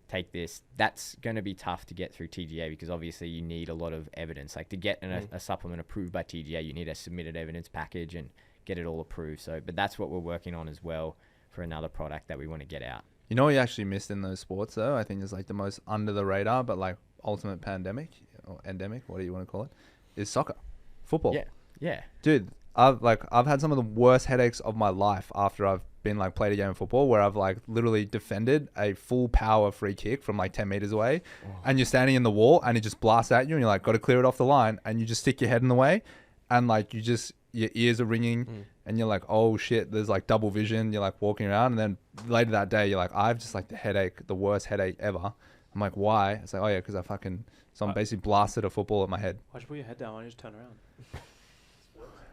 Take this. That's going to be tough to get through TGA because obviously you need a lot of evidence. Like to get a supplement approved by TGA, you need a submitted evidence package and get it all approved. So, but that's what we're working on as well for another product that we want to get out. You know what you actually missed in those sports though? I think is like the most under the radar, but like ultimate pandemic or endemic, what do you want to call it? Is soccer, football. Yeah. Dude, I've had some of the worst headaches of my life after I've been like played a game of football where I've like literally defended a full power free kick from like 10 meters away and you're standing in the wall and it just blasts at you and you're like got to clear it off the line and you just stick your head in the way and like your ears are ringing and you're like, oh shit, there's like double vision. You're like walking around and then later that day you're like, I've just like the worst headache ever. I'm like, why? It's like, oh yeah, because I'm basically blasted a football at my head. Why'd you put your head down? Why don't you just turn around?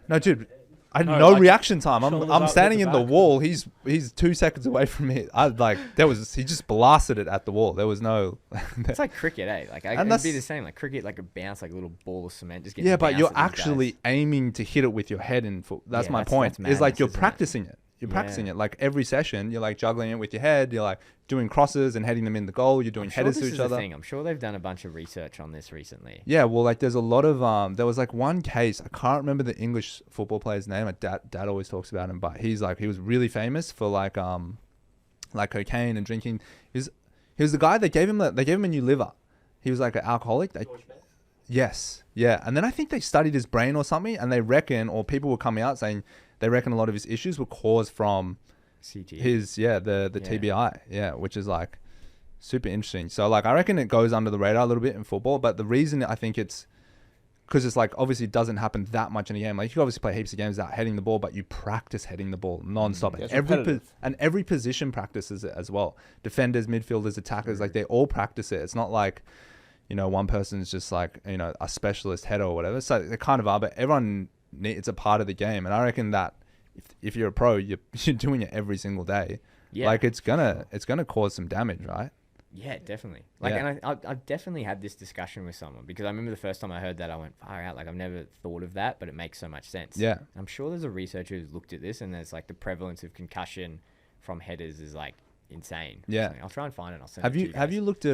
No, dude. I had no reaction time. I'm standing in the wall. He's 2 seconds away from me. He just blasted it at the wall. There was no. It's like cricket, eh? Like it'd be the same. Like cricket, like a bounce, like a little ball of cement, just getting. Yeah, but you're actually aiming to hit it with your head in foot. That's my point. It's like you're practicing it. You're practicing it. Like every session, you're like juggling it with your head. You're like doing crosses and heading them in the goal. You're doing headers to each other. I'm sure they've done a bunch of research on this recently. Yeah, well, like there's a lot of there was like one case. I can't remember the English football player's name. My dad always talks about him, but he was really famous for like cocaine and drinking. He was the guy that gave him a new liver. He was like an alcoholic. Yes, yeah, and then I think they studied his brain or something, and they reckon, or people were coming out saying they reckon a lot of his issues were caused from CT. The TBI, which is like super interesting. So like I reckon it goes under the radar a little bit in football, but the reason I think it's because it's like obviously it doesn't happen that much in a game. Like you can obviously play heaps of games without heading the ball, but you practice heading the ball non-stop. Every position practices it as well. Defenders, midfielders, attackers, like they all practice it. It's not like, you know, one person's just like, you know, a specialist header or whatever. So they kind of are, but everyone it's a part of the game. And I reckon that if you're a pro, you're doing it every single day. Yeah. Like it's gonna cause some damage, right? Yeah, definitely. And I've definitely had this discussion with someone because I remember the first time I heard that I went far out. Like I've never thought of that, but it makes so much sense. Yeah. I'm sure there's a researcher who's looked at this and there's like the prevalence of concussion from headers is like insane. Yeah. I'll try and find it. I'll send it to you guys. Have you looked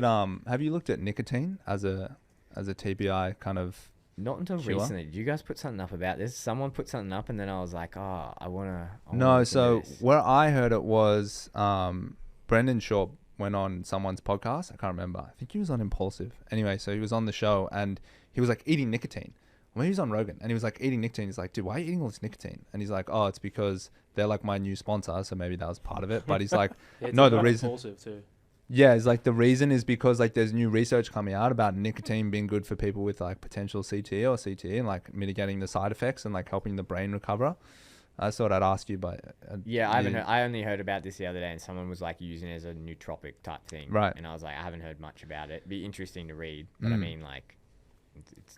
at nicotine as a TBI kind of? Not until recently. Did you guys put something up about this? Someone put something up and then I was like, oh, I wanna No, so where I heard it was Brendan Shaw went on someone's podcast. I can't remember. I think he was on Impulsive. Anyway, so he was on the show and he was like eating nicotine. Well, he was on Rogan and he was like eating nicotine. He's like, dude, why are you eating all this nicotine? And he's like, oh, it's because they're like my new sponsor. So maybe that was part of it. But he's like, no, the reason. Impulsive too. Yeah, it's like the reason is because like there's new research coming out about nicotine being good for people with like potential CTE or CTE and like mitigating the side effects and like helping the brain recover. I thought I'd ask you, but I only heard about this the other day, and someone was like using it as a nootropic type thing, right? And I was like, I haven't heard much about it. It'd be interesting to read, but I mean, like,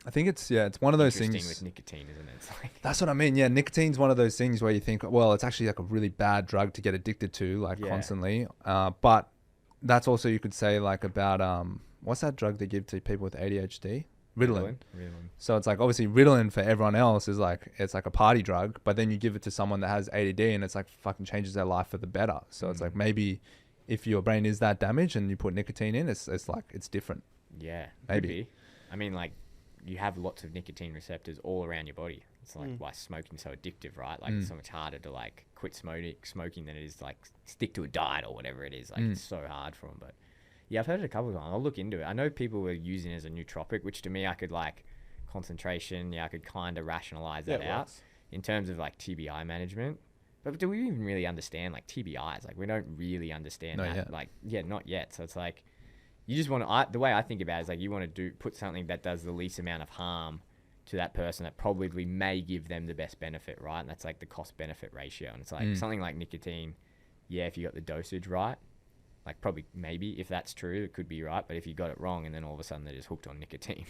I think it's one of those things with nicotine, isn't it? It's like, that's what I mean. Yeah, nicotine's one of those things where you think, well, it's actually like a really bad drug to get addicted to, like constantly. But that's also you could say like about what's that drug they give to people with ADHD? Ritalin. Ritalin. So it's like, obviously Ritalin for everyone else is like, it's like a party drug, but then you give it to someone that has ADD and it's like fucking changes their life for the better. So it's like, maybe if your brain is that damaged and you put nicotine in, it's like, it's different. Yeah, maybe. I mean, like, you have lots of nicotine receptors all around your body. It's like why smoking's so addictive, right? Like, it's so much harder to like quit smoking than it is to like stick to a diet or whatever it is. Like, it's so hard for them. But yeah, I've heard it a couple of times. I'll look into it. I know people were using it as a nootropic, which to me, I could like concentration. Yeah, I could kind of rationalize that out in terms of like TBI management. But do we even really understand like TBIs? Like, we don't really understand not that. Yet. Like, yeah, not yet. So it's like, you just want to, the way I think about it is like, you want to put something that does the least amount of harm to that person that probably may give them the best benefit, right? And that's like the cost benefit ratio. And it's like something like nicotine. Yeah, if you got the dosage right, like probably maybe if that's true, it could be right. But if you got it wrong and then all of a sudden they're just hooked on nicotine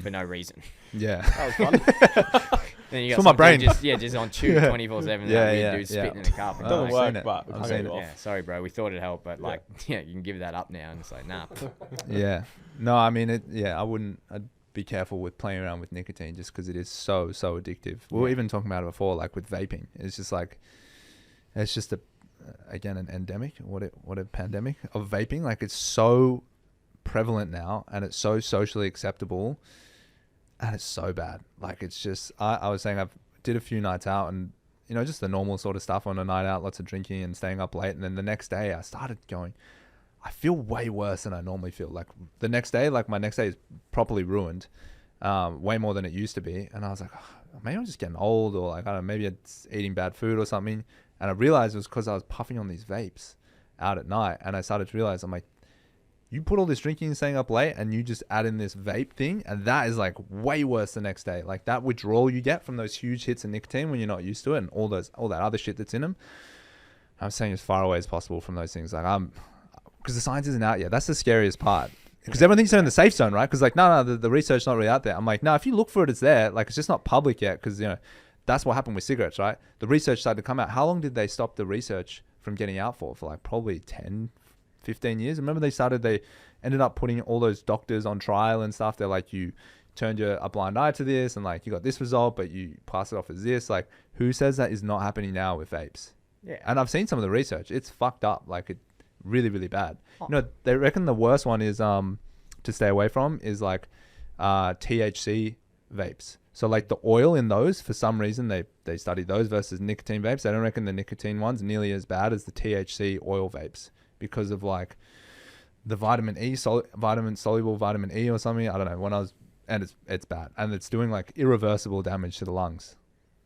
for no reason. Yeah. That was fun. Then you got for my brain. Just on tube 24/7. Dude spitting in a cup. It doesn't work, it. but we can't get it off. Yeah, sorry, bro. We thought it'd help, but like, yeah, you can give that up now. And it's like, nah. Yeah. No, I mean, I'd be careful with playing around with nicotine just because it is so addictive. We were even talking about it before, like with vaping. It's just like, it's just again, an endemic, what a pandemic of vaping. Like, it's so prevalent now and it's so socially acceptable and it's so bad. Like, it's just, I was saying, I've did a few nights out and, you know, just the normal sort of stuff on a night out, lots of drinking and staying up late. And then the next day I started going, I feel way worse than I normally feel. Like the next day, like my next day is properly ruined, way more than it used to be. And I was like, oh, maybe I'm just getting old, or like, I don't know, maybe it's eating bad food or something. And I realized it was because I was puffing on these vapes out at night. And I started to realize, I'm like, you put all this drinking and staying up late and you just add in this vape thing, and that is like way worse the next day. Like that withdrawal you get from those huge hits of nicotine when you're not used to it, and all that other shit that's in them. I'm saying as far away as possible from those things. Like, because the science isn't out yet. That's the scariest part. Because everyone thinks they're in the safe zone, right? Because like, no, the research's not really out there. I'm like, no, if you look for it, it's there. Like, it's just not public yet. Because, you know, that's what happened with cigarettes, right? The research started to come out. How long did they stop the research from getting out for? For like probably 10, 15 years. Remember they ended up putting all those doctors on trial and stuff. They're like, you turned a blind eye to this and like you got this result, but you pass it off as this. Like, who says that is not happening now with vapes? Yeah. And I've seen some of the research. It's fucked up. Like, it really, really bad. You know, they reckon the worst one is to stay away from is like THC vapes. So like the oil in those, for some reason they studied those versus nicotine vapes. They don't reckon the nicotine ones nearly as bad as the THC oil vapes because of like the vitamin E, soluble vitamin E or something. I don't know. And it's bad, and it's doing like irreversible damage to the lungs.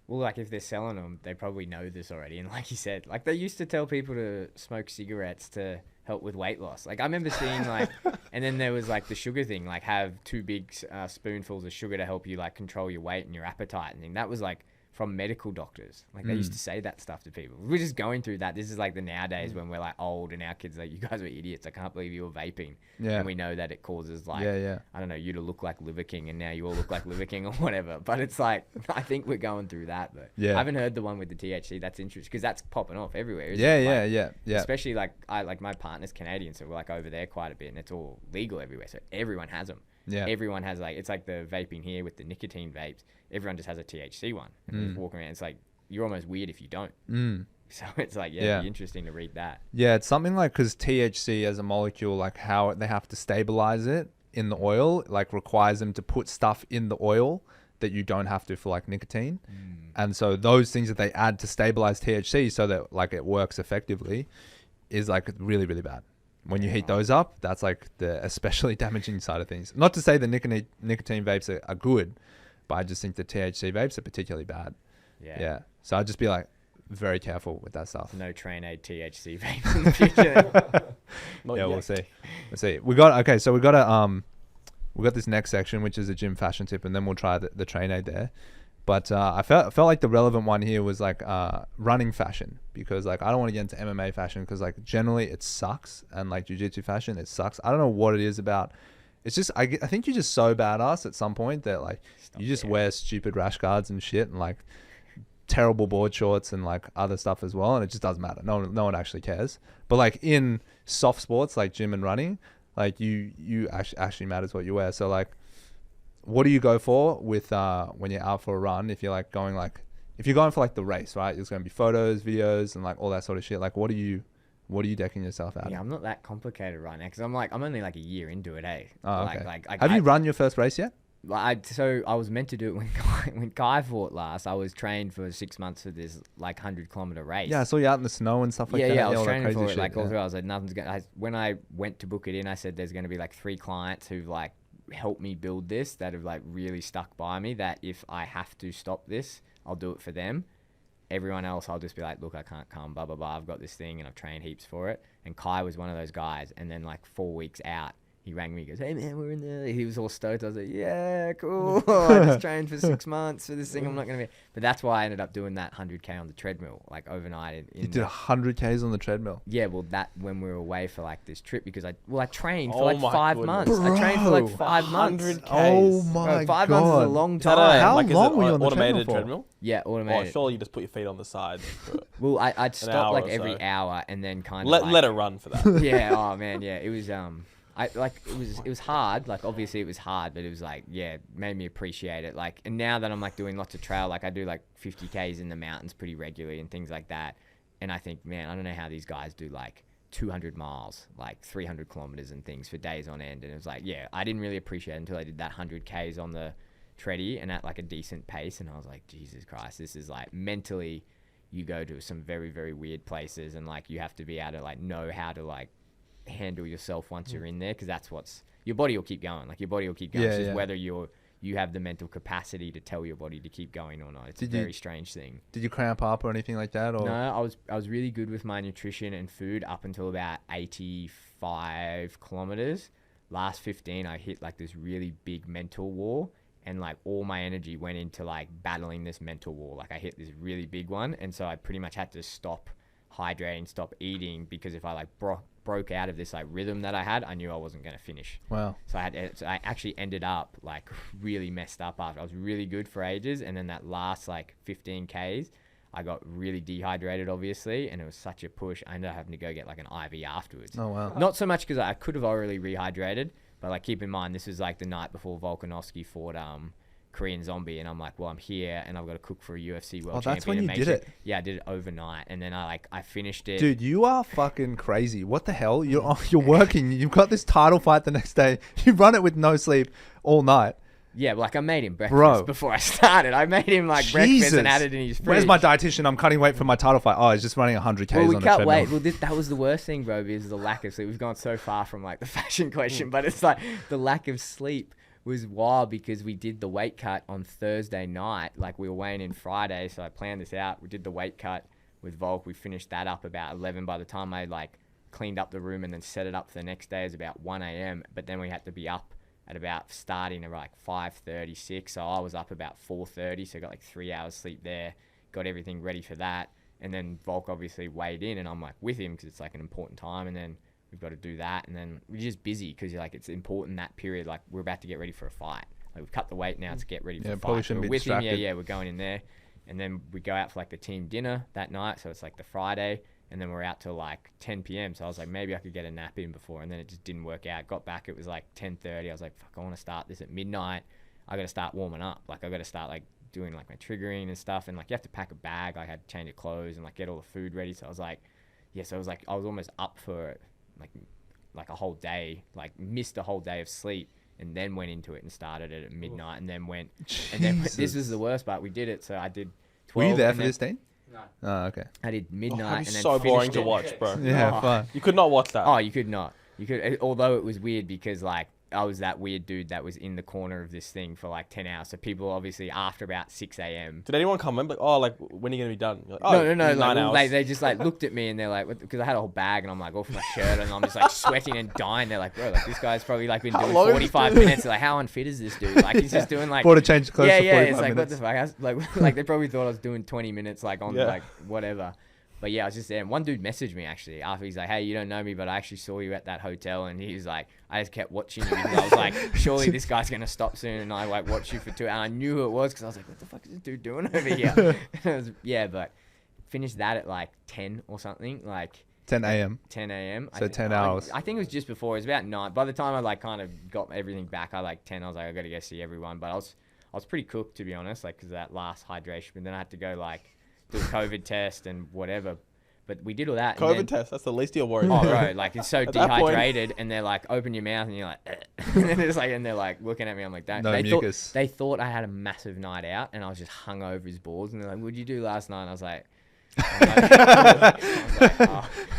Well, like if they're selling them, they probably know this already. And like you said, like they used to tell people to smoke cigarettes to help with weight loss. Like I remember seeing like, and then there was like the sugar thing, like have 2 big spoonfuls of sugar to help you like control your weight and your appetite and thing. That was like from medical doctors. Like they used to say that stuff to people. We're just going through that. This is like the nowadays when we're like old and our kids are like, you guys were idiots. I can't believe you were vaping. Yeah. And we know that it causes like, I don't know, you to look like Liver King and now you all look like Liver King or whatever. But it's like, I think we're going through that. But I haven't heard the one with the THC. That's interesting because that's popping off everywhere. Isn't it? Yeah. Especially like my partner's Canadian. So we're like over there quite a bit and it's all legal everywhere. So everyone has them. Yeah. Everyone has like, it's like the vaping here with the nicotine vapes. Everyone just has a THC one. And just walking around. It's like, you're almost weird if you don't. So it's like, it'd be interesting to read that. Yeah, it's something like, because THC as a molecule, like how they have to stabilize it in the oil, like requires them to put stuff in the oil that you don't have to for like nicotine. And so those things that they add to stabilize THC so that like it works effectively is like really, really bad. When you heat those up, that's like the especially damaging side of things. Not to say the nicotine vapes are good, but I just think the THC vapes are particularly bad. Yeah. So I'd just be like very careful with that stuff. No train aid THC vape in the future. We'll see. We got this next section, which is a gym fashion tip, and then we'll try the train aid there. But I felt like the relevant one here was like running fashion, because like I don't want to get into MMA fashion because like generally it sucks, and like jiu-jitsu fashion it sucks. I don't know what it is about. It's just I think you're just so badass at some point that like you just wear stupid rash guards and shit and like terrible board shorts and like other stuff as well, and it just doesn't matter. No one actually cares. But like in soft sports like gym and running, Like you actually matters what you wear. So like, what do you go for with when you're out for a run? If you're like going like, if you're going for like the race, right? There's going to be photos, videos, and like all that sort of shit. Like, what are you decking yourself out? Yeah, I'm not that complicated right now because I'm only like a year into it, eh? Oh, okay. Have you run your first race yet? So I was meant to do it when Kai fought last. I was trained for 6 months for this like 100-kilometer race. Yeah, I saw you out in the snow and stuff like that. Yeah, I was training for it. Shit, like all through, I was like, nothing's gonna. When I went to book it in, I said there's gonna be like 3 clients who've like helped me build this, that have like really stuck by me. That if I have to stop this, I'll do it for them. Everyone else, I'll just be like, look, I can't come, blah, blah, blah. I've got this thing and I've trained heaps for it. And Kai was one of those guys. And then like 4 weeks out, he rang me. He goes, hey, man, we're in there. He was all stoked. I was like, yeah, cool. I just trained for 6 months for this thing. I'm not going to be. But that's why I ended up doing that 100K on the treadmill, like overnight. You did 100Ks on the treadmill? Yeah, well, that when we were away for like this trip, because I trained for like 5 months. Bro, I trained for like 5 months. 100Ks. Oh my God. 5 months is a long time. How like, long were you on the automated treadmill for? Yeah, automated. Oh, surely you just put your feet on the side. Well, I'd stop like every so. hour and then kind of Let it run for that. Yeah. Oh man. Yeah. It was it was hard. Like obviously it was hard, but it was like made me appreciate it. Like, and now that I'm like doing lots of trail, like I do like 50Ks in the mountains pretty regularly and things like that. And I think, man, I don't know how these guys do like 200 miles, like 300 kilometers and things for days on end. And it was like, I didn't really appreciate it until I did that 100Ks on the treadie and at like a decent pace. And I was like, Jesus Christ, this is like mentally, you go to some very, very weird places and like you have to be able to like know how to like handle yourself once you're in there, because that's what's your body will keep going. Like your body will keep going. It's just whether you have the mental capacity to tell your body to keep going or not. It's a very strange thing. Did you cramp up or anything like that? Or? No, I was really good with my nutrition and food up until about 85 kilometers. Last 15, I hit like this really big mental wall, and like all my energy went into like battling this mental wall. Like I hit this really big one, and so I pretty much had to stop hydrating, stop eating, because if I like broke out of this like rhythm that I had, I knew I wasn't going to finish. Wow. So I actually ended up like really messed up after. I was really good for ages, and then that last like 15Ks, I got really dehydrated, obviously, and it was such a push. I ended up having to go get like an IV afterwards. Oh, wow. Not so much because I could have already rehydrated, but like keep in mind, this was like the night before Volkanovski fought Korean Zombie, and I'm like, well, I'm here and I've got to cook for a UFC world champion. That's when you did it. Yeah, I did it overnight, and then I finished it. Dude, you are fucking crazy. What the hell? You're working. You've got this title fight the next day. You run it with no sleep all night. Yeah, like I made him breakfast before I started. I made him like breakfast and had it in his fridge. Where's my dietitian? I'm cutting weight for my title fight. Oh, he's just running 100Ks on the treadmill. Well, we cut weight. Well, that was the worst thing, bro, is the lack of sleep. We've gone so far from like the fashion question, but it's like the lack of sleep was wild, because we did the weight cut on Thursday night. Like we were weighing in Friday, so I planned this out. We did the weight cut with Volk. We finished that up about 11. By the time I like cleaned up the room and then set it up for the next day, it was about 1 a.m. But then we had to be up at about starting at like 5:36. So I was up about 4:30. So I got like 3 hours sleep there, got everything ready for that. And then Volk obviously weighed in, and I'm like with him because it's like an important time. And then we've got to do that, and then we're just busy because like it's important that period. Like we're about to get ready for a fight. Like we've cut the weight now to get ready for a fight. So we're with him, we're going in there, and then we go out for like the team dinner that night. So it's like the Friday, and then we're out till like 10 p.m. So I was like, maybe I could get a nap in before, and then it just didn't work out. Got back, it was like 10:30. I was like, fuck, I want to start this at midnight. I got to start warming up. Like I got to start like doing like my triggering and stuff, and like you have to pack a bag. I had to change your clothes and like get all the food ready. So I was like, so I was like, I was almost up for it. Like a whole day, like missed a whole day of sleep, and then went into it and started it at midnight, and then went. Jesus. And then this was the worst part. We did it, so I did 12. Were you there for this day? No. Oh, okay. I did midnight, and then so boring to watch, bro. Yeah, fun. You could not watch that. Oh, you could not. You could, although it was weird because like I was that weird dude that was in the corner of this thing for like 10 hours. So people obviously after about 6 a.m. Did anyone come in? Like, oh, like when are you gonna be done? You're like, oh, no. 9 hours. They just like looked at me and they're like, because I had a whole bag and I'm like off my shirt and I'm just like sweating and dying. They're like, bro, like this guy's probably like been doing 45 minutes. They're like, how unfit is this dude? Like he's just doing like. Bought a change of clothes. Yeah. For It's like minutes. what the fuck? I was, like they probably thought I was doing 20 minutes like on like whatever. But yeah, I was just there. And one dude messaged me actually after. He's like, hey, you don't know me, but I actually saw you at that hotel. And he was like, I just kept watching you because I was like, surely this guy's going to stop soon. And I like watched you for 2 hours. And I knew who it was because I was like, what the fuck is this dude doing over here? But finished that at like 10 or something. Like, 10 a.m. 10 a.m. So 10 hours. I think it was just before. It was about 9. By the time I like kind of got everything back, I like 10. I was like, I got to go see everyone. But I was pretty cooked, to be honest, like because that last hydration. But then I had to go like do a COVID test and whatever. But we did all that. COVID test. That's the least you're worried Oh, about. bro, like it's so dehydrated, and they're like, open your mouth, and you're like, and it's like, and they're like looking at me. I'm like, don't. No they mucus. They thought I had a massive night out, and I was just hung over as balls. And they're like, what'd you do last night? And I was like. I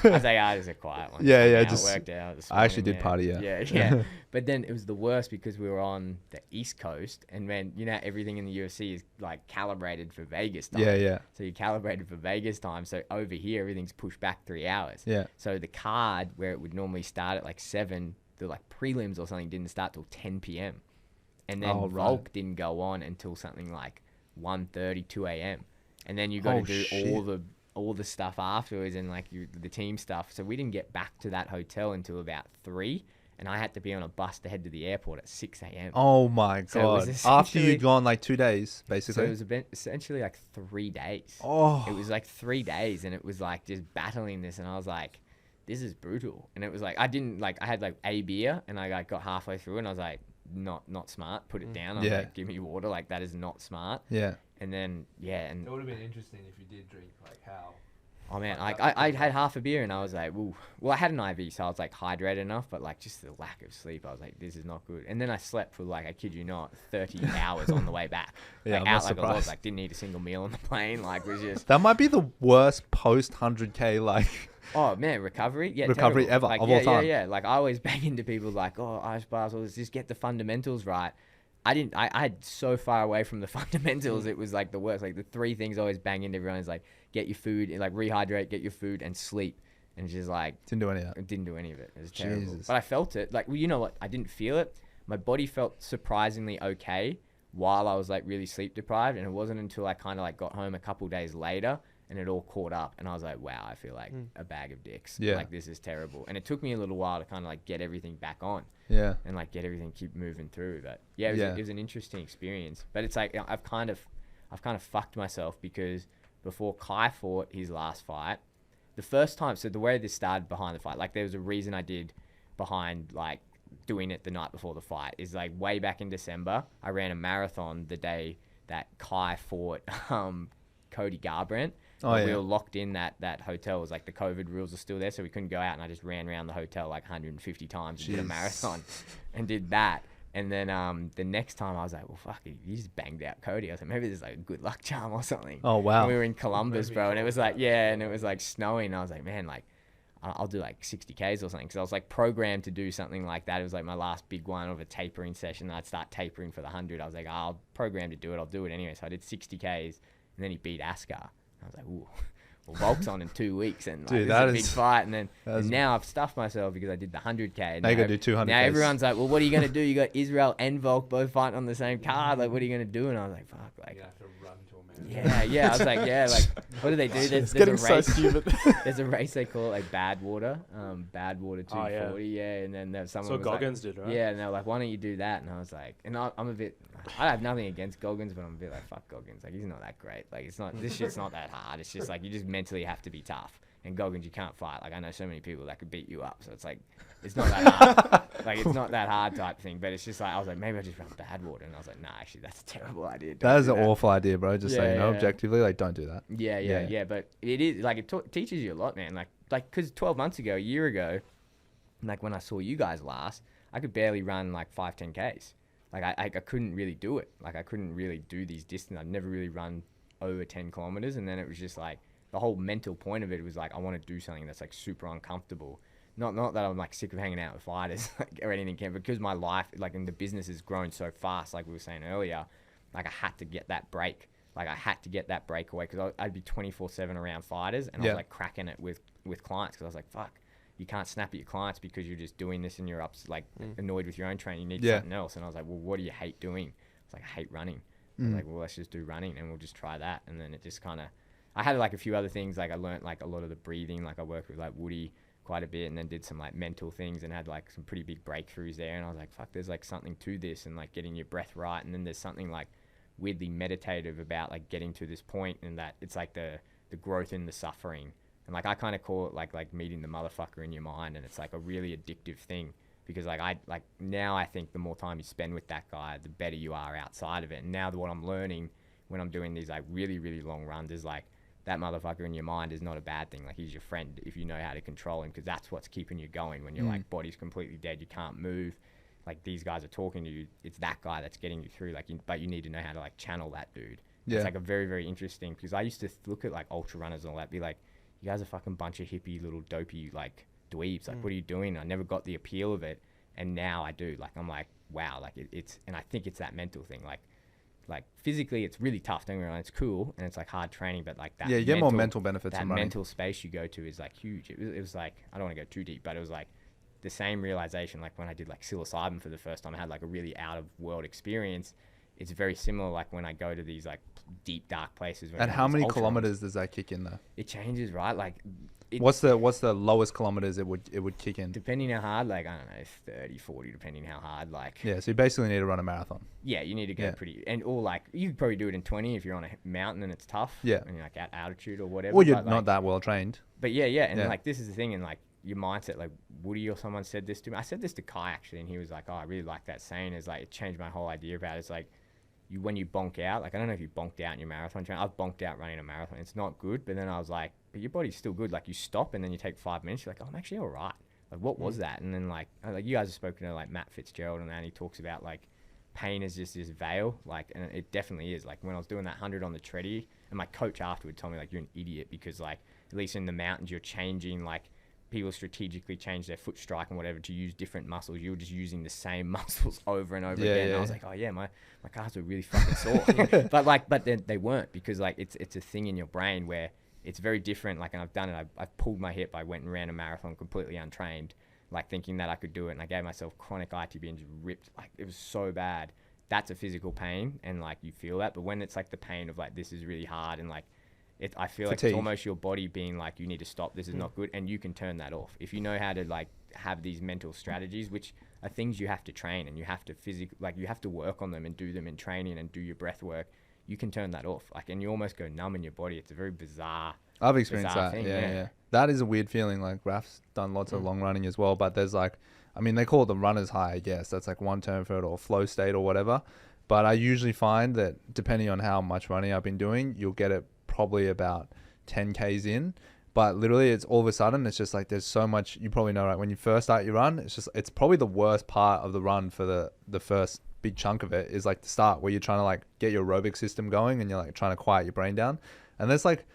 was like, it was a quiet one. Yeah, just worked out. I actually did party, Yeah. But then it was the worst because we were on the East Coast, and when everything in the UFC is like calibrated for Vegas time. Yeah. So you calibrated for Vegas time. So over here, everything's pushed back 3 hours. Yeah. So the card where it would normally start at like 7, the like prelims or something didn't start till 10 p.m. And then Volk didn't go on until something like 1:30, 2 a.m. And then you got to do all the stuff afterwards and like the team stuff. So we didn't get back to that hotel until about 3, and I had to be on a bus to head to the airport at 6 a.m. Oh my god! After you'd gone like 2 days, basically. So it was essentially like 3 days. Oh. It was like 3 days, and it was like just battling this, and I was like, this is brutal. And it was like I had like a beer, and I like got halfway through, and I was like, not smart. Put it down. I was like, give me water. Like that is not smart. Yeah. And then, and it would have been interesting if you did drink, like how. Oh man, like I had half a beer and I was like, ooh. Well, I had an IV, so I was like hydrated enough, but like just the lack of sleep, I was like, this is not good. And then I slept for like, I kid you not, 30 hours on the way back. Yeah, like, I'm out not like surprised. I was like, didn't eat a single meal on the plane. Like was just. That might be the worst post 100K like. Oh man, recovery recovery terrible. ever Like, of all time. Yeah. Like I always bang into people like, oh, ice bars, let's just get the fundamentals right. I had so far away from the fundamentals. It was like the worst. Like the 3 things I always bang into everyone is like, get your food, like rehydrate, get your food, and sleep. And it's just like Didn't do any of that. It didn't do any of it. It was terrible. Jesus. But I felt it. Like, well, you know what? I didn't feel it. My body felt surprisingly okay while I was like really sleep deprived, and it wasn't until I kind of like got home a couple days later and it all caught up, and I was like, wow, I feel like a bag of dicks. Yeah. Like this is terrible. And it took me a little while to kind of like get everything back on. Yeah. And like get everything keep moving through. But yeah, it was an interesting experience. But it's like I've kind of fucked myself because before Kai fought his last fight, the first time, so the way this started behind the fight, like there was a reason I did behind like doing it the night before the fight, is like way back in December, I ran a marathon the day that Kai fought Cody Garbrandt. We were locked in that hotel. It was like the COVID rules are still there, so we couldn't go out, and I just ran around the hotel like 150 times and did a marathon and did that. And then the next time I was like, well, fuck it, you just banged out Cody. I was like, maybe there's like a good luck charm or something. Oh, wow. And we were in Columbus, bro, and it was like, and it was like snowing. And I was like, man, like, I'll do like 60 Ks or something. Because I was like programmed to do something like that. It was like my last big one of a tapering session. I'd start tapering for the 100. I was like, I'll program to do it. I'll do it anyway. So I did 60 Ks, and then he beat Askar. I was like, ooh. Well, Volk's on in 2 weeks, and like, dude, this is a big fight. And then and now I've stuffed myself because I did the 100K. Now you got to do 200. Now everyone's like, well, what are you going to do? You got Israel and Volk both fighting on the same card. Like, what are you going to do? And I was like, fuck. Like, You have to run to a marathon. yeah. I was like, yeah, like, what do they do? There's getting a race. so stupid. There's a race they call it like Badwater 240. Yeah. And then there's someone. So was Goggins like, did, right? Yeah, and they're like, why don't you do that? And I was like, and I'm a bit. I have nothing against Goggins, but I'm a bit like, fuck Goggins. Like, he's not that great. Like, it's not. This shit's not that hard. It's just like you just mentally have to be tough. And Goggins, you can't fight. Like, I know so many people that could beat you up. So it's like, it's not that hard. Like, it's not that hard type thing. But it's just like, I was like, maybe I just run Badwater. And I was like, nah, actually, that's a terrible idea. That is an awful idea, bro. Just so you know, objectively, like, don't do that. Yeah. But it is, like, it teaches you a lot, man. Like, because 12 months ago, a year ago, like, when I saw you guys last, I could barely run, like, 5-10 Ks. Like, I couldn't really do it. Like, I couldn't really do these distances. I've never really run over 10 kilometers. And then it was just like, the whole mental point of it was like, I want to do something that's like super uncomfortable. Not that I'm like sick of hanging out with fighters like, or anything, because my life, like in the business, has grown so fast. Like we were saying earlier, like I had to get that break. Like I had to get that break away because I'd be 24/7 around fighters, and I was like cracking it with clients because I was like, fuck, you can't snap at your clients because you're just doing this and you're annoyed with your own training. You need something else. And I was like, well, what do you hate doing? It's like, I hate running. I was like, well, let's just do running and we'll just try that. And then it just kind of, I had like a few other things. Like I learned like a lot of the breathing. Like I worked with like Woody quite a bit, and then did some like mental things and had like some pretty big breakthroughs there. And I was like, fuck, there's like something to this, and like getting your breath right. And then there's something like weirdly meditative about like getting to this point, and that it's like the growth in the suffering. And like I kind of call it like meeting the motherfucker in your mind, and it's like a really addictive thing because now I think the more time you spend with that guy, the better you are outside of it. And now what I'm learning when I'm doing these like really, really long runs is like that motherfucker in your mind is not a bad thing. Like he's your friend if you know how to control him, because that's what's keeping you going when you're like body's completely dead, you can't move. Like these guys are talking to you, it's that guy that's getting you through. But you need to know how to like channel that dude. Yeah. It's like a very, very interesting, because I used to look at like ultra runners and all that, be like, you guys are fucking bunch of hippie little dopey like dweebs. Like what are you doing? I never got the appeal of it, and now I do. Like I'm like, wow, like it's and I think it's that mental thing. Like physically it's really tough, don't get me wrong, it's cool and it's like hard training, but like that you get more mental benefits that from running. Mental space you go to is like huge. It was like, I don't want to go too deep, but it was like the same realization like when I did like psilocybin for the first time. I had like a really out of world experience. It's very similar like when I go to these like deep dark places. And how many kilometers does that kick in though? It changes, right? Like what's the lowest kilometers it would kick in? Depending how hard, like I don't know, 30, 40, depending how hard. Like yeah, so you basically need to run a marathon. Yeah, you need to go pretty, and or like you could probably do it in 20 if you're on a mountain and it's tough. Yeah, and you're like at altitude or whatever. Well, you're not that well trained. But yeah, and like this is the thing, and like your mindset. Like Woody or someone said this to me. I said this to Kai actually, and he was like, "Oh, I really like that saying." Is like it changed my whole idea about it. It's like when you bonk out, like I don't know if you bonked out in your marathon training. I've bonked out running a marathon. It's not good, but then I was like, but your body's still good. Like you stop and then you take 5 minutes. You're like, oh, I'm actually all right. Like what was that? And then like you guys have spoken to like Matt Fitzgerald and that, and he talks about like pain is just this veil. Like, and it definitely is. Like when I was doing that 100 on the treadie, and my coach afterward told me like, you're an idiot, because like at least in the mountains you're changing, like people strategically change their foot strike and whatever to use different muscles. You were just using the same muscles over and over again. And I was like, oh yeah, my calves were really fucking sore. but then they weren't, because like it's a thing in your brain where it's very different. Like, and I've done it. I've pulled my hip. I went and ran a marathon completely untrained, like thinking that I could do it. And I gave myself chronic ITB and just ripped, like it was so bad. That's a physical pain. And like, you feel that, but when it's like the pain of like, this is really hard. And like, I feel like it's almost your body being like, you need to stop, this is not good, and you can turn that off if you know how to like have these mental strategies, which are things you have to train, and you have to you have to work on them and do them in training and do your breath work. You can turn that off, like, and you almost go numb in your body. It's a very bizarre. I've experienced that. Thing, yeah. That is a weird feeling. Like Raf's done lots of long running as well, but there's like, I mean, they call it the runner's high, I guess. That's like one term for it, or flow state or whatever. But I usually find that depending on how much running I've been doing, you'll get it probably about 10 Ks in, but literally it's all of a sudden it's just like there's so much. You probably know, right, when you first start your run, it's probably the worst part of the run for the first big chunk of it is like the start, where you're trying to like get your aerobic system going and you're like trying to quiet your brain down, and there's like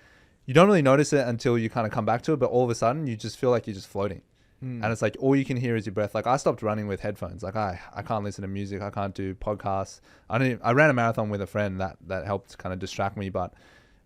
you don't really notice it until you kind of come back to it, but all of a sudden you just feel like you're just floating. And it's like all you can hear is your breath. Like I stopped running with headphones. Like I can't listen to music, I can't do podcasts. I ran a marathon with a friend that helped kind of distract me, but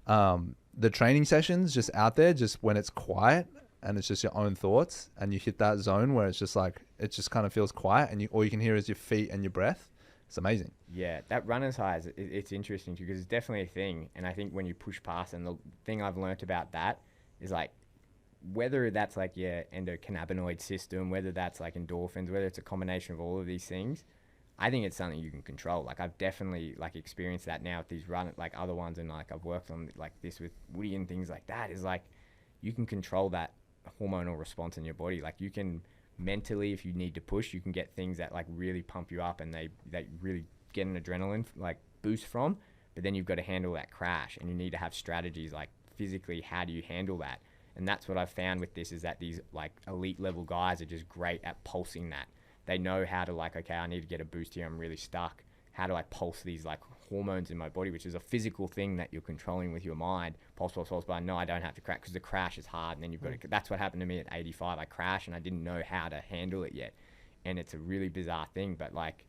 the training sessions just out there, just when it's quiet and it's just your own thoughts, and you hit that zone where it's just like, it just kind of feels quiet, and all you can hear is your feet and your breath. It's amazing. Yeah, that runner's high, it's interesting too, because it's definitely a thing. And I think when you push past, and the thing I've learned about that is like, whether that's like your endocannabinoid system, whether that's like endorphins, whether it's a combination of all of these things, I think it's something you can control. Like I've definitely like experienced that now with these like other ones, and like I've worked on like this with Woody and things like that, is like you can control that hormonal response in your body. Like you can mentally, if you need to push, you can get things that like really pump you up and they really get an adrenaline like boost from, but then you've got to handle that crash, and you need to have strategies like physically, how do you handle that? And that's what I've found with this, is that these like elite level guys are just great at pulsing that. They know how to like, okay, I need to get a boost here, I'm really stuck. How do I pulse these like hormones in my body, which is a physical thing that you're controlling with your mind. Pulse, but I know I don't have to crash, because the crash is hard, and then you've got to, that's what happened to me at 85. I crashed and I didn't know how to handle it yet. And it's a really bizarre thing, but like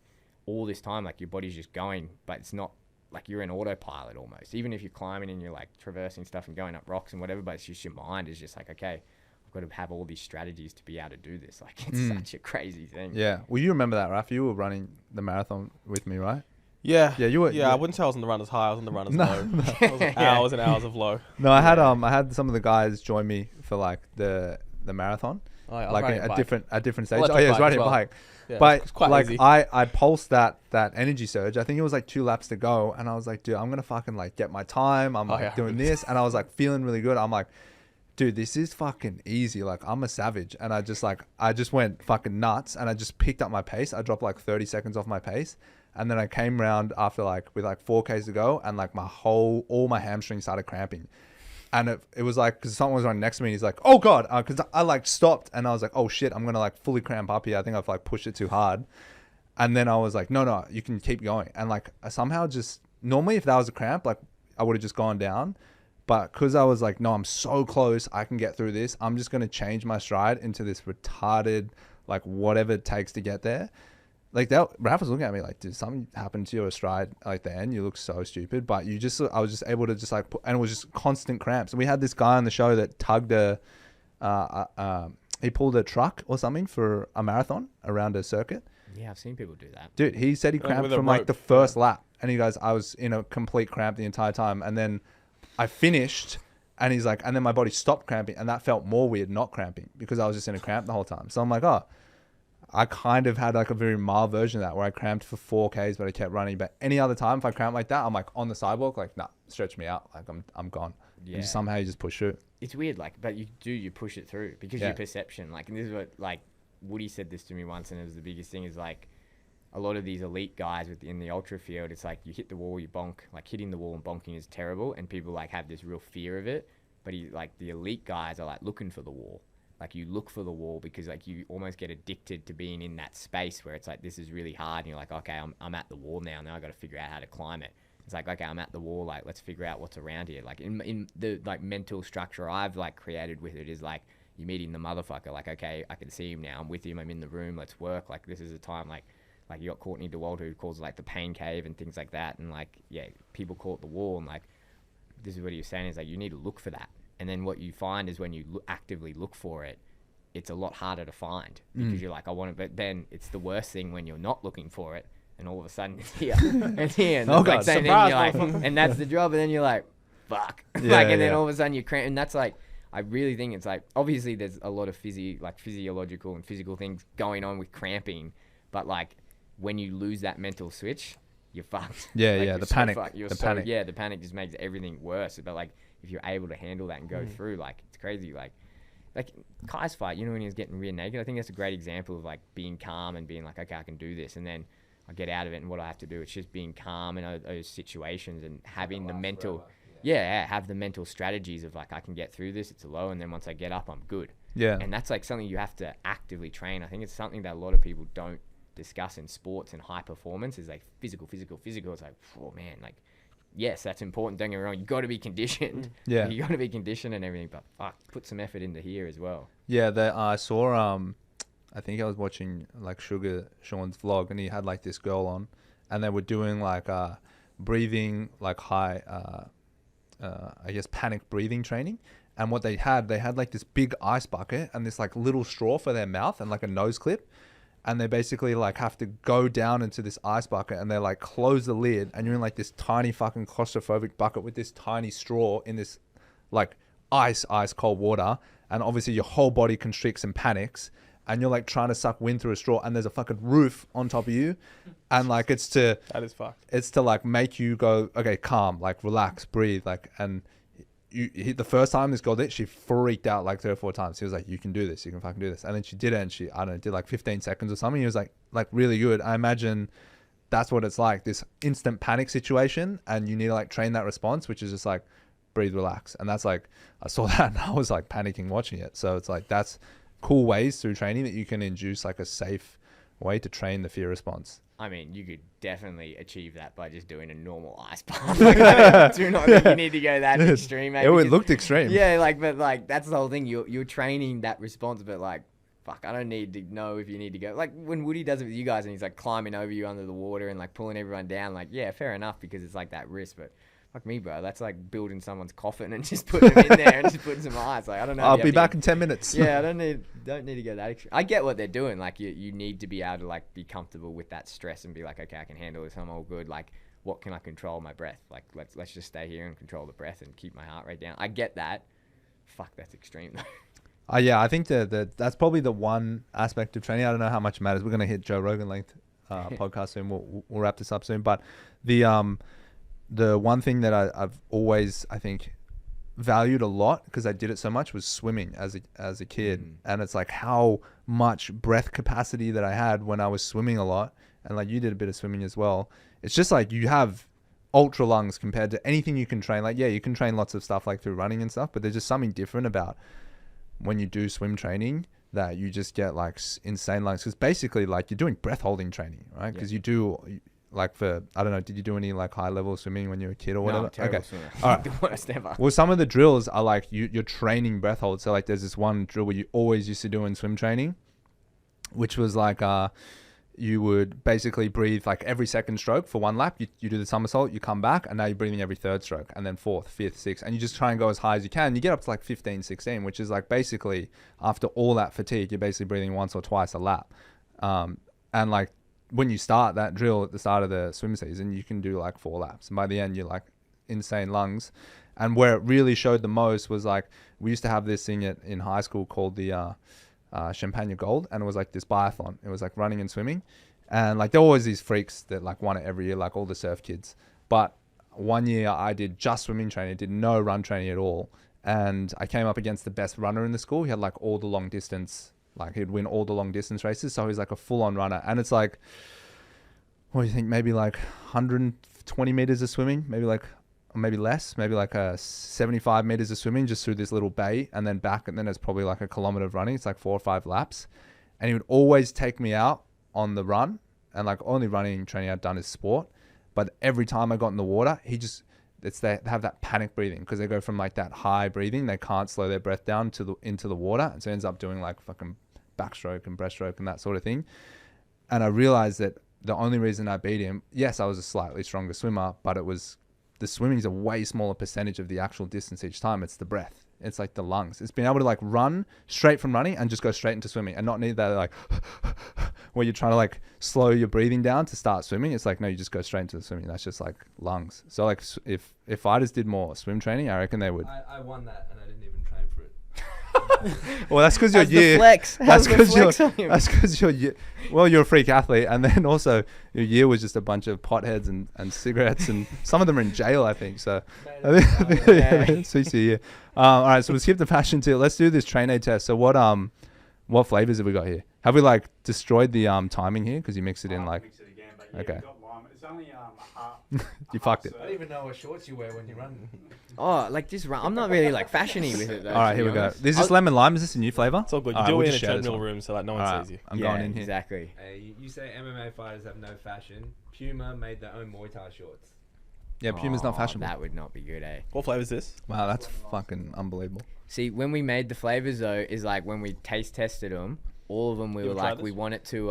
all this time, like your body's just going, but it's not like you're in autopilot almost. Even if you're climbing and you're like traversing stuff and going up rocks and whatever, but it's just your mind is just like, okay, I've got to have all these strategies to be able to do this. Like it's such a crazy thing. Yeah. Well, you remember that, Raf? You were running the marathon with me, right? Yeah. Yeah, you were. Yeah, I wouldn't say I was on the runner's high. I was on the runner's low. I was on hours and hours of low. No, I had some of the guys join me for like the marathon. Oh, yeah, like at different stages. Well, I was riding a bike. Yeah, but it's quite like easy. I pulsed that energy surge. I think it was like 2 laps to go, and I was like, dude, I'm gonna fucking like get my time. I'm doing this, and I was like feeling really good. I'm like, dude, this is fucking easy. Like, I'm a savage. And I just went fucking nuts, and I just picked up my pace. I dropped like 30 seconds off my pace. And then I came round after with 4Ks to go, and like all my hamstrings started cramping. And it was like, because someone was running next to me, and he's like, oh God, because I like stopped, and I was like, oh shit, I'm going to like fully cramp up here. I think I've like pushed it too hard. And then I was like, no, you can keep going. And like, I somehow just, normally if that was a cramp, like I would have just gone down. But because I was like, no, I'm so close, I can get through this. I'm just going to change my stride into this retarded, like whatever it takes to get there. Like Raph was looking at me like, did something happen to your stride like the end? You look so stupid. But I was just able to just like, and it was just constant cramps. And we had this guy on the show that tugged he pulled a truck or something for a marathon around a circuit. Yeah, I've seen people do that. Dude, he said he cramped from like the first lap. And he goes, I was in a complete cramp the entire time. And then I finished, and he's like, and then my body stopped cramping. And that felt more weird not cramping, because I was just in a cramp the whole time. So I'm like, oh, I kind of had like a very mild version of that, where I cramped for 4Ks, but I kept running. But any other time, if I cramp like that, I'm like on the sidewalk, like, nah, stretch me out. Like I'm gone. Yeah. And somehow you just push through. It's weird, like, but you push it through because your perception, like, and this is what, like, Woody said this to me once, and it was the biggest thing is like, a lot of these elite guys in the ultra field, it's like you hit the wall, you bonk. Like hitting the wall and bonking is terrible, and people like have this real fear of it. But like the elite guys are like looking for the wall. Like you look for the wall because like you almost get addicted to being in that space where it's like, this is really hard. And you're like, okay, I'm at the wall now. Now I got to figure out how to climb it. It's like, okay, I'm at the wall. Like, let's figure out what's around here. Like in the like mental structure I've like created with it is like, you're meeting the motherfucker. Like, okay, I can see him now. I'm with him. I'm in the room. Let's work. Like, this is a time like you got Courtney DeWalt who calls it like the pain cave and things like that. And like, yeah, people call it the wall. And like, this is what he was saying is like, you need to look for that. And then what you find is when you actively look for it, it's a lot harder to find because you're like, I want it. But then it's the worst thing when you're not looking for it, and all of a sudden it's here. It's here. And oh, like God, same thing, you're like, and that's the job. And then you're like, fuck. Then all of a sudden you cramp. And that's like, I really think it's like, obviously there's a lot of physiological and physical things going on with cramping. But like, when you lose that mental switch, you're fucked. Yeah, like, the panic. Panic. Yeah, the panic just makes everything worse. But like, if you're able to handle that and go through, like, it's crazy. Like Kai's fight, you know, when he was getting rear naked, I think that's a great example of like being calm and being like, okay, I can do this. And then I get out of it, and what I have to do, it's just being calm in those situations and having the mental, have the mental strategies of like, I can get through this. It's low. And then once I get up, I'm good. Yeah. And that's like something you have to actively train. I think it's something that a lot of people don't discuss in sports and high performance is like physical. It's like, oh man, like, yes, that's important. Don't get me wrong. You got to be conditioned. Yeah. You got to be conditioned and everything, but fuck, put some effort into here as well. Yeah. I saw, I think I was watching like Sugar Sean's vlog, and he had like this girl on, and they were doing like, breathing, like high, I guess panic breathing training. And what they had like this big ice bucket and this like little straw for their mouth and like a nose clip. And they basically like have to go down into this ice bucket, and they like close the lid, and you're in like this tiny fucking claustrophobic bucket with this tiny straw in this like ice cold water. And obviously your whole body constricts and panics, and you're like trying to suck wind through a straw, and there's a fucking roof on top of you. And like, that is fucked. It's to like make you go, okay, calm, like relax, breathe. Like, and you hit the first time this girl did, she freaked out like 3 or 4 times. She was like, you can do this, you can fucking do this. And then she did it, and she, I don't know, did like 15 seconds or something. It was like really good. I imagine that's what it's like, this instant panic situation, and you need to like train that response, which is just like breathe, relax. And that's like, I saw that and I was like panicking watching it. So it's like, that's cool ways through training that you can induce like a safe way to train the fear response. I mean, you could definitely achieve that by just doing a normal ice bath. Like, I do not think you need to go that extreme. It looked extreme. Yeah, like, but like, that's the whole thing. You're training that response, but like, fuck, I don't need to know if you need to go. Like when Woody does it with you guys, and he's like climbing over you under the water and like pulling everyone down. Like, yeah, fair enough, because it's like that risk, but fuck me, bro. That's like building someone's coffin and just putting them in there and just putting some ice. Like, I don't know. I'll be back in 10 minutes. Yeah, I don't need to go that extreme. I get what they're doing. Like, you need to be able to like be comfortable with that stress and be like, okay, I can handle this. I'm all good. Like, what can I control? My breath. Like, let's just stay here and control the breath and keep my heart rate down. I get that. Fuck, that's extreme though. Yeah, I think that's probably the one aspect of training. I don't know how much it matters. We're gonna hit Joe Rogan length podcast soon. We'll wrap this up soon. But the one thing that I've always, I think, valued a lot because I did it so much was swimming as a kid. And it's like how much breath capacity that I had when I was swimming a lot. And like you did a bit of swimming as well. It's just like you have ultra lungs compared to anything you can train. Like, yeah, you can train lots of stuff like through running and stuff, but there's just something different about when you do swim training that you just get like insane lungs. Because basically like you're doing breath holding training, right? Because you do like for, I don't know, did you do any like high level swimming when you were a kid or whatever? No, terrible swimmer. All right. The worst ever. Well, some of the drills are like you're training breath hold. So like there's this one drill where you always used to do in swim training, which was like you would basically breathe like every second stroke for one lap. You do the somersault, you come back, and now you're breathing every third stroke, and then fourth, fifth, sixth, and you just try and go as high as you can. You get up to like 15, 16, which is like basically after all that fatigue, you're basically breathing once or twice a lap. And like when you start that drill at the start of the swim season, you can do like 4 laps. And by the end, you're like insane lungs. And where it really showed the most was like, we used to have this thing in high school called the Champagne Gold, and it was like this biathlon. It was like running and swimming, and like there were always these freaks that like won it every year, like all the surf kids. But one year I did just swimming training, did no run training at all, and I came up against the best runner in the school. He had like all the long distance, like he'd win all the long distance races, so he's like a full-on runner. And it's like, what do you think, maybe like 120 meters of swimming, maybe like, or maybe less, maybe like 75 meters of swimming just through this little bay, and then back, and then it's probably like a kilometer of running. It's like 4 or 5 laps, and he would always take me out on the run. And like only running training I'd done is sport, but every time I got in the water, they have that panic breathing because they go from like that high breathing, they can't slow their breath down into the water, and so it ends up doing like fucking backstroke and breaststroke and that sort of thing. And I realized that the only reason I beat him, yes, I was a slightly stronger swimmer, but it was the swimming is a way smaller percentage of the actual distance each time. It's the breath. It's like the lungs. It's being able to like run straight from running and just go straight into swimming and not need that like where you're trying to like slow your breathing down to start swimming. It's like, no, you just go straight into the swimming. That's just like lungs. So like if fighters did more swim training, I reckon they would. I won that and I didn't even train for it. Well, that's because you're the flex. That's because you're a freak athlete, and then also your year was just a bunch of potheads and cigarettes, and some of them are in jail, I think. So it suits your year. All right, so we'll skip the passion tip. Let's do this train aid test. So what flavors have we got here? Have we like destroyed the timing here because you mixed it in like? Mix it again, but yeah, Okay. it's only a half. You fucked it. I don't even know what shorts you wear when you run. Oh, like just run. I'm not really like fashiony with it though. All right, here we go. This is lemon lime. Is this a new flavor? It's all good. You All do right, it we'll in a just share this treadmill one. room so that no one All right, sees you. I'm going in here. Exactly. You say MMA fighters have no fashion. Puma made their own Muay Thai shorts. Yeah, Puma's not fashionable. That would not be good, eh? What flavor is this? Wow, that's fucking unbelievable. See, when we made the flavors though, is like when we taste tested them, all of them we You were ever tried like, this? we want it to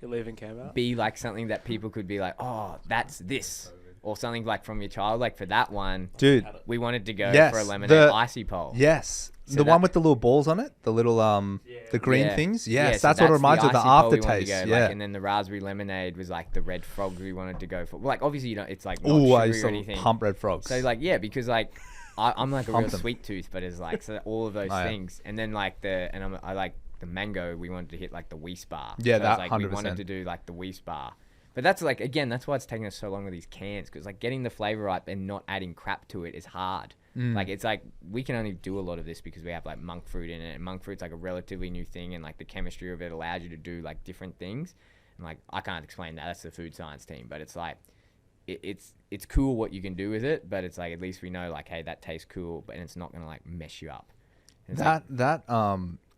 You're leaving came out. be like something that people could be like, oh, that's this, or something like from your child. Like for that one, Dude, we wanted to go Yes, for a lemonade the- icy pole. yes. So The one that- with the little balls on it, the little the green Yeah. things. Yeah, Yes, so that's what it reminds me of, the icy pole we wanted to aftertaste. go, Yeah. like, and then the raspberry lemonade was like the red frogs we wanted to go for. Well, like obviously you don't. It's like not Ooh, I sugary used or to anything. pump red frogs. So like yeah, because like I'm like a Pump real them. sweet tooth, but it's like so all of those Oh, yeah. things, and then like I like the mango. We wanted to hit like the Weiss bar. Yeah, so that like, we 100%. wanted to do like the Weiss bar. But that's like again, that's why it's taking us so long with these cans, because like getting the flavor right and not adding crap to it is hard. Like it's like we can only do a lot of this because we have like monk fruit in it, and monk fruit's like a relatively new thing, and like the chemistry of it allows you to do like different things. And like I can't explain that. That's the food science team, but it's like it's cool what you can do with it, but it's like at least we know like hey, that tastes cool, but it's not gonna like mess you up. And it's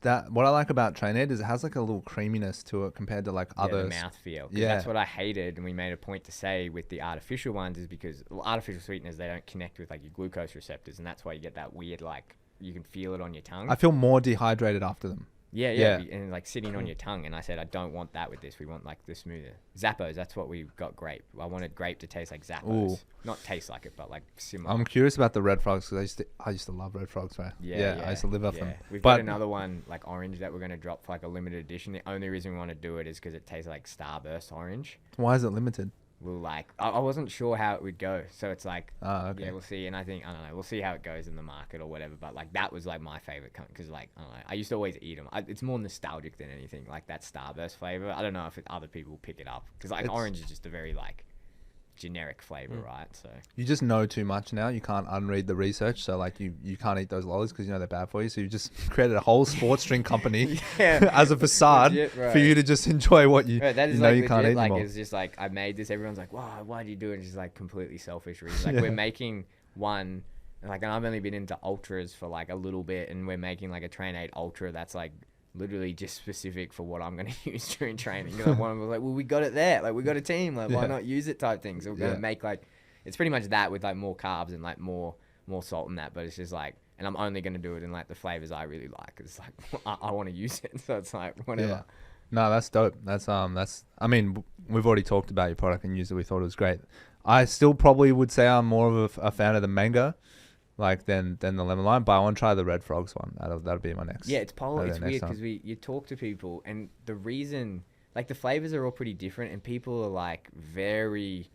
That what I like about Train Aid is it has like a little creaminess to it compared to like yeah, others. the mouthfeel. 'Cause Yeah. that's what I hated, and we made a point to say with the artificial ones is because artificial sweeteners, they don't connect with like your glucose receptors, and that's why you get that weird like you can feel it on your tongue. I feel more dehydrated after them. Yeah, and like sitting on your tongue. And I said I don't want that with this. We want like the smoother Zappos. That's what we got. Grape. I wanted grape to taste like Zappos, Ooh. not taste like it, but like similar. I'm curious about the red frogs because I used to love red frogs, man. Yeah, I used to live off them. We've But got another one like orange that we're gonna drop for like a limited edition. The only reason we want to do it is because it tastes like Starburst orange. why is it limited? We'll like I wasn't sure how it would go, so it's like Okay. yeah, we'll see. And I think I don't know, we'll see how it goes in the market or whatever. But like that was like my favorite because like I don't know, I used to always eat them. It's more nostalgic than anything. Like that Starburst flavor. I don't know if other people pick it up because like It's- orange is just a very like generic flavor, right? So you just know too much now. You can't unread the research. So like you can't eat those lollies because you know they're bad for you. So you just created a whole sports drink company as a facade legit, for you to just enjoy what you, that is you know like you can't eat like anymore. It's just like I made this. Everyone's like, wow, why do you do it? And it's just like completely selfish reasons. Like we're making one, like, and I've only been into ultras for like a little bit, and we're making like a Train 8 Ultra that's like literally just specific for what I'm going to use during training. Because one was like, well, we got it there. Like we got a team. Like why not use it type thing? So we're going to make like, it's pretty much that with like more carbs and like more salt and that. But it's just like, and I'm only going to do it in like the flavors I really like. It's like, I want to use it. So it's like, whatever. Yeah. No, that's dope. That's, I mean, we've already talked about your product and used it. We thought it was great. I still probably would say I'm more of a fan of the mango. Like than the lemon lime, but I want to try the Red Frogs one. That'll be my next. Yeah, it's polar. It's weird because you talk to people, and the reason, like the flavors are all pretty different, and people are like very,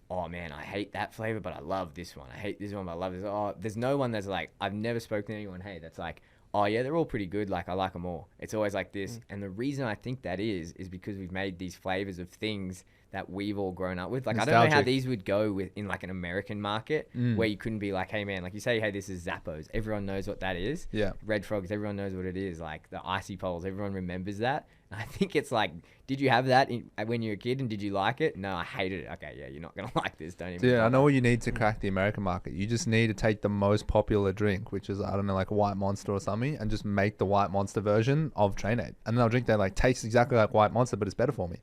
oh man, I hate that flavor, but I love this one. I hate this one, but I love this. Oh, there's no one that's like, I've never spoken to anyone, hey, that's like, oh yeah, they're all pretty good. Like I like them all. It's always like this, and the reason I think that is because we've made these flavors of things that we've all grown up with. Like nostalgic. I don't know how these would go in like an American market where you couldn't be like, hey man, like you say, hey, this is Zappos. Everyone knows what that is. Yeah. Red Frogs, everyone knows what it is. Like the Icy Poles, everyone remembers that. And I think it's like, did you have that when you were a kid and did you like it? No, I hated it. Okay, yeah, you're not going to like this. Don't even. Yeah, I know what you need to crack the American market. You just need to take the most popular drink, which is, I don't know, like a White Monster or something, and just make the White Monster version of Train 8. And then I'll drink that, like tastes exactly like White Monster, but it's better for me.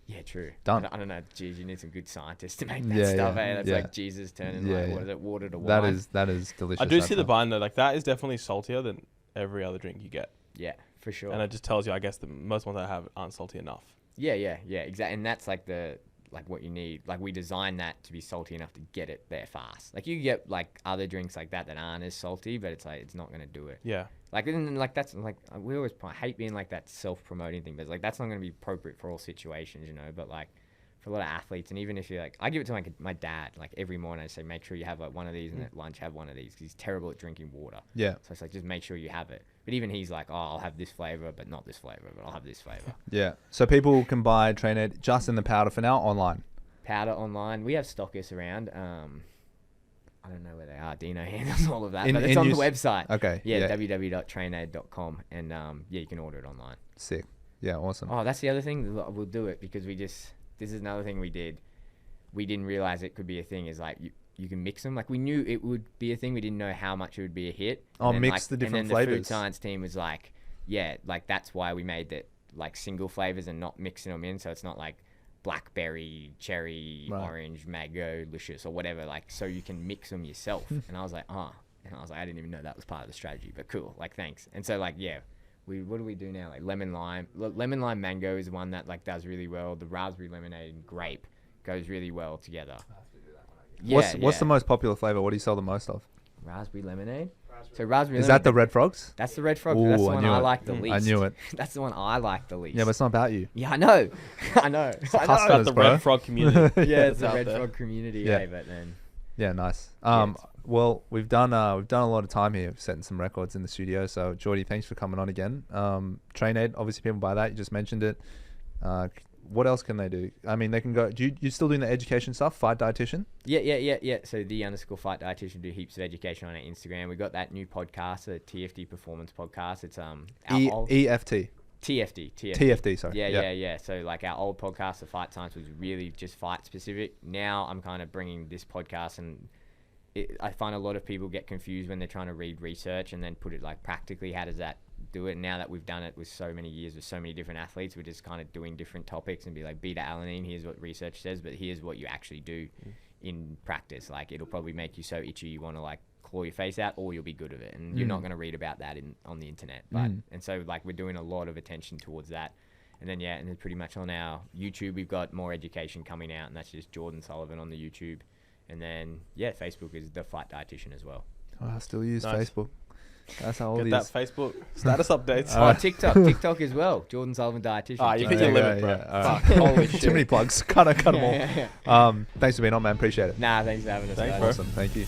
Yeah, true. Done. I don't know. Geez, you need some good scientists to make that stuff. Eh? That's like Jesus turning what is it, water to wine. That is delicious. I do see the binder. Like that is definitely saltier than every other drink you get. Yeah, for sure. And it just tells you, I guess, the most ones I have aren't salty enough. Yeah, exactly. And that's like what you need. Like we designed that to be salty enough to get it there fast. Like you get like other drinks like that aren't as salty, but it's like it's not gonna do it. Yeah. Like and like that's like we always hate being like that self-promoting thing, but it's like that's not gonna be appropriate for all situations, you know. But like for a lot of athletes, and even if you're like, I give it to my dad like every morning. I say make sure you have like one of these, and at lunch have one of these because he's terrible at drinking water. Yeah. So it's like just make sure you have it. But even he's like, oh, I'll have this flavor, but not this flavor. But I'll have this flavor. Yeah. So people can buy Train 8 just in the powder for now online. Powder online. We have stockists around. I don't know where they are. Dino handles all of that, but it's on the website. Okay. Yeah, www.trainaid.com, and yeah, you can order it online. Sick. Yeah, awesome. Oh, that's the other thing. We'll do it because this is another thing we did. We didn't realize it could be a thing. Is like you can mix them. Like we knew it would be a thing. We didn't know how much it would be a hit. And mix the different flavors. The food science team was like, yeah, like that's why we made that like single flavors and not mixing them in. So it's not like blackberry, cherry, orange, mango, luscious, or whatever, like, so you can mix them yourself. And I was like, and I was like, I didn't even know that was part of the strategy, but cool, like, thanks. And so like, yeah, what do we do now? Like lemon lime mango is one that like does really well. The raspberry lemonade and grape goes really well together. What's the most popular flavor? What do you sell the most of? Raspberry lemonade. So raspberry is lemonade, that the Red Frogs? That's the Red Frog. That's the one I like the least. I knew it. That's the one I like the least. Yeah, but it's not about you. Yeah, I know. I know. It's about the Red Frog community. Yeah, it's the Red Frog community. Yeah, but then. Yeah, nice. Well, we've done a lot of time here, setting some records in the studio. So, Geordie, thanks for coming on again. Train 8, obviously people buy that. You just mentioned it. What else can they do? I mean, they can go. You still doing the education stuff? Fight Dietitian? Yeah. So _Fight Dietitian do heaps of education on our Instagram. We got that new podcast, the TFD Performance Podcast. It's EFT. TFD, sorry. Yeah. So like our old podcast, the Fight Science, was really just fight specific. Now I'm kind of bringing this podcast, and I find a lot of people get confused when they're trying to read research and then put it like practically. How does that do it? And now that we've done it with so many years with so many different athletes, we're just kind of doing different topics and be like, beta alanine, here's what research says, but here's what you actually do in practice. Like it'll probably make you so itchy you want to like claw your face out, or you'll be good at it, and you're not going to read about that on the internet. But and so like we're doing a lot of attention towards that. And then pretty much on our YouTube we've got more education coming out, and that's just Jordan Sullivan on the YouTube. And then Facebook is the Fight Dietitian as well. I still use Facebook. That's how old Get that Facebook status updates. TikTok as well. Jordan Sullivan Dietitian. You hit your limit, bro. Fuck, holy shit. Too many plugs. Can't cut them all. Thanks for being on, man. Appreciate it. Thanks for having us. Thanks, bro. Awesome. Thank you.